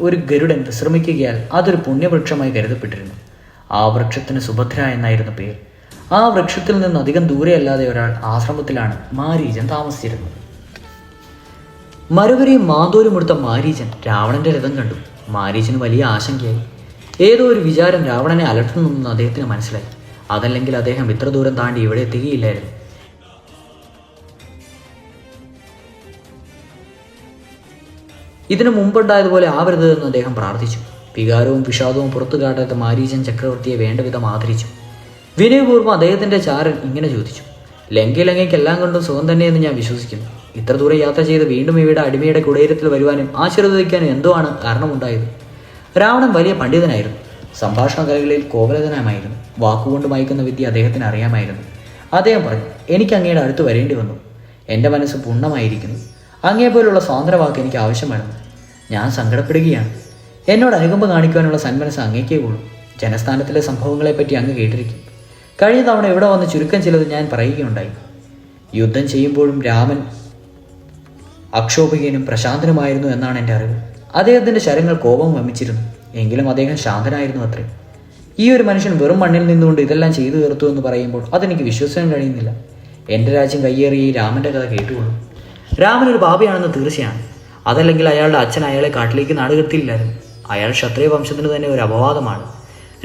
ഒരു ഗരുഡൻ വിശ്രമിക്കുകയാൽ അതൊരു പുണ്യവൃക്ഷമായി കരുതപ്പെട്ടിരുന്നു. ആ വൃക്ഷത്തിന് സുഭദ്ര എന്നായിരുന്നു പേര്. ആ വൃക്ഷത്തിൽ നിന്ന് അധികം ദൂരെയല്ലാതെ ഒരാൾ ആശ്രമത്തിലാണ് മാരീചൻ താമസിച്ചിരുന്നത്. മറുവരെയും മാന്തോരും എടുത്ത മാരീചൻ രാവണന്റെ രഥം കണ്ടു. മാരീചന് വലിയ ആശങ്കയായി. ഏതോ ഒരു വിചാരം രാവണനെ അലട്ടുന്നെന്ന് അദ്ദേഹത്തിന് മനസ്സിലായി. അതല്ലെങ്കിൽ അദ്ദേഹം ഇത്ര ദൂരം താണ്ടി ഇവിടെ എത്തുകയില്ലായിരുന്നു. ഇതിനു മുമ്പുണ്ടായതുപോലെ ആവരുതെന്ന് അദ്ദേഹം പ്രാർത്ഥിച്ചു. വികാരവും വിഷാദവും പുറത്തു കാട്ടാത്ത മാരീചൻ ചക്രവർത്തിയെ വേണ്ട വിധം ആദരിച്ചു. വിനയപൂർവ്വം അദ്ദേഹത്തിൻ്റെ ചാരൻ ഇങ്ങനെ ചോദിച്ചു: ലങ്കയിലെല്ലാം കൊണ്ടും സുഖം തന്നെയെന്ന് ഞാൻ വിശ്വസിക്കുന്നു. ഇത്ര ദൂരം യാത്ര ചെയ്ത് വീണ്ടും ഇവിടെ അടിമയുടെ കുടീരത്തിൽ വരുവാനും ആശീർവദിക്കാനും എന്തോ ആണ് കാരണമുണ്ടായത്. രാവണൻ വലിയ പണ്ഡിതനായിരുന്നു. സംഭാഷണ കലകളിൽ കോപലതനമായിരുന്നു. വാക്കുകൊണ്ട് മയക്കുന്ന വിദ്യ അദ്ദേഹത്തിന് അറിയാമായിരുന്നു. അദ്ദേഹം പറഞ്ഞു: എനിക്ക് അങ്ങയുടെ അടുത്ത് വരേണ്ടി വന്നു. എൻ്റെ മനസ്സ് പൂർണ്ണമായിരിക്കുന്നു. അങ്ങേപോലുള്ള സ്വാതന്ത്ര്യവാക്ക് എനിക്ക് ആവശ്യമാണ്. ഞാൻ സങ്കടപ്പെടുകയാണ്. എന്നോട് അനുകമ്പ കാണിക്കുവാനുള്ള സന്മനസ് അങ്ങേക്കേ ഉള്ളൂ. ജനസ്ഥാനത്തിലെ സംഭവങ്ങളെപ്പറ്റി അങ്ങ് കേട്ടിരിക്കും. കഴിഞ്ഞ തവണ ഇവിടെ വന്ന് ചുരുക്കം ചിലത് ഞാൻ പറയുകയുണ്ടായി. യുദ്ധം ചെയ്യുമ്പോഴും രാമൻ അക്ഷോഭികനും പ്രശാന്തനുമായിരുന്നു എന്നാണ് എൻ്റെ അറിവ്. അദ്ദേഹത്തിൻ്റെ ശരങ്ങൾ കോപം വമിച്ചിരുന്നു. എങ്കിലും അദ്ദേഹം ശാന്തനായിരുന്നു അത്രേ. ഈ ഒരു മനുഷ്യൻ വെറും മണ്ണിൽ നിന്നുകൊണ്ട് ഇതെല്ലാം ചെയ്തു തീർത്തു എന്ന് പറയുമ്പോൾ അതെനിക്ക് വിശ്വസിക്കാൻ കഴിയുന്നില്ല. എൻ്റെ രാജ്യം കയ്യേറി ഈ രാമൻ്റെ കഥ കേട്ടുകൊള്ളൂ. രാമൻ ഒരു പാപിയാണെന്ന് തീർച്ചയാണ്. അതല്ലെങ്കിൽ അയാളുടെ അച്ഛൻ അയാളെ കാട്ടിലേക്ക് നാടുകടത്തിയില്ലായിരുന്നു. അയാൾ ക്ഷത്രിയ വംശത്തിന് തന്നെ ഒരു അപവാദമാണ്.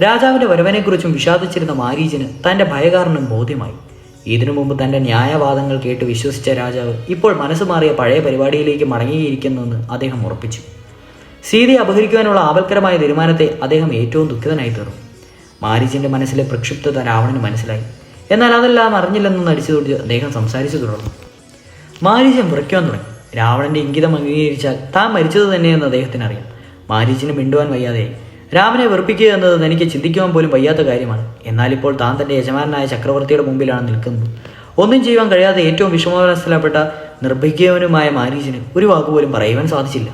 രാജാവിൻ്റെ വരവനെക്കുറിച്ചും വിഷാദിച്ചിരുന്ന മാരീചന് തൻ്റെ ഭയകാരണം ബോധ്യമായി. ഇതിനു മുമ്പ് തൻ്റെ ന്യായവാദങ്ങൾ കേട്ട് വിശ്വസിച്ച രാജാവ് ഇപ്പോൾ മനസ്സ് മാറിയ പഴയ പരിപാടിയിലേക്ക് മടങ്ങിയിരിക്കുന്നുവെന്ന് അദ്ദേഹം ഉറപ്പിച്ചു. സീതയെ അപഹരിക്കുവാനുള്ള ആപൽക്കരമായ തീരുമാനത്തെ അദ്ദേഹം ഏറ്റവും ദുഃഖിതനായി തീർന്നു. മാരീചൻ്റെ മനസ്സിലെ പ്രക്ഷുബ്ധത രാവണന് മനസ്സിലായി. എന്നാൽ അതെല്ലാം അറിഞ്ഞില്ലെന്ന് നടിച്ചുതൊട്ട് അദ്ദേഹം സംസാരിച്ചു തുടർന്നു. മാരീചൻ വിറയ്ക്കുവാൻ തുടങ്ങി. രാവണന്റെ ഇംഗിതം അംഗീകരിച്ചാൽ താൻ മരിച്ചത് തന്നെയെന്ന് അദ്ദേഹത്തിന് അറിയാം. മാരീചന് മിണ്ടുവാൻ വയ്യാതെയായി. രാമനെ വെറുപ്പിക്കുക എന്നത് തനിക്ക് ചിന്തിക്കുവാൻ പോലും വയ്യാത്ത കാര്യമാണ്. എന്നാലിപ്പോൾ താൻ തൻ്റെ യജമാനായ ചക്രവർത്തിയുടെ മുമ്പിലാണ് നിൽക്കുന്നത്. ഒന്നും ചെയ്യുവാൻ കഴിയാതെ ഏറ്റവും വിഷമാവസ്ഥയിൽപ്പെട്ട നിർഭയവനുമായ മാരീചന് ഒരു വാക്കുപോലും പറയുവാൻ സാധിച്ചില്ല.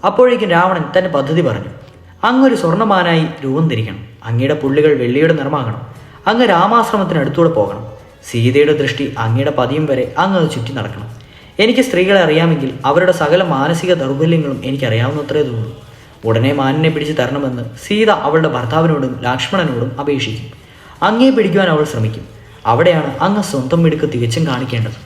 അപ്പോഴേക്കും രാവണൻ തൻ്റെ പദ്ധതി പറഞ്ഞു. അങ്ങൊരു സ്വർണ്ണമാനായി രൂപം ധരിക്കണം. അങ്ങയുടെ പുള്ളികൾ വെള്ളിയുടെ നിറമാകണം. അങ്ങ് രാമാശ്രമത്തിനടുത്തൂടെ പോകണം. സീതയുടെ ദൃഷ്ടി അങ്ങയുടെ പതിയും വരെ അങ്ങ് അത് ചുറ്റി നടക്കണം. എനിക്ക് സ്ത്രീകളെ അറിയാമെങ്കിൽ അവരുടെ സകല മാനസിക ദൗർബല്യങ്ങളും എനിക്കറിയാവുന്നത്രേ തോന്നുന്നു. ഉടനെ മാനിനെ പിടിച്ച് തരണമെന്ന് സീത അവളുടെ ഭർത്താവിനോടും ലക്ഷ്മണനോടും അപേക്ഷിക്കും. അങ്ങയെ പിടിക്കുവാൻ അവൾ ശ്രമിക്കും. അവിടെയാണ് അങ്ങ് സ്വന്തം മിടുക്ക് തികച്ചും കാണിക്കേണ്ടത്.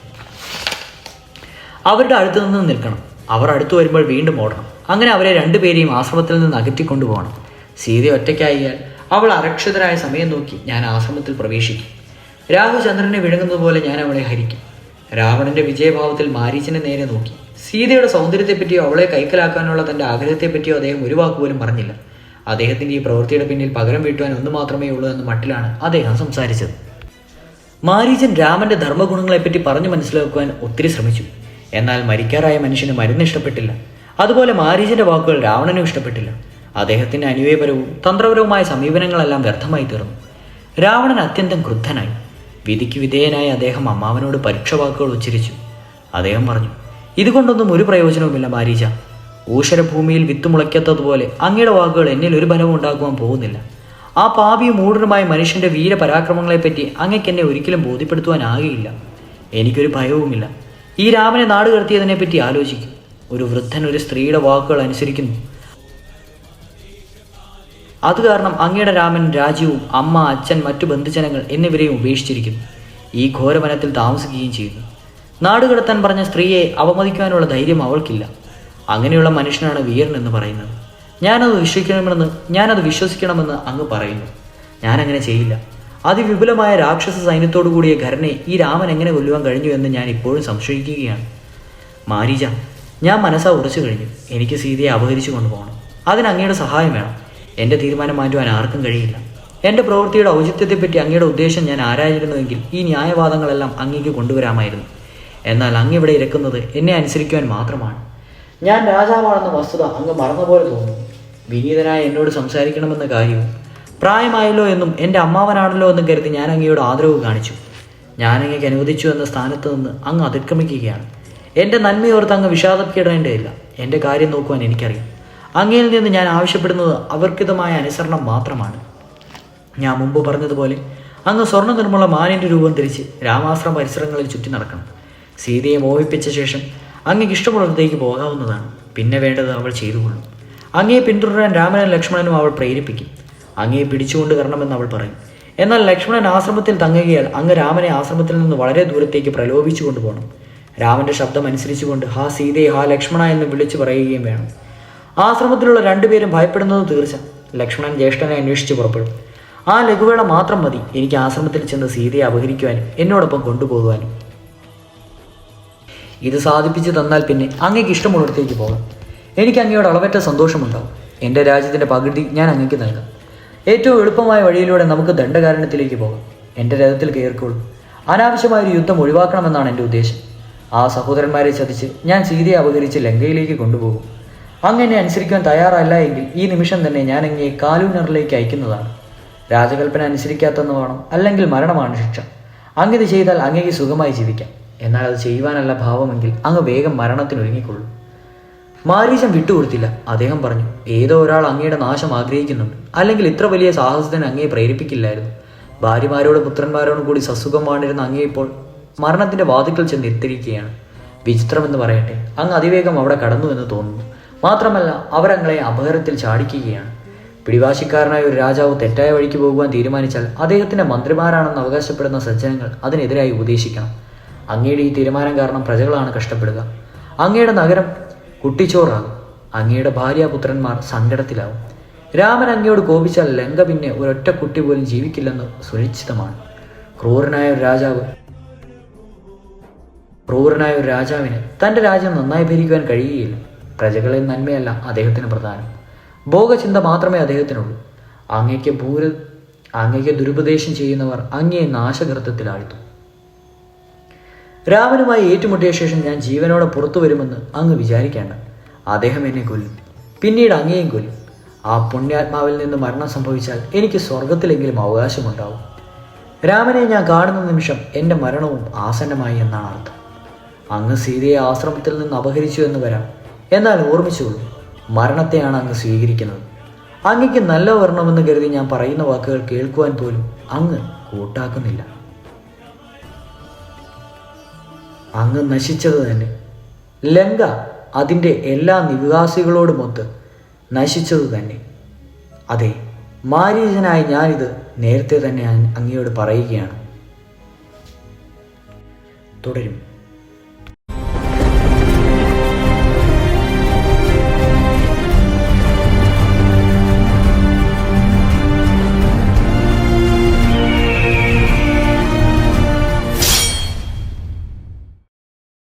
അവരുടെ അടുത്ത് നിന്ന് നിൽക്കണം. അവർ അടുത്തു വരുമ്പോൾ വീണ്ടും ഓടണം. അങ്ങനെ അവരെ രണ്ടുപേരെയും ആശ്രമത്തിൽ നിന്ന് അകറ്റിക്കൊണ്ടുപോകണം. സീത ഒറ്റയ്ക്കായാൽ അവൾ അരക്ഷിതരായ സമയം നോക്കി ഞാൻ ആശ്രമത്തിൽ പ്രവേശിക്കും. രാഹു ചന്ദ്രനെ വിഴുങ്ങുന്നത് പോലെ ഞാൻ അവളെ ഹരിക്കും. രാവണന്റെ വിജയഭാവത്തിൽ മാരീച്ചനെ നേരെ നോക്കി. സീതയുടെ സൗന്ദര്യത്തെപ്പറ്റിയോ അവളെ കൈക്കലാക്കാനുള്ള തൻ്റെ ആഗ്രഹത്തെപ്പറ്റിയോ അദ്ദേഹം ഒരു വാക്കുപോലും പറഞ്ഞില്ല. അദ്ദേഹത്തിൻ്റെ ഈ പ്രവൃത്തിയുടെ പിന്നിൽ പകരം വീട്ടുവാൻ ഒന്നു മാത്രമേ ഉള്ളൂ എന്ന മട്ടിലാണ് അദ്ദേഹം സംസാരിച്ചത്. മാരീച്ചൻ രാമന്റെ ധർമ്മഗുണങ്ങളെപ്പറ്റി പറഞ്ഞു മനസ്സിലാക്കുവാൻ ഒത്തിരി ശ്രമിച്ചു. എന്നാൽ മരിക്കാറായ മനുഷ്യന് മരുന്ന് ഇഷ്ടപ്പെട്ടില്ല. അതുപോലെ മാരീച്ചന്റെ വാക്കുകൾ രാവണനും ഇഷ്ടപ്പെട്ടില്ല. അദ്ദേഹത്തിൻ്റെ അനുവേപരവും തന്ത്രപരവുമായ സമീപനങ്ങളെല്ലാം വ്യർത്ഥമായി തീർന്നു. രാവണൻ അത്യന്തം ക്രുദ്ധനായി. വിധിക്ക് വിധേയനായ അദ്ദേഹം അമ്മാവനോട് പരീക്ഷ വാക്കുകൾ ഉച്ചരിച്ചു. അദ്ദേഹം പറഞ്ഞു, ഇതുകൊണ്ടൊന്നും ഒരു പ്രയോജനവുമില്ല മാരീച്ച. ഊഷരഭൂമിയിൽ വിത്ത് മുളയ്ക്കാത്തതുപോലെ അങ്ങയുടെ വാക്കുകൾ എന്നിൽ ഒരു ബലവും ഉണ്ടാക്കുവാൻ പോകുന്നില്ല. ആ പാപിയും മൂഢനുമായ മനുഷ്യന്റെ വീരപരാക്രമങ്ങളെപ്പറ്റി അങ്ങയ്ക്ക് എന്നെ ഒരിക്കലും ബോധ്യപ്പെടുത്തുവാനാകില്ല. എനിക്കൊരു ഭയവുമില്ല. ഈ രാമനെ നാട് കടത്തിയതിനെപ്പറ്റി ആലോചിക്കും. ഒരു വൃദ്ധൻ ഒരു സ്ത്രീയുടെ വാക്കുകൾ അനുസരിക്കുന്നു. അത് കാരണം അങ്ങയുടെ രാമൻ രാജ്യവും അമ്മ, അച്ഛൻ, മറ്റു ബന്ധുജനങ്ങൾ എന്നിവരെയും ഉപേക്ഷിച്ചിരിക്കുന്നു. ഈ ഘോരവനത്തിൽ താമസിക്കുകയും ചെയ്യുന്നു. നാടുകടത്താൻ പറഞ്ഞ സ്ത്രീയെ അവമതിക്കാനുള്ള ധൈര്യം അവൾക്കില്ല. അങ്ങനെയുള്ള മനുഷ്യനാണ് വീരൻ എന്ന് പറയുന്നത്. ഞാനത് വിശ്വസിക്കണമെന്ന് അങ്ങ് പറയുന്നു. ഞാനങ്ങനെ ചെയ്യില്ല. അതിവിപുലമായ രാക്ഷസ സൈന്യത്തോടു കൂടിയ ഖരനെ ഈ രാമൻ എങ്ങനെ കൊല്ലുവാൻ കഴിഞ്ഞു എന്ന് ഞാൻ ഇപ്പോഴും സംശയിക്കുകയാണ്. മാരീജ, ഞാൻ മനസ്സാ ഉറച്ചു കഴിഞ്ഞു. എനിക്ക് സീതയെ അപഹരിച്ചു കൊണ്ടുപോകണം. അതിന് അങ്ങയുടെ സഹായം വേണം. എൻ്റെ തീരുമാനം മാറ്റുവാൻ ആർക്കും കഴിയില്ല. എൻ്റെ പ്രവൃത്തിയുടെ ഔചിത്യത്തെപ്പറ്റി അങ്ങയുടെ ഉദ്ദേശം ഞാൻ ആരായിരുന്നുവെങ്കിൽ ഈ ന്യായവാദങ്ങളെല്ലാം അങ്ങേക്ക് കൊണ്ടുവരാമായിരുന്നു. എന്നാൽ അങ്ങിവിടെ ഇരക്കുന്നത് എന്നെ അനുസരിക്കുവാൻ മാത്രമാണ്. ഞാൻ രാജാവാണെന്ന വസ്തുത അങ്ങ് മറന്നപോലെ തോന്നുന്നു. വിനീതനായ എന്നോട് സംസാരിക്കണമെന്ന കാര്യവും പ്രായമായല്ലോ എന്നും എൻ്റെ അമ്മാവനാണല്ലോ എന്നും കരുതി ഞാൻ അങ്ങയോട് ആദരവ് കാണിച്ചു. ഞാൻ അങ്ങേക്ക് അനുവദിച്ചു എന്ന സ്ഥാനത്ത് നിന്ന് അങ്ങ് അതിക്രമിക്കുകയാണ്. എൻ്റെ നന്മയോർത്ത് അങ്ങ് വിഷാദപ്പെടേണ്ടതില്ല. എൻ്റെ കാര്യം നോക്കുവാൻ എനിക്കറിയാം. അങ്ങയിൽ നിന്ന് ഞാൻ ആവശ്യപ്പെടുന്നത് അവർക്കിതമായ അനുസരണം മാത്രമാണ്. ഞാൻ മുമ്പ് പറഞ്ഞതുപോലെ അങ്ങ് സ്വർണ്ണ നിർമ്മുള്ള മാനിൻ്റെ രൂപം ധരിച്ച് രാമാശ്രമ പരിസരങ്ങളിൽ ചുറ്റി നടക്കണം. സീതയെ മോഹിപ്പിച്ച ശേഷം അങ്ങേക്ക് ഇഷ്ടമുള്ളിടത്തേക്ക് പോകാവുന്നതാണ്. പിന്നെ വേണ്ടത് അവൾ ചെയ്തുകൊള്ളും. അങ്ങയെ പിന്തുടരാൻ രാമനും ലക്ഷ്മണനും അവൾ പ്രേരിപ്പിക്കും. അങ്ങയെ പിടിച്ചുകൊണ്ട് വരണമെന്ന് അവൾ പറയും. എന്നാൽ ലക്ഷ്മണൻ ആശ്രമത്തിൽ തങ്ങുകയാൽ അങ്ങ് രാമനെ ആശ്രമത്തിൽ നിന്ന് വളരെ ദൂരത്തേക്ക് പ്രലോഭിച്ചു കൊണ്ടുപോകണം. രാമന്റെ ശബ്ദം അനുസരിച്ചുകൊണ്ട് ഹാ സീതയെ, ഹാ ലക്ഷ്മണ എന്ന് വിളിച്ചു പറയുകയും വേണം. ആശ്രമത്തിലുള്ള രണ്ടുപേരും ഭയപ്പെടുന്നത് തീർച്ച. ലക്ഷ്മണൻ ജ്യേഷ്ഠനെ അന്വേഷിച്ച് പുറപ്പെടും. ആ ലഘുവേള മാത്രം മതി എനിക്ക് ആശ്രമത്തിൽ ചെന്ന് സീതയെ അപഹരിക്കുവാനും എന്നോടൊപ്പം കൊണ്ടുപോകുവാനും. ഇത് സാധിപ്പിച്ചു തന്നാൽ പിന്നെ അങ്ങേക്ക് ഇഷ്ടമുള്ളിടത്തേക്ക് പോകാം. എനിക്ക് അങ്ങയോട് അളവറ്റ സന്തോഷമുണ്ടാവും. എൻ്റെ രാജ്യത്തിൻ്റെ പകുതി ഞാൻ അങ്ങേക്ക് നൽകാം. ഏറ്റവും എളുപ്പമായ വഴിയിലൂടെ നമുക്ക് ദണ്ഡകാരണത്തിലേക്ക് പോകാം. എൻ്റെ രഥത്തിൽ കയറിക്കോളും. അനാവശ്യമായൊരു യുദ്ധം ഒഴിവാക്കണമെന്നാണ് എൻ്റെ ഉദ്ദേശം. ആ സഹോദരന്മാരെ ചതിച്ച് ഞാൻ സീതയെ അപഹരിച്ച് ലങ്കയിലേക്ക് കൊണ്ടുപോകും. അങ്ങനെ അനുസരിക്കാൻ തയ്യാറല്ല എങ്കിൽ ഈ നിമിഷം തന്നെ ഞാൻ അങ്ങയെ കാലൂനറിലേക്ക് അയക്കുന്നതാണ്. രാജകൽപ്പന അനുസരിക്കാത്തെന്നതാണ്, അല്ലെങ്കിൽ മരണമാണ് ശിക്ഷ. അങ്ങിത് ചെയ്താൽ അങ്ങേക്ക് സുഖമായി ജീവിക്കാം. എന്നാൽ അത് ചെയ്യുവാനല്ല ഭാവമെങ്കിൽ അങ്ങ് വേഗം മരണത്തിനൊരുങ്ങിക്കൊള്ളും. മാരീചൻ വിട്ടുകൊടുത്തില്ല. അദ്ദേഹം പറഞ്ഞു, ഏതോ ഒരാൾ അങ്ങയുടെ നാശം ആഗ്രഹിക്കുന്നുണ്ട്. അല്ലെങ്കിൽ ഇത്ര വലിയ സാഹസത്തിന് അങ്ങയെ പ്രേരിപ്പിക്കില്ലായിരുന്നു. ഭാര്യമാരോടും പുത്രന്മാരോടും കൂടി സസുഖം വാണിരുന്ന അങ്ങേയിപ്പോൾ മരണത്തിന്റെ വാതിക്കൽ ചെന്ന് എത്തിരിക്കുകയാണ്. വിചിത്രമെന്ന് പറയട്ടെ, അങ്ങ് അതിവേഗം അവിടെ കടന്നു എന്ന് തോന്നുന്നു. മാത്രമല്ല അവരങ്ങളെ അപകടത്തിൽ ചാടിക്കുകയാണ്. പിടിവാശിക്കാരനായ ഒരു രാജാവ് തെറ്റായ വഴിക്ക് പോകുവാൻ തീരുമാനിച്ചാൽ അദ്ദേഹത്തിന്റെ മന്ത്രിമാരാണെന്ന് അവകാശപ്പെടുന്ന സജ്ജനങ്ങൾ അതിനെതിരായി ഉപദേശിക്കണം. അങ്ങയുടെ ഈ തീരുമാനം കാരണം പ്രജകളാണ് കഷ്ടപ്പെടുക. അങ്ങയുടെ നഗരം കുട്ടിച്ചോറാകും. അങ്ങയുടെ ഭാര്യാപുത്രന്മാർ സങ്കടത്തിലാവും. രാമൻ അങ്ങയോട് കോപിച്ചാൽ ലങ്ക പിന്നെ ഒരൊറ്റ കുട്ടി പോലും ജീവിക്കില്ലെന്ന് സുനിശ്ചിതമാണ്. ക്രൂരനായ ഒരു രാജാവിന് തൻ്റെ രാജ്യം നന്നായി ഭരിക്കുവാൻ കഴിയുകയില്ല. പ്രജകളിൽ നന്മയല്ല അദ്ദേഹത്തിന് പ്രധാനം. ഭോഗചിന്ത മാത്രമേ അദ്ദേഹത്തിനുള്ളൂ. അങ്ങയ്ക്ക് ദുരുപദേശം ചെയ്യുന്നവർ അങ്ങയെ നാശകൃത്യത്തിലാഴ്ത്തും. രാമനുമായി ഏറ്റുമുട്ടിയ ശേഷം ഞാൻ ജീവനോടെ പുറത്തു വരുമെന്ന് അങ്ങ് വിചാരിക്കേണ്ട. അദ്ദേഹം എന്നെ കൊല്ലും. പിന്നീട് അങ്ങയെയും കൊല്ലും. ആ പുണ്യാത്മാവിൽ നിന്ന് മരണം സംഭവിച്ചാൽ എനിക്ക് സ്വർഗത്തിലെങ്കിലും അവകാശമുണ്ടാവും. രാമനെ ഞാൻ കാണുന്ന നിമിഷം എൻ്റെ മരണവും ആസന്നമായി എന്നാണ് അർത്ഥം. അങ്ങ് സീതയെ ആശ്രമത്തിൽ നിന്ന് അപഹരിച്ചു എന്ന് വരാം. എന്നാൽ ഓർമ്മിച്ചോളൂ, മരണത്തെയാണ് അങ്ങ് സ്വീകരിക്കുന്നത്. അങ്ങയ്ക്ക് നല്ല വരണമെന്ന് കരുതി ഞാൻ പറയുന്ന വാക്കുകൾ കേൾക്കുവാൻ പോലും അങ്ങ് കൂട്ടാക്കുന്നില്ല. അങ്ങ് നശിച്ചത് തന്നെ. ലങ്ക അതിൻ്റെ എല്ലാ നിവാസികളോടുമൊത്ത് നശിച്ചതു തന്നെ. അതെ, മാരീചനായ ഞാനിത് നേരത്തെ തന്നെ അങ്ങയോട് പറയുകയാണ്. തുടരും.